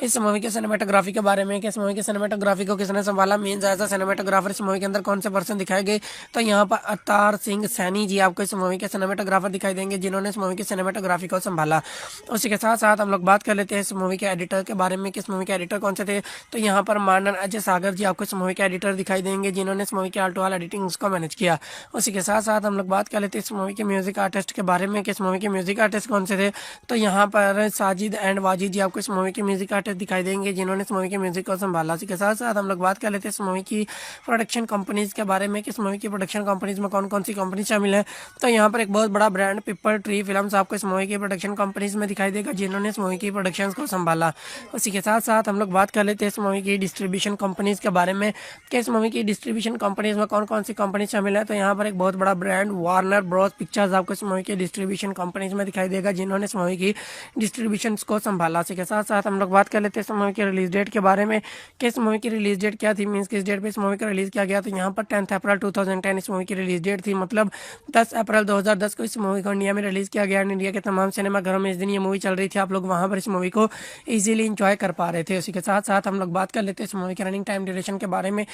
इस मूवी के सिनेमेटोग्राफी के बारे में कि इस मूवी के सिनेमेटोग्राफी को किसने संभाला। मेन एज अ सिनेमेटोग्राफर इस मूवी के अंदर कौन से पर्सन दिखाए गए। तो यहाँ पर अवतार सिंह सैनी जी आपको इस मूवी के सिनेमेटोग्राफर दिखाई देंगे, जिन्होंने इस मूवी की सिनेमेटोग्राफी को संभाला। उसी के साथ साथ हम लोग बात कर लेते हैं इस मूवी के एडिटर के बारे में कि इस मूवी के एडिटर कौन से थे। तो यहाँ पर मानन अजय सागर जी आपको इस मूवी के एडिटर दिखाई देंगे, जिन्होंने इस मूवी के आल टू आल एडिटिंग को मैनेज किया। उसी के साथ साथ हम लोग बात कर लेते हैं इस मूवी के म्यूजिक आर्टिस्ट के बारे में कि इस मूवी के म्यूजिक आर्टिस्ट कौन से थे। तो यहाँ पर साजिद एंड वाजिद जी आपको इस मूवी के म्यूजिक आर्टिस्ट दिखाई देंगे, जिन्होंने इस मूवी के म्यूजिक को संभाला। इसी के साथ साथ हम लोग बात कर लेते हैं इस मूवी की प्रोडक्शन कंपनीज के बारे में कि इस मूवी की प्रोडक्शन कंपनीज में कौन कौन सी कंपनी शामिल है। तो यहाँ पर एक बहुत बड़ा ब्रांड पीपल ट्री फिल्म्स आपको इस मूवी की प्रोडक्शन कंपनीज में दिखाई देगा, जिन्होंने इस मूवी की प्रोडक्शन को संभाला। उसी के साथ साथ हम लोग बात कर लेते हैं इस मूवी की डिस्ट्रीब्यूशन कंपनीज के बारे में कि इस मूवी की डिस्ट्रीब्यूशन कंपनीज में कौन कौन सी कंपनी शामिल है। तो यहाँ पर एक बहुत बड़ा ब्रांड वार्नर ब्रॉस पिक्चर्स आपको इस मूवी की डिस्ट्रीब्यूशन कंपनीज में दिखाई देगा, जिन्होंने इस मूवी की डिस्ट्रीब्यूशन को संभाला। इसी के साथ साथ हम लोग बात कर लेते हैं इस मूवी की रिलीज डेट के बारे में कि इस मूवी की रिलीज डेट क्या थी, मींस किस डेट पे इस मूवी को रिलीज किया गया। तो यहाँ पर 10 अप्रैल 2010 इस मूवी की रिलीज डेट थी, मतलब 10 अप्रैल 2010 को इस मूवी को इंडिया में रिलीज किया गया। इंडिया के तमाम सिनेमा घरों में इस दिन ये मूवी चल रही थी, आप लोग वहाँ पर इस मूवी को ईजिली इंजॉय कर पा रहे थे। उसी के साथ साथ हम लोग बात कर लेते हैं इस मूवी के रनिंग टाइम ड्यूरेशन के बारे में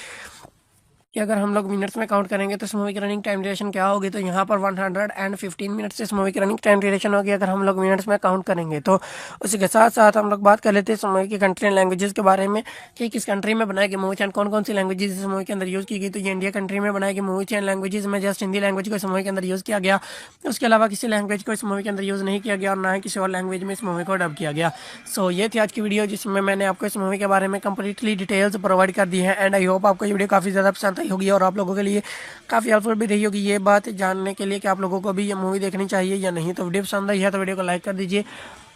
कि अगर हम लोग मिनट्स में काउंट करेंगे तो इस मूवी की रनिंग टाइम ड्यूरेशन क्या होगी। तो यहाँ पर 115 मिनट्स इस मूवी की रनिंग टाइम ड्यूरेशन होगी अगर हम लोग मिनट्स में काउंट करेंगे। तो उसी के साथ साथ हम लोग बात कर लेते हैं इस मूवी की कंट्री एंड लैंग्वेजेस के बारे में कि किस कंट्री में बनाई गई मूवी एंड कौन कौन सी लैंग्वेजेस इस मूवी के अंदर यूज़ की गई। तो ये इंडिया कंट्री में बनाई गई मूवी एंड लैंग्वेजेस में जस्ट हिंदी लैंग्वेज को इस मूवी के अंदर यूज़ किया गया। उसके अलावा किसी लैंग्वेज को इस मूवी के अंदर यूज़ नहीं किया गया और ना ही किसी और लैंग्वेज में इस मूवी को डब किया गया। सो ये थी आज की वीडियो, जिसमें मैंने आपको इस मूवी के बारे में कंप्लीटली डिटेल्स प्रोवाइड कर दी है एंड आई होप आपको ये वीडियो काफ़ी ज़्यादा पसंद आई होगी और आप लोगों के लिए काफ़ी हेल्पफुल भी रही होगी ये बात जानने के लिए कि आप लोगों को भी ये मूवी देखनी चाहिए या नहीं। तो वीडियो पसंद आई है तो वीडियो को लाइक कर दीजिए,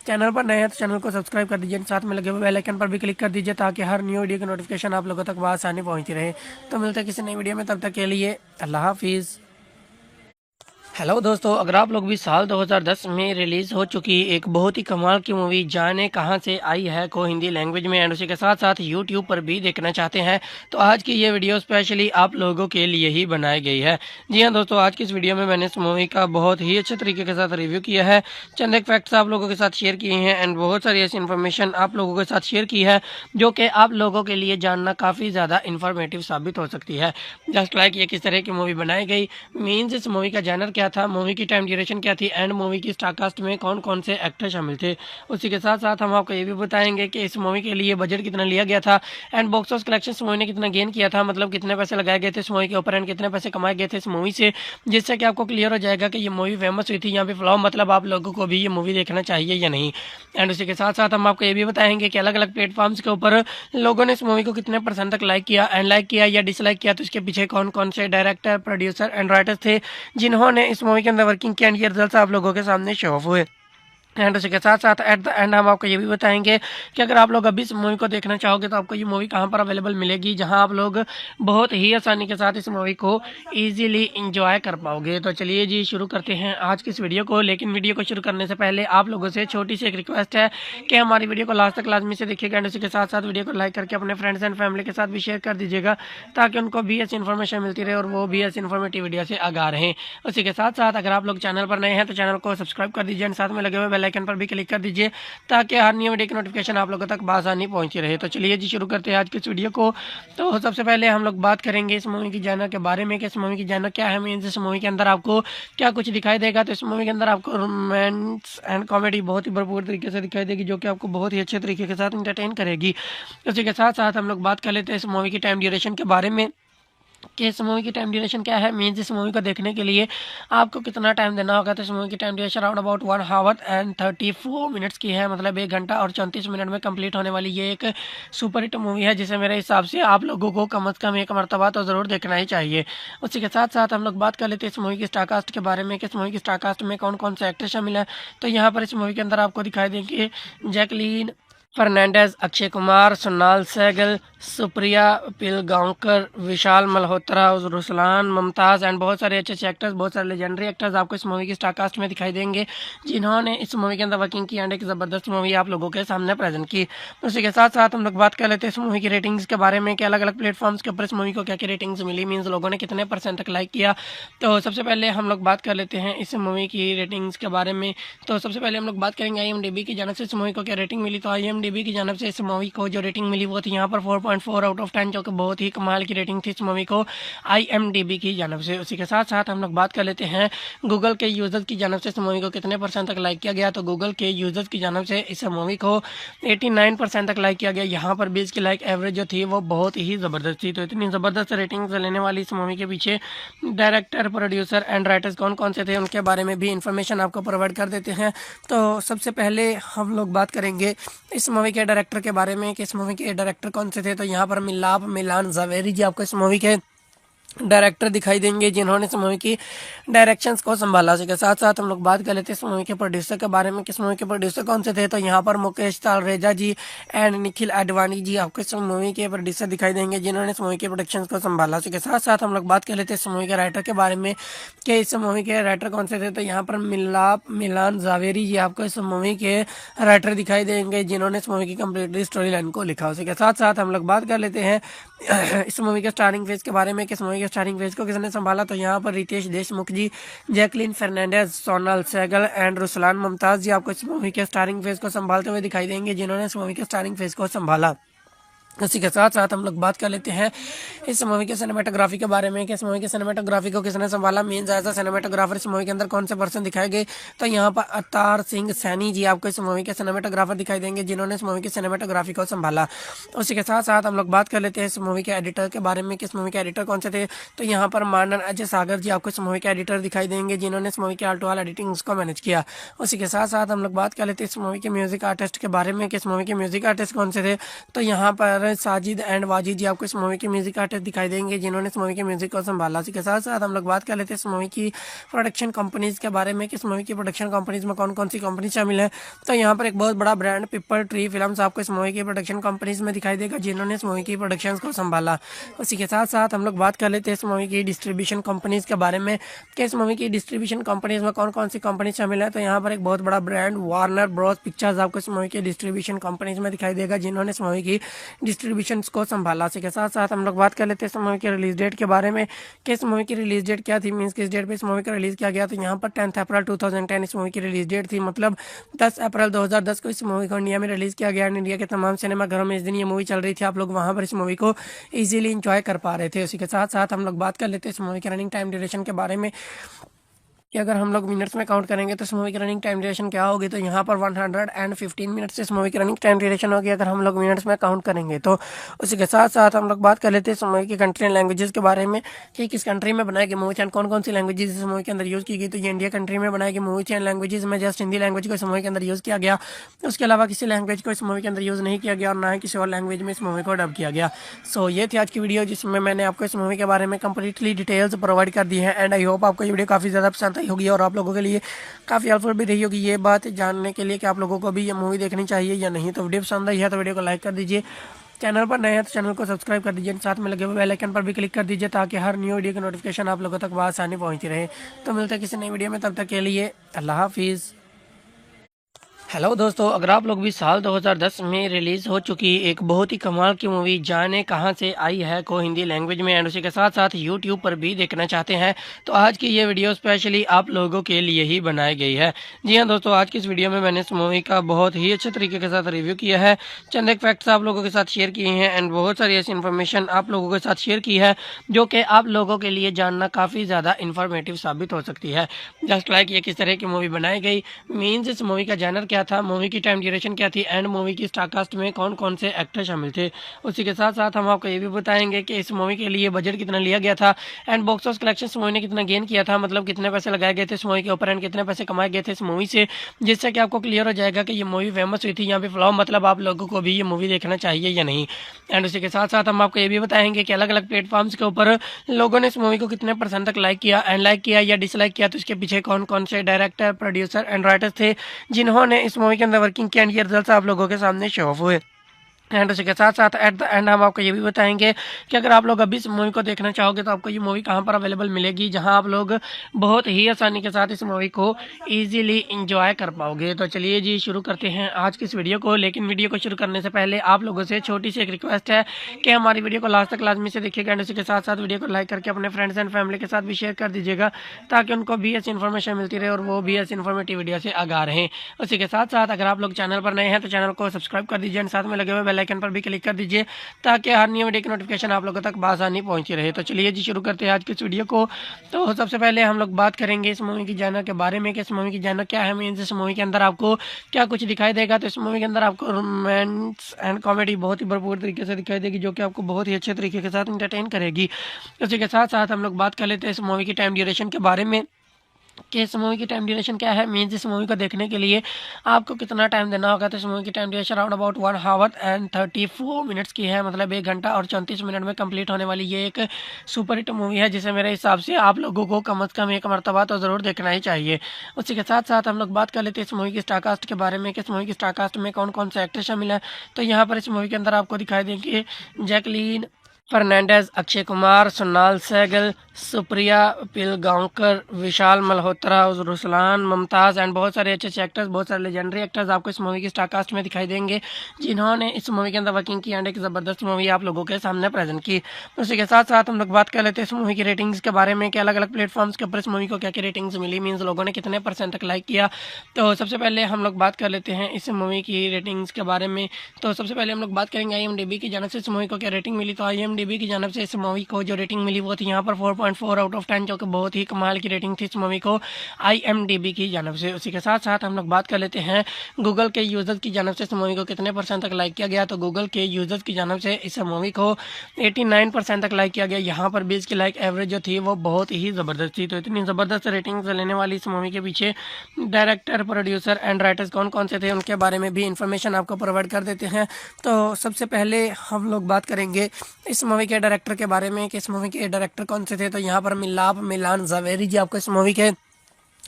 चैनल पर नए हैं तो चैनल को सब्सक्राइब कर दीजिए, साथ में लगे हुए बेल आइकन पर भी क्लिक कर दीजिए ताकि हर न्यू वीडियो की नोटिफिकेशन आप लोगों तक आसानी पहुंचती रहे। तो मिलते हैं किसी नई वीडियो में, तब तक के लिए अल्लाह हाफिज़। हेलो दोस्तों, अगर आप लोग भी साल 2010 में रिलीज़ हो चुकी एक बहुत ही कमाल की मूवी जाने कहाँ से आई है को हिंदी लैंग्वेज में एंड उसी के साथ साथ यूट्यूब पर भी देखना चाहते हैं तो आज की ये वीडियो स्पेशली आप लोगों के लिए ही बनाई गई है। जी हाँ दोस्तों, आज की इस वीडियो में मैंने इस मूवी का बहुत ही अच्छे तरीके के साथ रिव्यू किया है, चंद एक फैक्ट्स आप लोगों के साथ शेयर किए हैं एंड बहुत सारी ऐसी इन्फॉर्मेशन आप लोगों के साथ शेयर की है जो कि आप लोगों के लिए जानना काफ़ी ज़्यादा इन्फॉर्मेटिव साबित हो सकती है। जस्ट लाइक ये किस तरह की मूवी बनाई गई, मीन्स इस मूवी का जैनर क्या था, मूवी की टाइम ड्यूरेशन क्या थी एंड मूवी की स्टारकास्ट में कौन कौन से एक्टर शामिल थे। उसी के साथ साथ हम आपको ये भी बताएंगे कि इस मूवी के लिए बजट कितना लिया गया था एंड बॉक्स ऑफिस कलेक्शन इस मूवी ने कितना गेन किया था, मतलब कितने पैसे लगाए गए थे इस मूवी के ऊपर एंड कितने पैसे कमाए गए थे इस मूवी से, जिससे कि आपको क्लियर हो जाएगा कि ये मूवी फेमस हुई थी यहाँ पे फ्लॉप, मतलब आप लोगों को भी ये मूवी देखना चाहिए या नहीं। एंड उसी के साथ साथ हम आपको ये भी बताएंगे कि अलग अलग प्लेटफॉर्म्स के ऊपर लोगों ने इस मूवी को कितने % तक लाइक किया एंड लाइक किया या डिसलाइक किया, तो इसके पीछे कौन कौन से डायरेक्टर, प्रोड्यूसर एंड राइटर्स थे जिन्होंने इस मूवी के अंदर वर्किंग किया एंड ये रिजल्ट आप लोगों के सामने शो ऑफ हुए। एंड उसी के साथ साथ एट द एंड हम आपको ये भी बताएंगे कि अगर आप लोग अभी इस मूवी को देखना चाहोगे तो आपको ये मूवी कहाँ पर अवेलेबल मिलेगी, जहाँ आप लोग बहुत ही आसानी के साथ इस मूवी को इजीली एंजॉय कर पाओगे। तो चलिए जी शुरू करते हैं आज की इस वीडियो को। लेकिन वीडियो को शुरू करने से पहले आप लोगों से छोटी सी एक रिक्वेस्ट है कि हमारी वीडियो को लास्ट तक लाजमी से देखिएगा एंड उसी के साथ साथ वीडियो को लाइक करके अपने फ्रेंड्स एंड फैमिली के साथ भी शेयर कर दीजिएगा, ताकि उनको भी ऐसी इन्फॉर्मेशन मिलती रहे और वो भी ऐसी इन्फॉर्मेटिव वीडियो से आगाह रहें। उसी के साथ साथ अगर आप लोग चैनल पर नए हैं तो चैनल को सब्सक्राइब कर दीजिए एंड साथ में लगे हुए बेल आइकन पर भी क्लिक कर दीजिए, ताकि हर न्यू वीडियो की नोटिफिकेशन आप लोगों तक आसानी पहुंची रहे। तो चलिए जी शुरू करते हैं आज की इस वीडियो को। तो सबसे पहले हम लोग बात करेंगे इस मूवी की जॉनर के बारे में कि इस मूवी की जॉनर क्या है, मीन्स इस मूवी के अंदर आपको क्या कुछ दिखाई देगा। तो इस मूवी के अंदर आपको रोमांस एंड कॉमेडी बहुत ही भरपूर तरीके से दिखाई देगी, जो कि आपको बहुत ही अच्छे तरीके के साथ इंटरटेन करेगी। उसी के साथ साथ हम लोग बात कर लेते हैं इस मूवी की टाइम ड्यूरेशन के बारे में कि इस मूवी की टाइम ड्यूरेशन क्या है, मीन्स इस मूवी को देखने के लिए आपको कितना टाइम देना होगा। तो इस मूवी की time duration around about 1 our and 34 minutes की है, मतलब 1 घंटा और 34 मिनट में कंप्लीट होने वाली ये एक सुपर हिट मूवी है, जिसे मेरे हिसाब से आप लोगों को कम से कम एक मरतबा तो ज़रूर देखना ही चाहिए। उसी के साथ साथ हम लोग बात कर लेते हैं इस मूवी की स्टारकास्ट के बारे में कि इस मूवी की स्टारकास्ट में कौन कौन से एक्टर शामिल है। तो यहाँ पर इस मूवी के अंदर आपको दिखाई देंगे जैकलीन फर्नांडिस, अक्षय कुमार, सोनाल सहगल, सुप्रिया पिलगांवकर, विशाल मल्होत्रा, रुसलान, मुमताज़ एंड बहुत सारे अच्छे अच्छे एक्टर्स, बहुत सारे लेजेंडरी एक्टर्स आपको इस मूवी की स्टारकास्ट में दिखाई देंगे, जिन्होंने इस मूवी के अंदर वर्किंग की एंड एक ज़बरदस्त मूवी आप लोगों के सामने प्रेजेंट की। उसी के साथ साथ हम लोग बात कर लेते हैं इस मूवी की रेटिंग्स के बारे में कि अलग अलग प्लेटफॉर्म्स के ऊपर इस मूवी को क्या क्या रेटिंग्स मिली, मीन्स लोगों ने कितने % तक लाइक किया। तो सबसे पहले हम लोग बात कर लेते हैं इस मूवी की रेटिंग्स के बारे में। तो सबसे पहले हम लोग बात करेंगे IMDb की जानब से इस मूवी को क्या रेटिंग मिली। तो IMDb की जानब से इस मूवी को जो रेटिंग मिली वो थी यहाँ पर 4.4 आउट ऑफ 10, जो कि बहुत ही कमाल की रेटिंग थी इस मूवी को IMDb की जानब से। उसी के साथ साथ हम लोग बात कर लेते हैं गूगल के यूजर्स की जानब से इस मूवी को कितने % तक लाइक किया गया। तो गूगल के यूजर्स की जानब से इस मूवी को 89% तक लाइक किया गया। यहाँ पर 20 की लाइक एवरेज जो थी वो बहुत ही ज़बरदस्त थी। तो इतनी ज़बरदस्त रेटिंग्स लेने वाली इस मूवी के पीछे डायरेक्टर, प्रोड्यूसर एंड राइटर्स कौन कौन से थे, उनके बारे में भी इंफॉर्मेशन आपको प्रोवाइड कर देते हैं। तो सबसे पहले हम लोग बात करेंगे इस मूवी के डायरेक्टर के बारे में कि इस मूवी के डायरेक्टर कौन से थे। तो यहाँ पर मिलान जावेरी जी आपको इस मूवी के डायरेक्टर दिखाई देंगे, जिन्होंने इस मूवी की डायरेक्शंस को संभाला। इसके साथ साथ हम लोग बात कर लेते हैं इस मूवी के प्रोड्यूसर के बारे में कि इस मूवी के प्रोड्यूसर कौन से थे। तो यहाँ पर मुकेश तालरेजा जी एंड निखिल आडवाणी जी आपको इस मूवी के प्रोड्यूसर दिखाई देंगे, जिन्होंने इस मूवी के प्रोडक्शन को संभाला। इसके साथ साथ हम लोग बात कर लेते हैं इस मूवी के राइटर के बारे में कि इस मूवी के राइटर कौन से थे। तो यहाँ पर मिलान जावेरी जी आपको इस मूवी के राइटर दिखाई देंगे, जिन्होंने इस मूवी की कम्प्लीटली स्टोरी लाइन को लिखा। उसके साथ साथ हम लोग बात कर लेते हैं इस मूवी के स्टारिंग फेज के बारे में कि इस मूवी के स्टारिंग फेज को किसने संभाला। तो यहाँ पर रितेश देशमुख जी, जैकलीन फर्नांडिस, सोनाल सहगल एंड रुसलान मुमताज़ जी आपको इस मूवी के स्टारिंग फेज को संभालते हुए दिखाई देंगे, जिन्होंने इस मूवी के स्टारिंग फेज को संभाला। इसी के साथ साथ हम लोग बात कर लेते हैं इस मूवी के सिनेमेटोग्राफी के बारे में कि इस मूवी के सिनेमेटोग्राफी को किसने संभाला, मीन्स एज अ सिनेमेटोग्राफर इस मूवी के अंदर कौन से पर्सन दिखाए गए। तो यहाँ पर अवतार सिंह सैनी जी आपको इस मूवी के सिनेमेटोग्राफर दिखाई देंगे, जिन्होंने इस मूवी की सिनेमेटोग्राफी को संभाला। उसी के साथ साथ हम लोग बात कर लेते हैं इस मूवी के एडिटर के बारे में कि इस मूवी के एडिटर कौन से थे। तो यहाँ पर मानन अजय सागर जी आपको इस मूवी के एडिटर दिखाई देंगे, जिन्होंने इस मूवी के ऑल टू ऑल एडिटिंग को मैनेज किया। उसी के साथ साथ हम लोग बात कर लेते हैं इस मूवी के म्यूजिक आर्टिस्ट के बारे में कि इस मूवी के म्यूजिक आर्टिस्ट कौन से थे। तो यहाँ पर साजिद एंड वाजिद जी आपको इस मूवी के म्यूजिक आर्टिस्ट दिखाई देंगे, जिन्होंने इस मूवी के म्यूजिक को संभाला। इसी के साथ साथ हम लोग बात कर लेते हैं इस मूवी की प्रोडक्शन कंपनीज के बारे में कि इस मूवी की प्रोडक्शन कंपनीज में कौन कौन सी कंपनी शामिल है। तो यहाँ पर एक बहुत बड़ा ब्रांड पीपल ट्री फिल्म्स आपको इस मूवी की प्रोडक्शन कंपनीज में दिखाई देगा, जिन्होंने इस मूवी की प्रोडक्शन को संभाला। उसी के साथ साथ हम लोग बात कर लेते हैं इस मूवी की डिस्ट्रीब्यूशन कंपनीज के बारे में कि इस मूवी की डिस्ट्रीब्यूशन कंपनीज में कौन कौन सी कंपनी शामिल है। तो यहाँ पर एक बहुत बड़ा ब्रांड वार्नर ब्रॉस पिक्चर्स आपको इस मूवी की डिस्ट्रीब्यूशन कंपनीज में दिखाई देगा, जिन्होंने इस मूवी की डिस्ट्रीब्यूशन को संभाला। इसी के साथ साथ हम लोग बात कर लेते हैं इस मूवी की रिलीज डेट के बारे में कि इस मूवी की रिलीज डेट क्या थी, मीन्स किस डेट पे इस मूवी को रिलीज किया गया। तो यहाँ पर 10 अप्रैल 2010 इस मूवी की रिलीज डेट थी, मतलब 10 अप्रैल 2010 को इस मूवी को इंडिया में रिलीज किया गया। इंडिया के तमाम सिनेमाघरों में इस दिन ये मूवी चल रही थी, आप लोग वहाँ पर इस मूवी को ईजिली इंजॉय कर पा रहे थे। उसी के साथ साथ हम लोग बात कर लेते हैं इस मूवी के रनिंग टाइम ड्यूरेशन के बारे में कि अगर हम लोग मिनट्स में काउंट करेंगे तो इस मूवी की रनिंग टाइम ड्यूरेशन क्या होगी। तो यहाँ पर 115 मिनट्स इस मूवी की रनिंग टाइम ड्यूरेशन होगी अगर हम लोग मिनट्स में काउंट करेंगे। तो उसी के साथ साथ हम लोग बात कर लेते हैं इस मूवी की कंट्री एंड लैंग्वेजेस के बारे में कि किस कंट्री में बनाई गई मूवी एंड कौन कौन सी लैंग्वेजेस इस मूवी के अंदर यूज़ की गई। तो ये इंडिया कंट्री में बनाई गई मूवी एंड लैंग्वेजेस में जस्ट हिंदी लैंग्वेज को इस मूवी के अंदर यूज़ किया गया, उसके अलावा किसी लैंग्वेज को इस मूवी के अंदर यूज़ नहीं किया गया और ना ही किसी और लैंग्वेज में इस मूवी को डब किया गया। सो ये थी आज की वीडियो, जिसमें मैंने आपको इस मूवी के बारे में कंप्लीटली डिटेल्स प्रोवाइड कर दी है एंड आई होप आपको ये वीडियो काफ़ी ज़्यादा पसंद बताई होगी और आप लोगों के लिए काफ़ी हेल्पफुल भी रही होगी ये बात जानने के लिए कि आप लोगों को भी ये मूवी देखनी चाहिए या नहीं। तो वीडियो पसंद आई है तो वीडियो को लाइक कर दीजिए, चैनल पर नए हैं तो चैनल को सब्सक्राइब कर दीजिए, साथ में लगे हुए बेल आइकन पर भी क्लिक कर दीजिए ताकि हर न्यू वीडियो की नोटिफिकेशन आप लोगों तक आसानी पहुंचती रहे। तो मिलते हैं किसी नई वीडियो में, तब तक के लिए अल्लाह हाफिज़। हेलो दोस्तों, अगर आप लोग भी साल 2010 में रिलीज़ हो चुकी एक बहुत ही कमाल की मूवी जाने कहाँ से आई है को हिंदी लैंग्वेज में एंड उसी के साथ साथ यूट्यूब पर भी देखना चाहते हैं तो आज की ये वीडियो स्पेशली आप लोगों के लिए ही बनाई गई है। जी हाँ दोस्तों, आज की इस वीडियो में मैंने इस मूवी का बहुत ही अच्छे तरीके के साथ रिव्यू किया है, चंद एक फैक्ट्स आप लोगों के साथ शेयर किए हैं एंड बहुत सारी ऐसी इन्फॉर्मेशन आप लोगों के साथ शेयर की है जो कि आप लोगों के लिए जानना काफ़ी ज़्यादा इन्फॉर्मेटिव साबित हो सकती है। जस्ट लाइक ये किस तरह की मूवी बनाई गई, मीन्स इस मूवी का जैनर क्या था, मूवी की टाइम ड्यूरेशन क्या थी एंड मूवी की स्टारकास्ट में कौन कौन से एक्टर शामिल थे। उसी के साथ साथ हम आपको ये भी बताएंगे कि इस मूवी के लिए बजट कितना लिया गया था एंड बॉक्स ऑफिस कलेक्शन इस मूवी ने कितना गेन किया था, मतलब कितने पैसे लगाए गए थे इस मूवी के ऊपर एंड कितने पैसे कमाए गए थे इस मूवी से, जिससे कि आपको क्लियर हो जाएगा कि ये मूवी फेमस हुई थी यहाँ पे फ्लॉप, मतलब आप लोगों को भी ये मूवी देखना चाहिए या नहीं। एंड उसी के साथ साथ हम आपको ये भी बताएंगे कि अलग अलग प्लेटफॉर्म्स के ऊपर लोगों ने इस मूवी को कितने % तक लाइक किया एंड लाइक किया या डिसलाइक किया, तो इसके पीछे कौन कौन से डायरेक्टर, प्रोड्यूसर एंड राइटर्स थे जिन्होंने इस मूवी के अंदर वर्किंग किया एंड ये रिजल्ट आप लोगों के सामने शो ऑफ हुए। एंड उसी के साथ साथ एट द एंड हम आपको ये भी बताएंगे कि अगर आप लोग अभी इस मूवी को देखना चाहोगे तो आपको ये मूवी कहाँ पर अवेलेबल मिलेगी, जहां आप लोग बहुत ही आसानी के साथ इस मूवी को इजीली इंजॉय कर पाओगे। तो चलिए जी शुरू करते हैं आज की इस वीडियो को, लेकिन वीडियो को शुरू करने से पहले आप लोगों से छोटी सी एक रिक्वेस्ट है कि हमारी वीडियो को लास्ट तक लाजमी से देखिएगा एंड उसी के साथ साथ वीडियो को लाइक करके अपने फ्रेंड्स एंड फैमिली के साथ भी शेयर कर दीजिएगा ताकि उनको भी ऐसी इन्फॉर्मेशन मिलती रहे और वो भी ऐसी इन्फॉर्मेटिव वीडियो से आगाह रहें। उसी के साथ साथ अगर आप लोग चैनल पर नए हैं तो चैनल को सब्सक्राइब कर दीजिए एंड साथ में लगे हुए बेल आइकन पर भी क्लिक कर दीजिए ताकि हर न्यू वीडियो की नोटिफिकेशन आप लोगों तक आसानी पहुंची रहे। तो चलिए जी शुरू करते हैं आज की इस वीडियो को। तो सबसे पहले हम लोग बात करेंगे इस मूवी की जॉनर के बारे में कि इस मूवी की जॉनर क्या है, मीन्स इस मूवी के अंदर आपको क्या कुछ दिखाई देगा। तो इस मूवी के अंदर आपको रोमांस एंड कॉमेडी बहुत ही भरपूर तरीके से दिखाई देगी जो कि आपको बहुत ही अच्छे तरीके के साथ इंटरटेन करेगी। उसी के साथ साथ हम लोग बात कर लेते हैं इस मूवी की टाइम ड्यूरेशन के बारे में कि इस मूवी की टाइम ड्यूरेशन क्या है, मीन्स इस मूवी को देखने के लिए आपको कितना टाइम देना होगा। तो इस मूवी की time duration around about 1 our and 34 minutes की है, मतलब 1 घंटा और 34 मिनट में कंप्लीट होने वाली ये एक सुपर हिट मूवी है जिसे मेरे हिसाब से आप लोगों को कम अज़ कम एक मरतबा तो ज़रूर देखना ही चाहिए। उसी के साथ साथ हम लोग बात कर लेते हैं इस मूवी की स्टारकास्ट के बारे में कि इस मूवी की स्टारकास्ट में कौन कौन से एक्टर शामिल है। तो यहाँ पर इस मूवी के अंदर आपको दिखाई देंगे जैकलीन फर्नांडिस, अक्षय कुमार, सोनाल सहगल, सुप्रिया पिलगांवकर, विशाल मल्होत्रा, रुसलान, मुमताज़ एंड बहुत सारे अच्छे अच्छे एक्टर्स, बहुत सारे लेजेंडरी एक्टर्स आपको इस मूवी की स्टारकास्ट में दिखाई देंगे जिन्होंने इस मूवी के अंदर वर्किंग की एंड एक ज़बरदस्त मूवी आप लोगों के सामने प्रेजेंट की। उसी के साथ साथ हम लोग बात कर लेते हैं इस मूवी की रेटिंग्स के बारे में कि अलग अलग प्लेटफॉर्म्स के ऊपर इस मूवी को क्या क्या रेटिंग्स मिली, मीन्स लोगों ने कितने % तक लाइक किया। तो सबसे पहले हम लोग बात कर लेते हैं इस मूवी की रेटिंग्स के बारे में। तो सबसे पहले हम लोग बात करेंगे IMDb की जानब से इस मूवी को क्या रेटिंग मिली। तो IMDb की जानब से इस मूवी को जो रेटिंग मिली वो थी यहाँ पर 4.4 आउट ऑफ 10, जो कि बहुत ही कमाल की रेटिंग थी इस मूवी को IMDb की जानब से। उसी के साथ साथ हम लोग बात कर लेते हैं गूगल के यूज़र्स की जानब से इस मूवी को कितने % तक लाइक किया गया। तो गूगल के यूज़र्स की जानब से इस मूवी को 89% तक लाइक किया गया। यहाँ पर भी इसकी लाइक एवरेज जो थी वो बहुत ही ज़बरदस्त थी। तो इतनी ज़बरदस्त रेटिंग्स लेने वाली इस मूवी के पीछे डायरेक्टर, प्रोड्यूसर एंड राइटर्स कौन कौन से थे उनके बारे में भी इंफॉर्मेशन आपको प्रोवाइड कर देते हैं। तो सबसे पहले हम लोग बात करेंगे इस मूवी के डायरेक्टर के बारे में कि इस मूवी के डायरेक्टर कौन से थे। तो यहाँ पर मिलान ज़ावेरी जी आपको इस मूवी के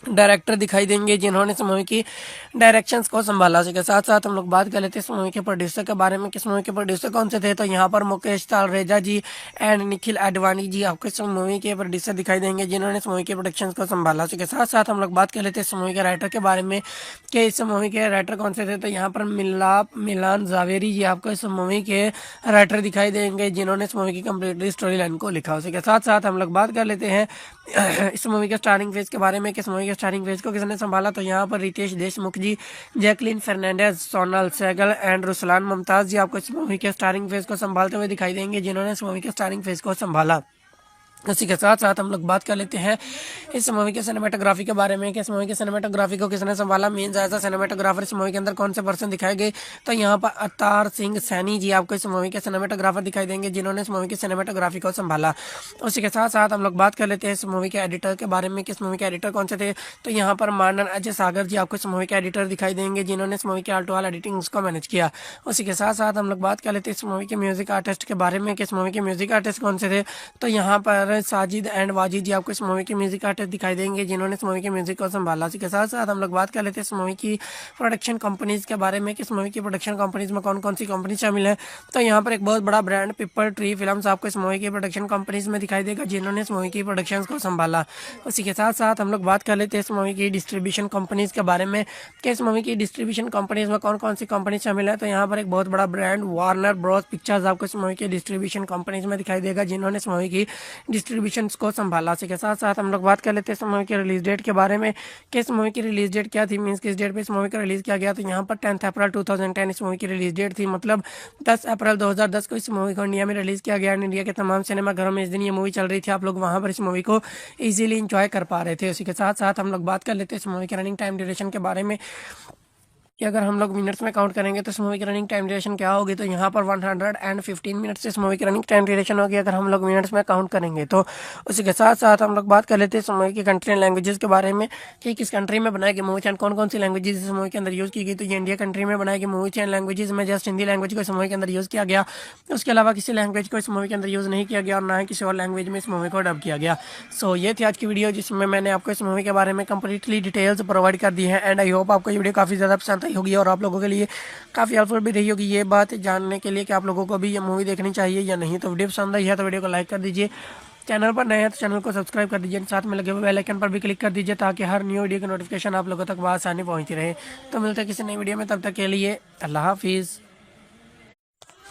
डायरेक्टर दिखाई देंगे जिन्होंने इस मूवी की डायरेक्शंस को संभाला। उसके साथ साथ हम लोग बात कर लेते हैं इस मूवी के प्रोड्यूसर के बारे में कि इस मूवी के प्रोड्यूसर कौन से थे। तो यहाँ पर मुकेश तालरेजा जी एंड निखिल आडवाणी जी आपको इस मूवी के प्रोड्यूसर दिखाई देंगे जिन्होंने इस मूवी के प्रोडक्शन को संभाला। उसके साथ साथ हम लोग बात कर लेते हैं इस मूवी के राइटर के बारे में कि इस मूवी के राइटर कौन से थे। तो यहाँ पर मिलान ज़ावेरी जी आपको इस मूवी के राइटर दिखाई देंगे जिन्होंने इस मूवी की कम्प्लीटली स्टोरी लाइन को लिखा। उसके साथ साथ हम लोग बात कर लेते हैं इस मूवी के स्टारिंग फेज के बारे में कि इस मूवी के स्टारिंग फेज को किसने संभाला। तो यहाँ पर रितेश देशमुख जी, जैकलीन फर्नांडिस, सोनाल सहगल एंड रुसलान मुमताज़ जी आपको इस मूवी के स्टारिंग फेज को संभालते हुए दिखाई देंगे जिन्होंने इस मूवी के स्टारिंग फेज को संभाला। उसी के साथ साथ हम लोग बात कर लेते हैं इस मूवी के सिनेमेटोग्राफी के बारे में कि इस मूवी के सिनेमेटोग्राफी को किसने संभाला, मीन्स एज अ सिनेमेटोग्राफर इस मूवी के अंदर कौन से पर्सन दिखाए गए। तो यहाँ पर अवतार सिंह सैनी जी आपको इस मूवी के सिनेमेटोग्राफर दिखाई देंगे जिन्होंने इस मूवी की सिनेमेटोग्राफी को संभाला। उसी के साथ साथ हम लोग बात कर लेते हैं इस मूवी के एडिटर के बारे में कि इस मूवी के एडिटर कौन से थे। तो यहाँ पर मानन अजय सागर जी आपको इस मूवी के एडिटर दिखाई देंगे जिन्होंने इस मूवी के आल्टो वाल एडिटिंग को मैनेज किया। उसी के साथ साथ हम लोग बात कर लेते हैं इस मूवी के म्यूजिक आर्टिस्ट के बारे में कि इस मूवी के म्यूजिक आर्टिस्ट कौन से थे। तो यहाँ पर डायरेक्टर साजिद एंड वाजिद जी आपको इस मूवी के म्यूजिक आर्टिस्ट दिखाई देंगे, जिन्होंने इस मूवी के म्यूजिक को संभाला। इसी के साथ साथ हम लोग बात कर लेते हैं इस मूवी की प्रोडक्शन कंपनीज के बारे में कि इस मूवी की प्रोडक्शन कंपनीज में कौन कौन सी कंपनी शामिल है। तो यहाँ पर एक बहुत बड़ा ब्रांड पीपल ट्री फिल्म्स आपको इस मूवी की प्रोडक्शन कंपनीज में दिखाई देगा, जिन्होंने इस मूवी की प्रोडक्शन को संभाला। उसी के साथ साथ हम लोग बात कर लेते हैं इस मूवी की डिस्ट्रीब्यूशन कंपनीज के बारे में कि इस मूवी की डिस्ट्रीब्यूशन कंपनीज में कौन कौन सी कंपनी शामिल है। तो यहाँ पर एक बहुत बड़ा ब्रांड वार्नर ब्रॉस पिक्चर्स आपको इस मूवी की डिस्ट्रीब्यूशन कंपनीज में दिखाई देगा, जिन्होंने इस मूवी की डिस्ट्रीब्यूशन को संभाला। इसी के साथ साथ हम लोग बात कर लेते हैं इस मूवी की रिलीज डेट के बारे में कि इस मूवी की रिलीज डेट क्या थी, मीन्स किस डेट पे इस मूवी को रिलीज किया गया। तो यहाँ पर 10 अप्रैल 2010 इस मूवी की रिलीज डेट थी, मतलब 10 अप्रैल 2010 को इस मूवी को इंडिया में रिलीज किया गया। इंडिया के तमाम सिनेमा घरों में इस दिन ये मूवी चल रही थी, आप लोग वहाँ पर इस मूवी को ईजिली इंजॉय कर पा रहे थे। उसी के साथ साथ हम लोग बात कर लेते हैं इस मूवी के रनिंग टाइम ड्यूरेशन के बारे में कि अगर हम लोग मिनट्स में काउंट करेंगे तो इस मूवी की रनिंग टाइम ड्यूरेशन क्या होगी। तो यहाँ पर 115 मिनट्स इस मूवी की रनिंग टाइम ड्यूरेशन होगी अगर हम लोग मिनट्स में काउंट करेंगे। तो उसी के साथ साथ हम लोग बात कर लेते हैं इस मूवी की कंट्री एंड लैंग्वेजेस के बारे में कि किस कंट्री में बनाई गई मूवी एंड कौन कौन सी लैंग्वेजेस इस मूवी के अंदर यूज़ की गई। तो ये इंडिया कंट्री में बनाई गई मूवी एंड लैंग्वेजेस में जस्ट हिंदी लैंग्वेज को इस मूवी के अंदर यूज़ किया गया, उसके अलावा किसी लैंग्वेज को इस मूवी के अंदर यूज़ नहीं किया गया और ना ही किसी और लैंग्वेज में इस मूवी को डब किया गया। सो ये थी आज की वीडियो, जिसमें मैंने आपको इस मूवी के बारे में कंप्लीटली डिटेल्स प्रोवाइड कर दी है एंड आई होप आपको ये वीडियो काफ़ी ज़्यादा पसंद आई होगी और आप लोगों के लिए काफ़ी हेल्पफुल भी रही होगी ये बात जानने के लिए कि आप लोगों को भी ये मूवी देखनी चाहिए या नहीं। तो वीडियो पसंद आई है तो वीडियो को लाइक कर दीजिए, चैनल पर नए हैं तो चैनल को सब्सक्राइब कर दीजिए, साथ में लगे हुए बेल आइकन पर भी क्लिक कर दीजिए ताकि हर न्यू वीडियो की नोटिफिकेशन आप लोगों तक आसानी पहुंचती रहे। तो मिलते हैं किसी नई वीडियो में, तब तक के लिए अल्लाह हाफिज़।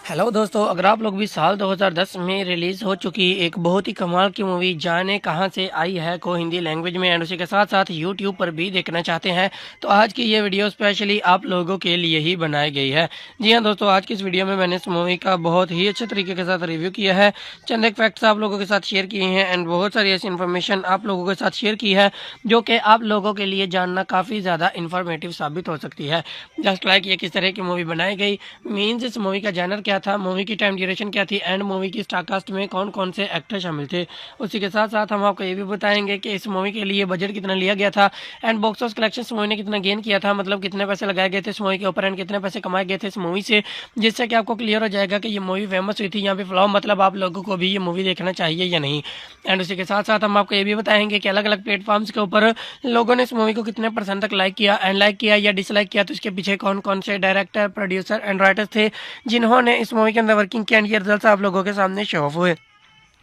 हेलो दोस्तों, अगर आप लोग भी साल 2010 में रिलीज़ हो चुकी एक बहुत ही कमाल की मूवी जाने कहाँ से आई है को हिंदी लैंग्वेज में एंड उसी के साथ साथ यूट्यूब पर भी देखना चाहते हैं तो आज की ये वीडियो स्पेशली आप लोगों के लिए ही बनाई गई है। जी हाँ दोस्तों, आज की इस वीडियो में मैंने इस मूवी का बहुत ही अच्छे तरीके के साथ रिव्यू किया है, चंद एक फैक्ट्स आप लोगों के साथ शेयर किए हैं एंड बहुत सारी ऐसी इन्फॉर्मेशन आप लोगों के साथ शेयर की है जो कि आप लोगों के लिए जानना काफ़ी ज़्यादा इन्फॉर्मेटिव साबित हो सकती है। जस्ट लाइक ये किस तरह की मूवी बनाई गई, मीन्स इस मूवी का जैनर क्या था, मूवी की टाइम ड्यूरेशन क्या थी एंड मूवी की स्टारकास्ट में कौन कौन से एक्टर शामिल थे। उसी के साथ साथ हम आपको ये भी बताएंगे कि इस मूवी के लिए बजट कितना लिया गया था एंड बॉक्स ऑफिस कलेक्शन इस मूवी ने कितना गेन किया था, मतलब कितने पैसे लगाए गए थे इस मूवी के ऊपर एंड कितने पैसे कमाए गए थे इस मूवी से, जिससे कि आपको क्लियर हो जाएगा कि ये मूवी फेमस हुई थी यहाँ पे फ्लॉप, मतलब आप लोगों को भी ये मूवी देखना चाहिए या नहीं। एंड उसी के साथ साथ हम आपको ये भी बताएंगे कि अलग अलग प्लेटफॉर्म्स के ऊपर लोगों ने इस मूवी को कितने % तक लाइक किया एंड लाइक किया या डिसलाइक किया, तो इसके पीछे कौन कौन से डायरेक्टर, प्रोड्यूसर एंड राइटर्स थे जिन्होंने इस मूवी के अंदर वर्किंग किया एंड ये रिजल्ट आप लोगों के सामने शो ऑफ हुए।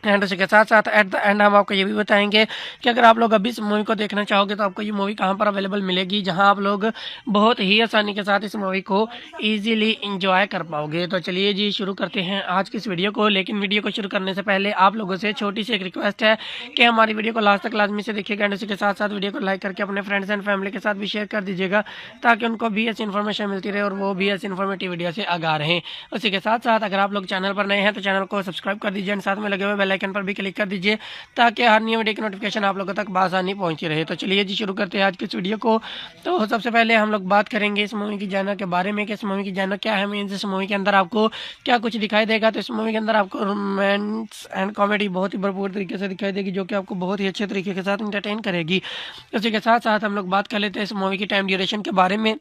एंड उसी के साथ साथ एट द एंड हम आपको ये भी बताएंगे कि अगर आप लोग अभी इस मूवी को देखना चाहोगे तो आपको ये मूवी कहाँ पर अवेलेबल मिलेगी, जहां आप लोग बहुत ही आसानी के साथ इस मूवी को इजीली एंजॉय कर पाओगे। तो चलिए जी शुरू करते हैं आज की इस वीडियो को, लेकिन वीडियो को शुरू करने से पहले आप लोगों से छोटी सी एक रिक्वेस्ट है कि हमारी वीडियो को लास्ट तक लाजमी से देखिएगा एंड उसी के साथ साथ वीडियो को लाइक करके अपने फ्रेंड्स एंड फैमिली के साथ भी शेयर कर दीजिएगा ताकि उनको भी ऐसी इन्फॉर्मेशन मिलती रहे और वो भी ऐसी इन्फॉर्मेटिव वीडियो से आगाह रहें। उसी के साथ साथ अगर आप लोग चैनल पर नए हैं तो चैनल को सब्सक्राइब कर दीजिए एंड साथ में लगे हुए बेल आइकन पर भी क्लिक कर दीजिए ताकि हर न्यू वीडियो की नोटिफिकेशन आप लोगों तक आसानी पहुंची रहे। तो चलिए जी शुरू करते हैं आज की इस वीडियो को। तो सबसे पहले हम लोग बात करेंगे इस मूवी की जॉनर के बारे में कि इस मूवी की जॉनर क्या है, मीन्स इस मूवी के अंदर आपको क्या कुछ दिखाई देगा। तो इस मूवी के अंदर आपको रोमांस एंड कॉमेडी बहुत ही भरपूर तरीके से दिखाई देगी जो कि आपको बहुत ही अच्छे तरीके के साथ इंटरटेन करेगी। उसी के साथ साथ हम लोग बात कर लेते हैं इस मूवी की टाइम ड्यूरेशन के बारे में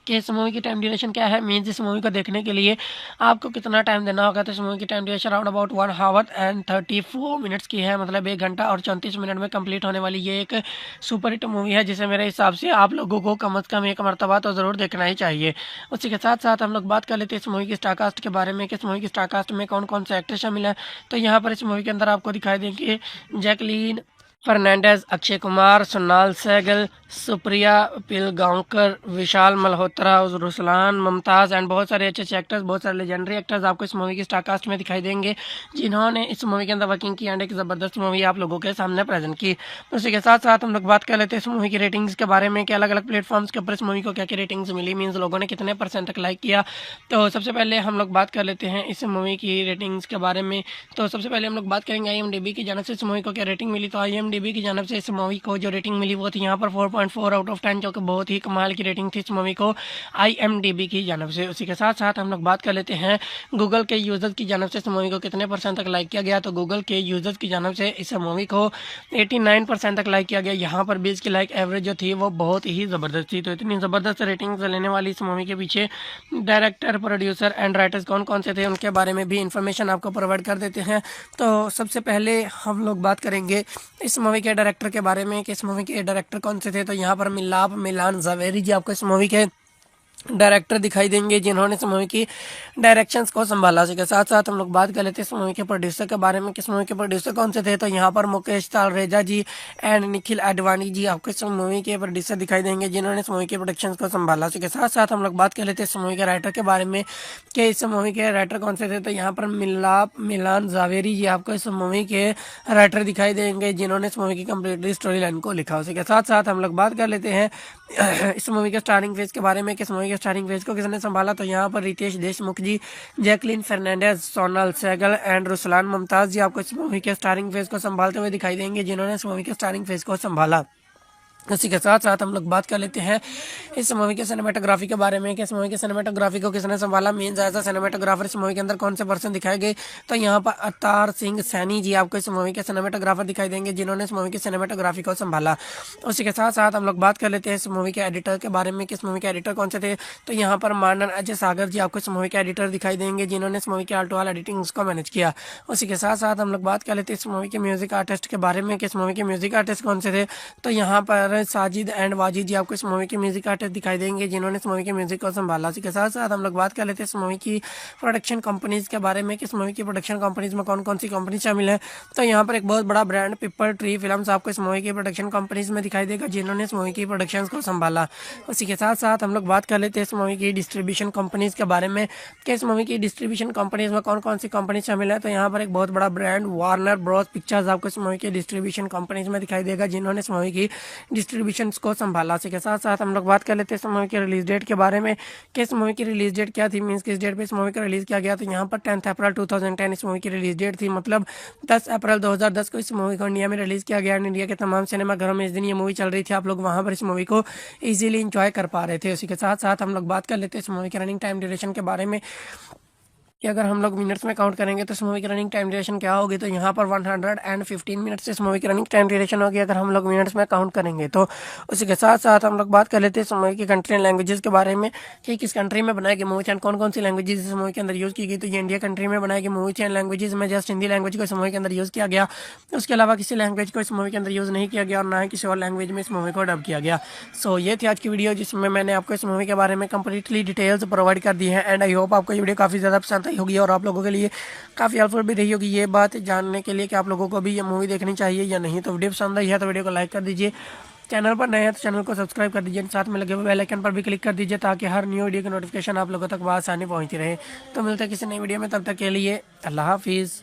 कि इस मूवी की टाइम ड्यूरेशन क्या है, मीन्स इस मूवी को देखने के लिए आपको कितना टाइम देना होगा। तो इस मूवी की time duration around about 1 our and 34 minutes की है, मतलब 1 घंटा और 34 मिनट में कंप्लीट होने वाली ये एक सुपर हिट मूवी है जिसे मेरे हिसाब से आप लोगों को कम से कम एक मरतबा तो ज़रूर देखना ही चाहिए। उसी के साथ साथ हम लोग बात कर लेते हैं इस मूवी की स्टारकास्ट के बारे में कि इस मूवी की स्टारकास्ट में कौन कौन से एक्टर शामिल है। तो यहाँ पर इस मूवी के अंदर आपको दिखाई देंगे जैकलीन फर्नांडिस, अक्षय कुमार, सोनाल सहगल, सुप्रिया पिलगांवकर, विशाल मल्होत्रा, रुसलान, मुमताज़ एंड बहुत सारे अच्छे एक्टर्स, बहुत सारे लेजेंडरी एक्टर्स आपको इस मूवी की स्टारकास्ट में दिखाई देंगे जिन्होंने इस मूवी के अंदर वर्किंग की एंड एक ज़बरदस्त मूवी आप लोगों के सामने प्रेजेंट की। उसी के साथ साथ हम लोग बात कर लेते हैं इस मूवी की रेटिंग्स के बारे में कि अलग अलग प्लेटफॉर्म्स के ऊपर इस मूवी को क्या क्या रेटिंग्स मिली, मीन्स लोगों ने कितने % तक लाइक किया। तो सबसे पहले हम लोग बात कर लेते हैं इस मूवी की रेटिंग्स के बारे में। तो सबसे पहले हम लोग बात करेंगे IMDb की जानिब से इस मूवी को क्या रेटिंग मिली। तो IMDb IMDb की जानब से इस मूवी को जो रेटिंग मिली वो थी यहाँ पर 4.4 आउट ऑफ 10, जो कि बहुत ही कमाल की रेटिंग थी इस मूवी को IMDb की जानब से। उसी के साथ साथ हम लोग बात कर लेते हैं गूगल के यूज़र्स की जानब से इस मूवी को कितने % तक लाइक किया गया। तो गूगल के यूज़र्स की जानब से इस मूवी को 89% तक लाइक किया गया। यहाँ पर 20 की लाइक एवरेज जो थी वो बहुत ही ज़बरदस्त थी। तो इतनी ज़बरदस्त रेटिंग्स लेने वाली इस मूवी के पीछे डायरेक्टर, प्रोड्यूसर एंड राइटर्स कौन कौन से थे उनके बारे में भी इंफॉर्मेशन आपको प्रोवाइड कर देते हैं। तो सबसे पहले हम लोग बात करेंगे इस मूवी के डायरेक्टर के बारे में कि इस मूवी के डायरेक्टर कौन से थे। तो यहाँ पर मिलान ज़ावेरी जी आपको इस मूवी के डायरेक्टर दिखाई देंगे, जिन्होंने इस मूवी की डायरेक्शंस को संभाला। इसके साथ साथ हम लोग बात कर लेते हैं इस मूवी के प्रोड्यूसर के बारे में कि इस मूवी के प्रोड्यूसर कौन से थे। तो यहाँ पर मुकेश तालरेजा जी एंड निखिल आडवाणी जी आपको इस मूवी के प्रोड्यूसर दिखाई देंगे, जिन्होंने इस मूवी के प्रोडक्शंस को संभाला। इसके साथ साथ हम लोग बात कर लेते हैं इस मूवी के राइटर के बारे में कि इस मूवी के राइटर कौन से थे। तो यहाँ पर मिलान ज़ावेरी जी आपको इस मूवी के राइटर दिखाई देंगे, जिन्होंने इस मूवी की कंप्लीटली स्टोरी लाइन को लिखा। उसके साथ साथ हम लोग बात कर लेते हैं इस मूवी के स्टारिंग फेज के बारे में कि इस मूवी के स्टारिंग फेज को किसने संभाला। तो यहाँ पर रितेश देशमुख जी, जैकलिन फर्नांडिस, सोनल सहगल एंड रुसलान मुमताज़ जी आपको इस मूवी के स्टारिंग फेज को संभालते हुए दिखाई देंगे, जिन्होंने इस मूवी के स्टारिंग फेज को संभाला। इसी के साथ साथ हम लोग बात कर लेते हैं इस मूवी के सिनेमेटोग्राफी के बारे में कि इस मूवी के सिनेमेटोग्राफी को किसने संभाला। मेन जायजा सिनेमेटोग्राफर इस मूवी के अंदर कौन से पर्सन दिखाए गए। तो यहाँ पर अवतार सिंह सैनी जी आपको इस मूवी के सिनेमेटोग्राफर दिखाई देंगे, जिन्होंने इस मूवी की सिनेमेटोग्राफी को संभाला। उसी के साथ साथ हम लोग बात कर लेते हैं इस मूवी के एडिटर के बारे में कि इस मूवी के एडिटर कौन से थे। तो यहाँ पर मानन अजय सागर जी आपको इस मूवी के एडिटर दिखाई देंगे, जिन्होंने इस मूवी के ऑल टू ऑल एडिटिंग को मैनेज किया। उसी के साथ साथ हम लोग बात कर लेते हैं इस मूवी के म्यूजिक आर्टिस्ट के बारे में कि इस मूवी के म्यूजिक आर्टिस्ट कौन से थे। तो यहाँ पर साजिद एंड वाजिद जी आपको इस मूवी के म्यूजिक आर्टिस्ट दिखाई देंगे, जिन्होंने इस मूवी के म्यूजिक को संभाला। इसी के साथ साथ हम लोग बात कर लेते हैं इस मूवी की प्रोडक्शन कंपनीज के बारे में कि इस मूवी की प्रोडक्शन कंपनीज में कौन कौन सी कंपनी शामिल है। तो यहाँ पर एक बहुत बड़ा ब्रांड पीपल ट्री फिल्म्स आपको इस मूवी की प्रोडक्शन कंपनीज में दिखाई देगा, जिन्होंने इस मूवी की प्रोडक्शन को संभाला। उसी के साथ साथ हम लोग बात कर लेते हैं इस मूवी की डिस्ट्रीब्यूशन कंपनीज के बारे में कि इस मूवी की डिस्ट्रीब्यूशन कंपनीज में कौन कौन सी कंपनी शामिल है। तो यहाँ पर एक बहुत बड़ा ब्रांड वार्नर ब्रॉस पिक्चर्स आपको इस मूवी की डिस्ट्रीब्यूशन कंपनीज में दिखाई देगा, जिन्होंने इस मूवी की डिस्ट्रीब्यूशन को संभाला। इसी के साथ साथ हम लोग बात कर लेते हैं इस मूवी की रिलीज डेट के बारे में कि इस मूवी की रिलीज डेट क्या थी, मींस किस डेट पे इस मूवी को रिलीज किया गया। तो यहाँ पर 10 अप्रैल 2010 इस मूवी की रिलीज डेट थी, मतलब 10 अप्रैल 2010 को इस मूवी को इंडिया में रिलीज किया गया। इंडिया के तमाम सिनेमाघरों में इस दिन ये मूवी चल रही थी, आप लोग वहाँ पर इस मूवी को ईजिली इंजॉय कर पा रहे थे। उसी के साथ साथ हम लोग बात कर लेते हैं इस मूवी के रनिंग टाइम ड्यूरेशन के बारे में कि अगर हम लोग मिनट्स में काउंट करेंगे तो इस मूवी की रनिंग टाइम ड्यूरेशन क्या होगी। तो यहाँ पर 115 मिनट्स इस मूवी की रनिंग टाइम ड्यूरेशन होगी अगर हम लोग मिनट्स में काउंट करेंगे। तो उसी के साथ साथ हम लोग बात कर लेते हैं इस मूवी की कंट्री एंड लैंग्वेजेस के बारे में कि किस कंट्री में बनाई गई मूवी एंड कौन कौन सी लैंग्वेजेस इस मूवी के अंदर यूज़ की गई। तो ये इंडिया कंट्री में बनाई गई मूवी एंड लैंग्वेजेस में जस्ट हिंदी लैंग्वेज को इस मूवी के अंदर यूज़ किया गया। उसके अलावा किसी लैंग्वेज को इस मूवी के अंदर यूज़ नहीं किया गया और ना ही किसी और लैंग्वेज में इस मूवी को डब किया गया। सो ये थी आज की वीडियो, जिसमें मैंने आपको इस मूवी के बारे में कंप्लीटली डिटेल्स प्रोवाइड कर दी है एंड आई होप आपको ये वीडियो काफ़ी ज़्यादा पसंद आई होगी और आप लोगों के लिए काफ़ी हेल्पफुल भी रही होगी ये बात जानने के लिए कि आप लोगों को भी ये मूवी देखनी चाहिए या नहीं। तो वीडियो पसंद आई है तो वीडियो को लाइक कर दीजिए, चैनल पर नए हैं तो चैनल को सब्सक्राइब कर दीजिए, साथ में लगे हुए बेल आइकन पर भी क्लिक कर दीजिए ताकि हर न्यू वीडियो की नोटिफिकेशन आप लोगों तक आसानी पहुंचती रहे। तो मिलते हैं किसी नई वीडियो में, तब तक के लिए अल्लाह हाफिज़।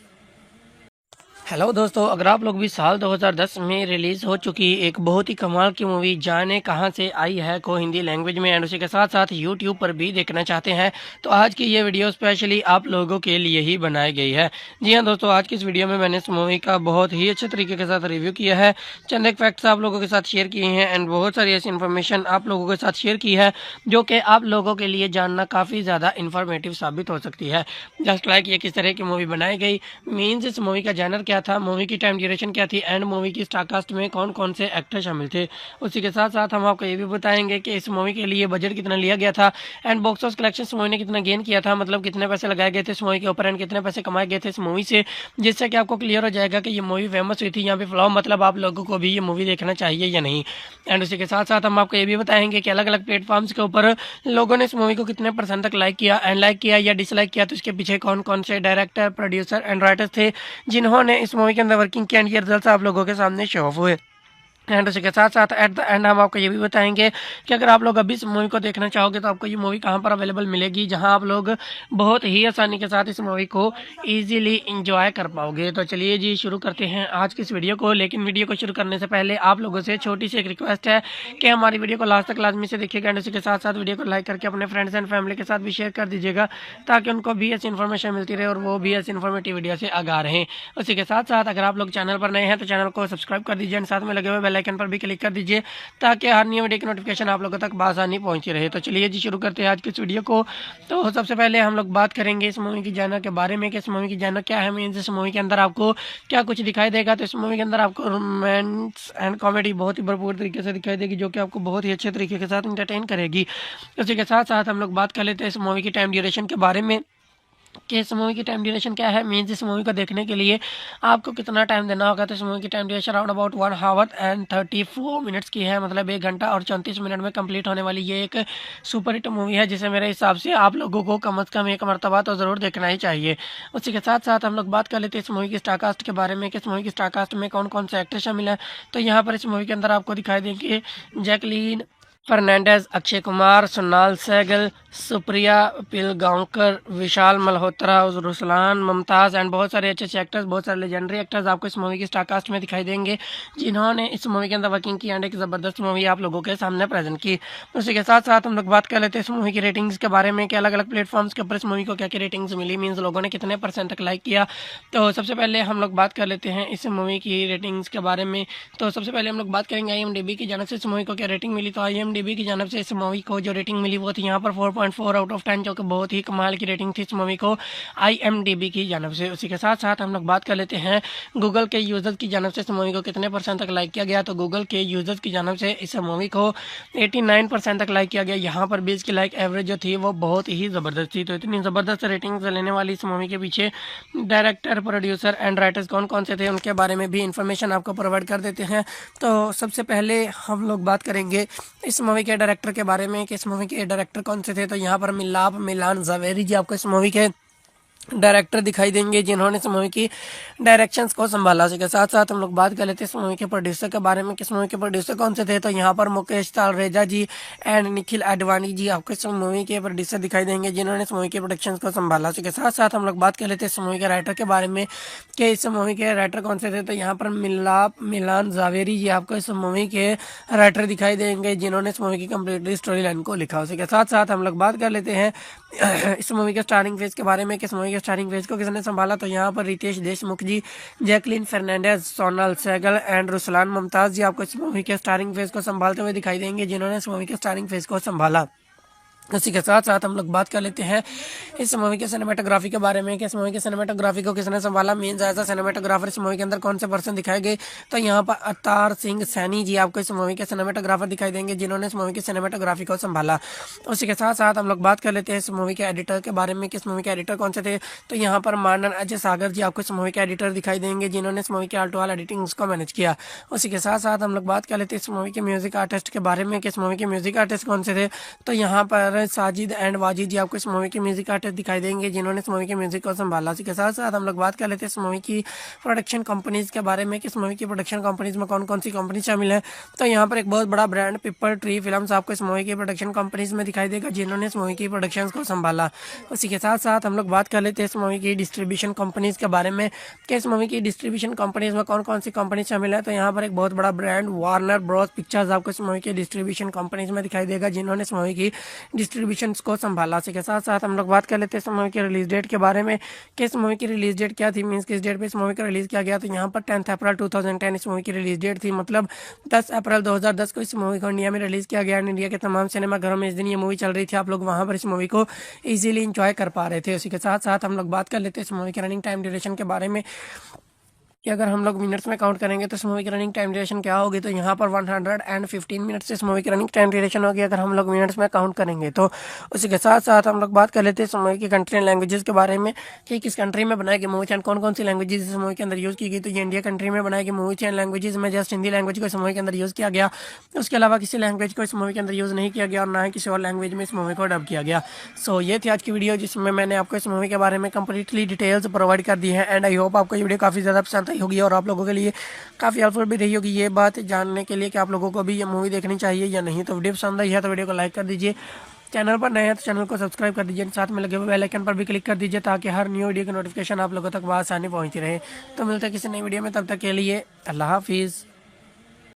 हेलो दोस्तों, अगर आप लोग भी साल 2010 में रिलीज़ हो चुकी एक बहुत ही कमाल की मूवी जाने कहाँ से आई है को हिंदी लैंग्वेज में एंड उसी के साथ साथ यूट्यूब पर भी देखना चाहते हैं तो आज की ये वीडियो स्पेशली आप लोगों के लिए ही बनाई गई है। जी हाँ दोस्तों, आज की इस वीडियो में मैंने इस मूवी का बहुत ही अच्छे तरीके के साथ रिव्यू किया है, चंद एक फैक्ट्स आप लोगों के साथ शेयर किए हैं एंड बहुत सारी ऐसी इन्फॉर्मेशन आप लोगों के साथ शेयर की है जो कि आप लोगों के लिए जानना काफ़ी ज़्यादा इन्फॉर्मेटिव साबित हो सकती है। जस्ट लाइक ये किस तरह की मूवी बनाई गई, मीन्स इस मूवी का जैनर क्या था, मूवी की टाइम ड्यूरेशन क्या थी एंड मूवी की स्टारकास्ट में कौन कौन से एक्टर शामिल थे। उसी के साथ साथ हम आपको ये भी बताएंगे कि इस मूवी के लिए बजट कितना लिया गया था एंड बॉक्स ऑफिस कलेक्शन इस मूवी ने कितना गेन किया था, मतलब कितने पैसे लगाए गए थे इस मूवी के ऊपर एंड कितने पैसे कमाए गए थे इस मूवी से, जिससे कि आपको क्लियर हो जाएगा कि ये मूवी फेमस हुई थी यहाँ पे फ्लॉप, मतलब आप लोगों को भी ये मूवी देखना चाहिए या नहीं। एंड उसी के साथ साथ हम आपको ये भी बताएंगे कि अलग अलग प्लेटफॉर्म्स के ऊपर लोगों ने इस मूवी को कितने % तक लाइक किया एंड लाइक किया या डिसलाइक किया, तो इसके पीछे कौन कौन से डायरेक्टर, प्रोड्यूसर एंड राइटर्स थे जिन्होंने इस मूवी के अंदर वर्किंग किया एंड ये रिजल्ट आप लोगों के सामने शो ऑफ हुए। एंड उसी के साथ साथ एट द एंड हम आपको ये भी बताएंगे कि अगर आप लोग अभी इस मूवी को देखना चाहोगे तो आपको ये मूवी कहाँ पर अवेलेबल मिलेगी, जहाँ आप लोग बहुत ही आसानी के साथ इस मूवी को इजीली इंजॉय कर पाओगे। तो चलिए जी शुरू करते हैं आज की इस वीडियो को। लेकिन वीडियो को शुरू करने से पहले आप लोगों से छोटी सी एक रिक्वेस्ट है कि हमारी वीडियो को लास्ट तक लाजमी से देखिएगा एंड उसी के साथ साथ वीडियो को लाइक करके अपने फ्रेंड्स एंड फैमिली के साथ भी शेयर कर दीजिएगा, ताकि उनको भी ऐसी इन्फॉर्मेशन मिलती रहे और वो भी ऐसी इन्फॉर्मेटिव वीडियो से आगाह रहें। उसी के साथ साथ अगर आप लोग चैनल पर नए हैं तो चैनल को सब्सक्राइब कर दीजिए एंड साथ में लगे हुए बेल आइकन पर भी क्लिक कर दीजिए, ताकि हर नई वीडियो की नोटिफिकेशन आप लोगों तक बासानी पहुंची रहे। तो चलिए जी शुरू करते हैं आज की इस वीडियो को। तो सबसे पहले हम लोग बात करेंगे इस मूवी की जॉनर के बारे में कि इस मूवी की जॉनर क्या है, मीन्स इस मूवी के अंदर आपको क्या कुछ दिखाई देगा। तो इस मूवी के अंदर आपको रोमांस एंड कॉमेडी बहुत ही भरपूर तरीके से दिखाई देगी, जो कि आपको बहुत ही अच्छे तरीके के साथ इंटरटेन करेगी। उसी के साथ साथ हम लोग बात कर लेते हैं इस मूवी की टाइम ड्यूरेशन के बारे में कि इस मूवी की टाइम ड्यूरेशन क्या है, मीन्स इस मूवी को देखने के लिए आपको कितना टाइम देना होगा। तो इस मूवी की time duration around about 1 our and 34 minutes की है, मतलब 1 घंटा और 34 मिनट में कंप्लीट होने वाली ये एक सुपर हिट मूवी है, जिसे मेरे हिसाब से आप लोगों को कम अज़ कम एक मरतबा तो ज़रूर देखना ही चाहिए। उसी के साथ साथ हम लोग बात कर लेते हैं इस मूवी की स्टारकास्ट के बारे में कि इस मूवी की स्टारकास्ट में कौन कौन से एक्टर शामिल हैं। तो यहाँ पर इस मूवी के अंदर आपको दिखाई देंगे जैकलीन फर्नांडिस, अक्षय कुमार, सोनाल सहगल, सुप्रिया पिलगांवकर, विशाल मल्होत्रा, रुसलान, मुमताज़ एंड बहुत सारे अच्छे अच्छे एक्टर्स, बहुत सारे लेजेंडरी एक्टर्स आपको इस मूवी की स्टारकास्ट में दिखाई देंगे, जिन्होंने इस मूवी के अंदर वर्किंग की एंड एक ज़बरदस्त मूवी आप लोगों के सामने प्रेजेंट की। उसी के साथ साथ हम लोग बात कर लेते हैं इस मूवी की रेटिंग्स के बारे में कि अलग अलग प्लेटफॉर्म्स के ऊपर इस मूवी को क्या क्या रेटिंग्स मिली, मीन्स लोगों ने कितने % तक लाइक किया। तो सबसे पहले हम लोग बात कर लेते हैं इस मूवी की रेटिंग्स के बारे में। तो सबसे पहले हम लोग बात करेंगे IMDb की जानब से इस मूवी को क्या रेटिंग मिली। तो IMDb की जानब से इस मूवी को जो रेटिंग मिली वो थी यहाँ पर 4.4 आउट ऑफ 10, जो कि बहुत ही कमाल की रेटिंग थी इस मूवी को IMDb की जानब से। उसी के साथ साथ हम लोग बात कर लेते हैं गूगल के यूज़र्स की जानब से इस मूवी को कितने % तक लाइक किया गया। तो गूगल के यूज़र्स की जानब से इस मूवी को 89% तक लाइक किया गया। यहाँ पर भी इसकी लाइक एवरेज जो थी वो बहुत ही ज़बरदस्त थी। तो इतनी ज़बरदस्त रेटिंग्स लेने वाली इस मूवी के पीछे डायरेक्टर, प्रोड्यूसर एंड राइटर्स कौन कौन से थे, उनके बारे में भी इंफॉर्मेशन आपको प्रोवाइड कर देते हैं। तो सबसे पहले हम लोग बात करेंगे इस मूवी के डायरेक्टर के बारे में कि इस मूवी के डायरेक्टर कौन से थे। तो यहाँ पर मिलान ज़ावेरी जी आपको इस मूवी के डायरेक्टर दिखाई देंगे, जिन्होंने इस मूवी की डायरेक्शंस को संभाला। उसी के साथ साथ हम लोग बात कर लेते हैं इस मूवी के प्रोड्यूसर के बारे में कि इस मूवी के प्रोड्यूसर कौन से थे। तो यहाँ पर मुकेश तालरेजा जी एंड निखिल आडवाणी जी आपको इस मूवी के प्रोड्यूसर दिखाई देंगे, जिन्होंने इस मूवी के प्रोडक्शन को संभाला। उसी के साथ साथ हम लोग बात कर लेते हैं इस मूवी के राइटर के बारे में कि इस मूवी के राइटर कौन से थे। तो यहाँ पर मिलान ज़ावेरी जी आपको इस मूवी के राइटर दिखाई देंगे, जिन्होंने इस मूवी की कम्प्लीटली स्टोरी लाइन को लिखा। उसी के साथ साथ हम लोग बात कर लेते हैं इस मूवी के स्टारिंग फेज के बारे में कि इस मूवी के स्टारिंग फेज को किसने संभाला। तो यहाँ पर रितेश देशमुख जी, जैकलीन फर्नांडिस, सोनाल सहगल एंड रुसलान मुमताज़ जी आपको इस मूवी के स्टारिंग फेज को संभालते हुए दिखाई देंगे, जिन्होंने इस मूवी के स्टारिंग फेज को संभाला। उसी के साथ साथ हम लोग बात कर लेते हैं इस मूवी के सिनेमेटोग्राफी के बारे में कि इस मूवी के सिनेमेटोग्राफी को किसने संभाला, मीन्स एज अ सिनेमेटोग्राफर इस मूवी के अंदर कौन से पर्सन दिखाए गए। तो यहाँ पर अवतार सिंह सैनी जी आपको इस मूवी के सिनेमेटोग्राफर दिखाई देंगे, जिन्होंने इस मूवी की सिनेमेटोग्राफी को संभाला। उसी के साथ साथ हम लोग बात कर लेते हैं इस मूवी के एडिटर के बारे में कि इस मूवी के एडिटर कौन से थे। तो यहाँ पर मानन अजय सागर जी आपको इस मूवी के एडिटर दिखाई देंगे, जिन्होंने इस मूवी के आल टू आल एडिटिंग को मैनेज किया। उसी के साथ साथ हम लोग बात कर लेते हैं इस मूवी के म्यूजिक आर्टिस्ट के बारे में कि इस मूवी के म्यूजिक आर्टिस्ट कौन से थे। तो यहाँ पर साजिद एंड वाजिद जी आपको इस मूवी के म्यूजिक आर्टिस्ट दिखाई देंगे, जिन्होंने इस मूवी के म्यूजिक को संभाला। इसी के साथ साथ हम लोग बात कर लेते हैं इस मूवी की प्रोडक्शन कंपनीज के बारे में कि इस मूवी की प्रोडक्शन कंपनीज में कौन कौन सी कंपनी शामिल है। तो यहाँ पर एक बहुत बड़ा ब्रांड पीपल ट्री फिल्म्स आपको इस मूवी की प्रोडक्शन कंपनीज में दिखाई देगा, जिन्होंने इस मूवी की प्रोडक्शन को संभाला। उसी के साथ साथ हम लोग बात कर लेते हैं इस मूवी की डिस्ट्रीब्यूशन कंपनीज के बारे में कि इस मूवी की डिस्ट्रीब्यूशन कंपनीज में कौन कौन सी कंपनी शामिल है। तो यहाँ पर एक बहुत बड़ा ब्रांड वार्नर ब्रॉस पिक्चर्स आपको इस मूवी की डिस्ट्रीब्यूशन कंपनीज में दिखाई देगा, जिन्होंने इस मूवी की डिस्ट्रीब्यूशन को संभाला। इसी के साथ साथ हम लोग बात कर लेते हैं इस मूवी की रिलीज डेट के बारे में कि इस मूवी की रिलीज डेट क्या थी, मींस किस डेट पे इस मूवी को रिलीज किया गया। तो यहाँ पर 10 अप्रैल 2010 इस मूवी की रिलीज डेट थी, मतलब 10 अप्रैल 2010 को इस मूवी को इंडिया में रिलीज किया गया। इंडिया के तमाम सिनेमाघरों में इस दिन ये मूवी चल रही थी, आप लोग वहाँ पर इस मूवी को ईजिली इंजॉय कर पा रहे थे। उसी के साथ साथ हम लोग बात कर लेते हैं इस मूवी की रनिंग टाइम ड्यूरेशन के बारे में कि अगर हम लोग मिनट्स में काउंट करेंगे तो इस मूवी की रनिंग टाइम ड्यूरेशन क्या होगी। तो यहाँ पर 115 मिनट्स इस मूवी की रनिंग टाइम ड्यूरेशन होगी अगर हम लोग मिनट्स में काउंट करेंगे। तो उसी के साथ साथ हम लोग बात कर लेते हैं इस मूवी की कंट्री एंड लैंग्वेजेस के बारे में कि किस कंट्री में बनाई गई मूवी एंड कौन कौन सी लैंग्वेजेस इस मूवी के अंदर यूज़ की गई। तो ये इंडिया कंट्री में बनाई गई मूवी एंड लैंग्वेजेस में जस्ट हिंदी लैंग्वेज को इस मूवी के अंदर यूज़ किया गया, उसके अलावा किसी लैंग्वेज को इस मूवी के अंदर यूज़ नहीं किया गया और ना ही किसी और लैंग्वेज में इस मूवी को डब किया गया। सो ये थी आज की वीडियो, जिसमें मैंने आपको इस मूवी के बारे में कंप्लीटली डिटेल्स प्रोवाइड कर दी है एंड आई होप आपको ये वीडियो काफ़ी ज़्यादा पसंद आई आई होगी और आप लोगों के लिए काफ़ी हेल्पफुल भी रही होगी ये बात जानने के लिए कि आप लोगों को भी ये मूवी देखनी चाहिए या नहीं। तो वीडियो पसंद आई है तो वीडियो को लाइक कर दीजिए, चैनल पर नए हैं तो चैनल को सब्सक्राइब कर दीजिए, साथ में लगे हुए बेल आइकन पर भी क्लिक कर दीजिए ताकि हर न्यू वीडियो की नोटिफिकेशन आप लोगों तक आसानी पहुंचती रहे। तो मिलते हैं किसी नई वीडियो में, तब तक के लिए अल्लाह हाफिज़।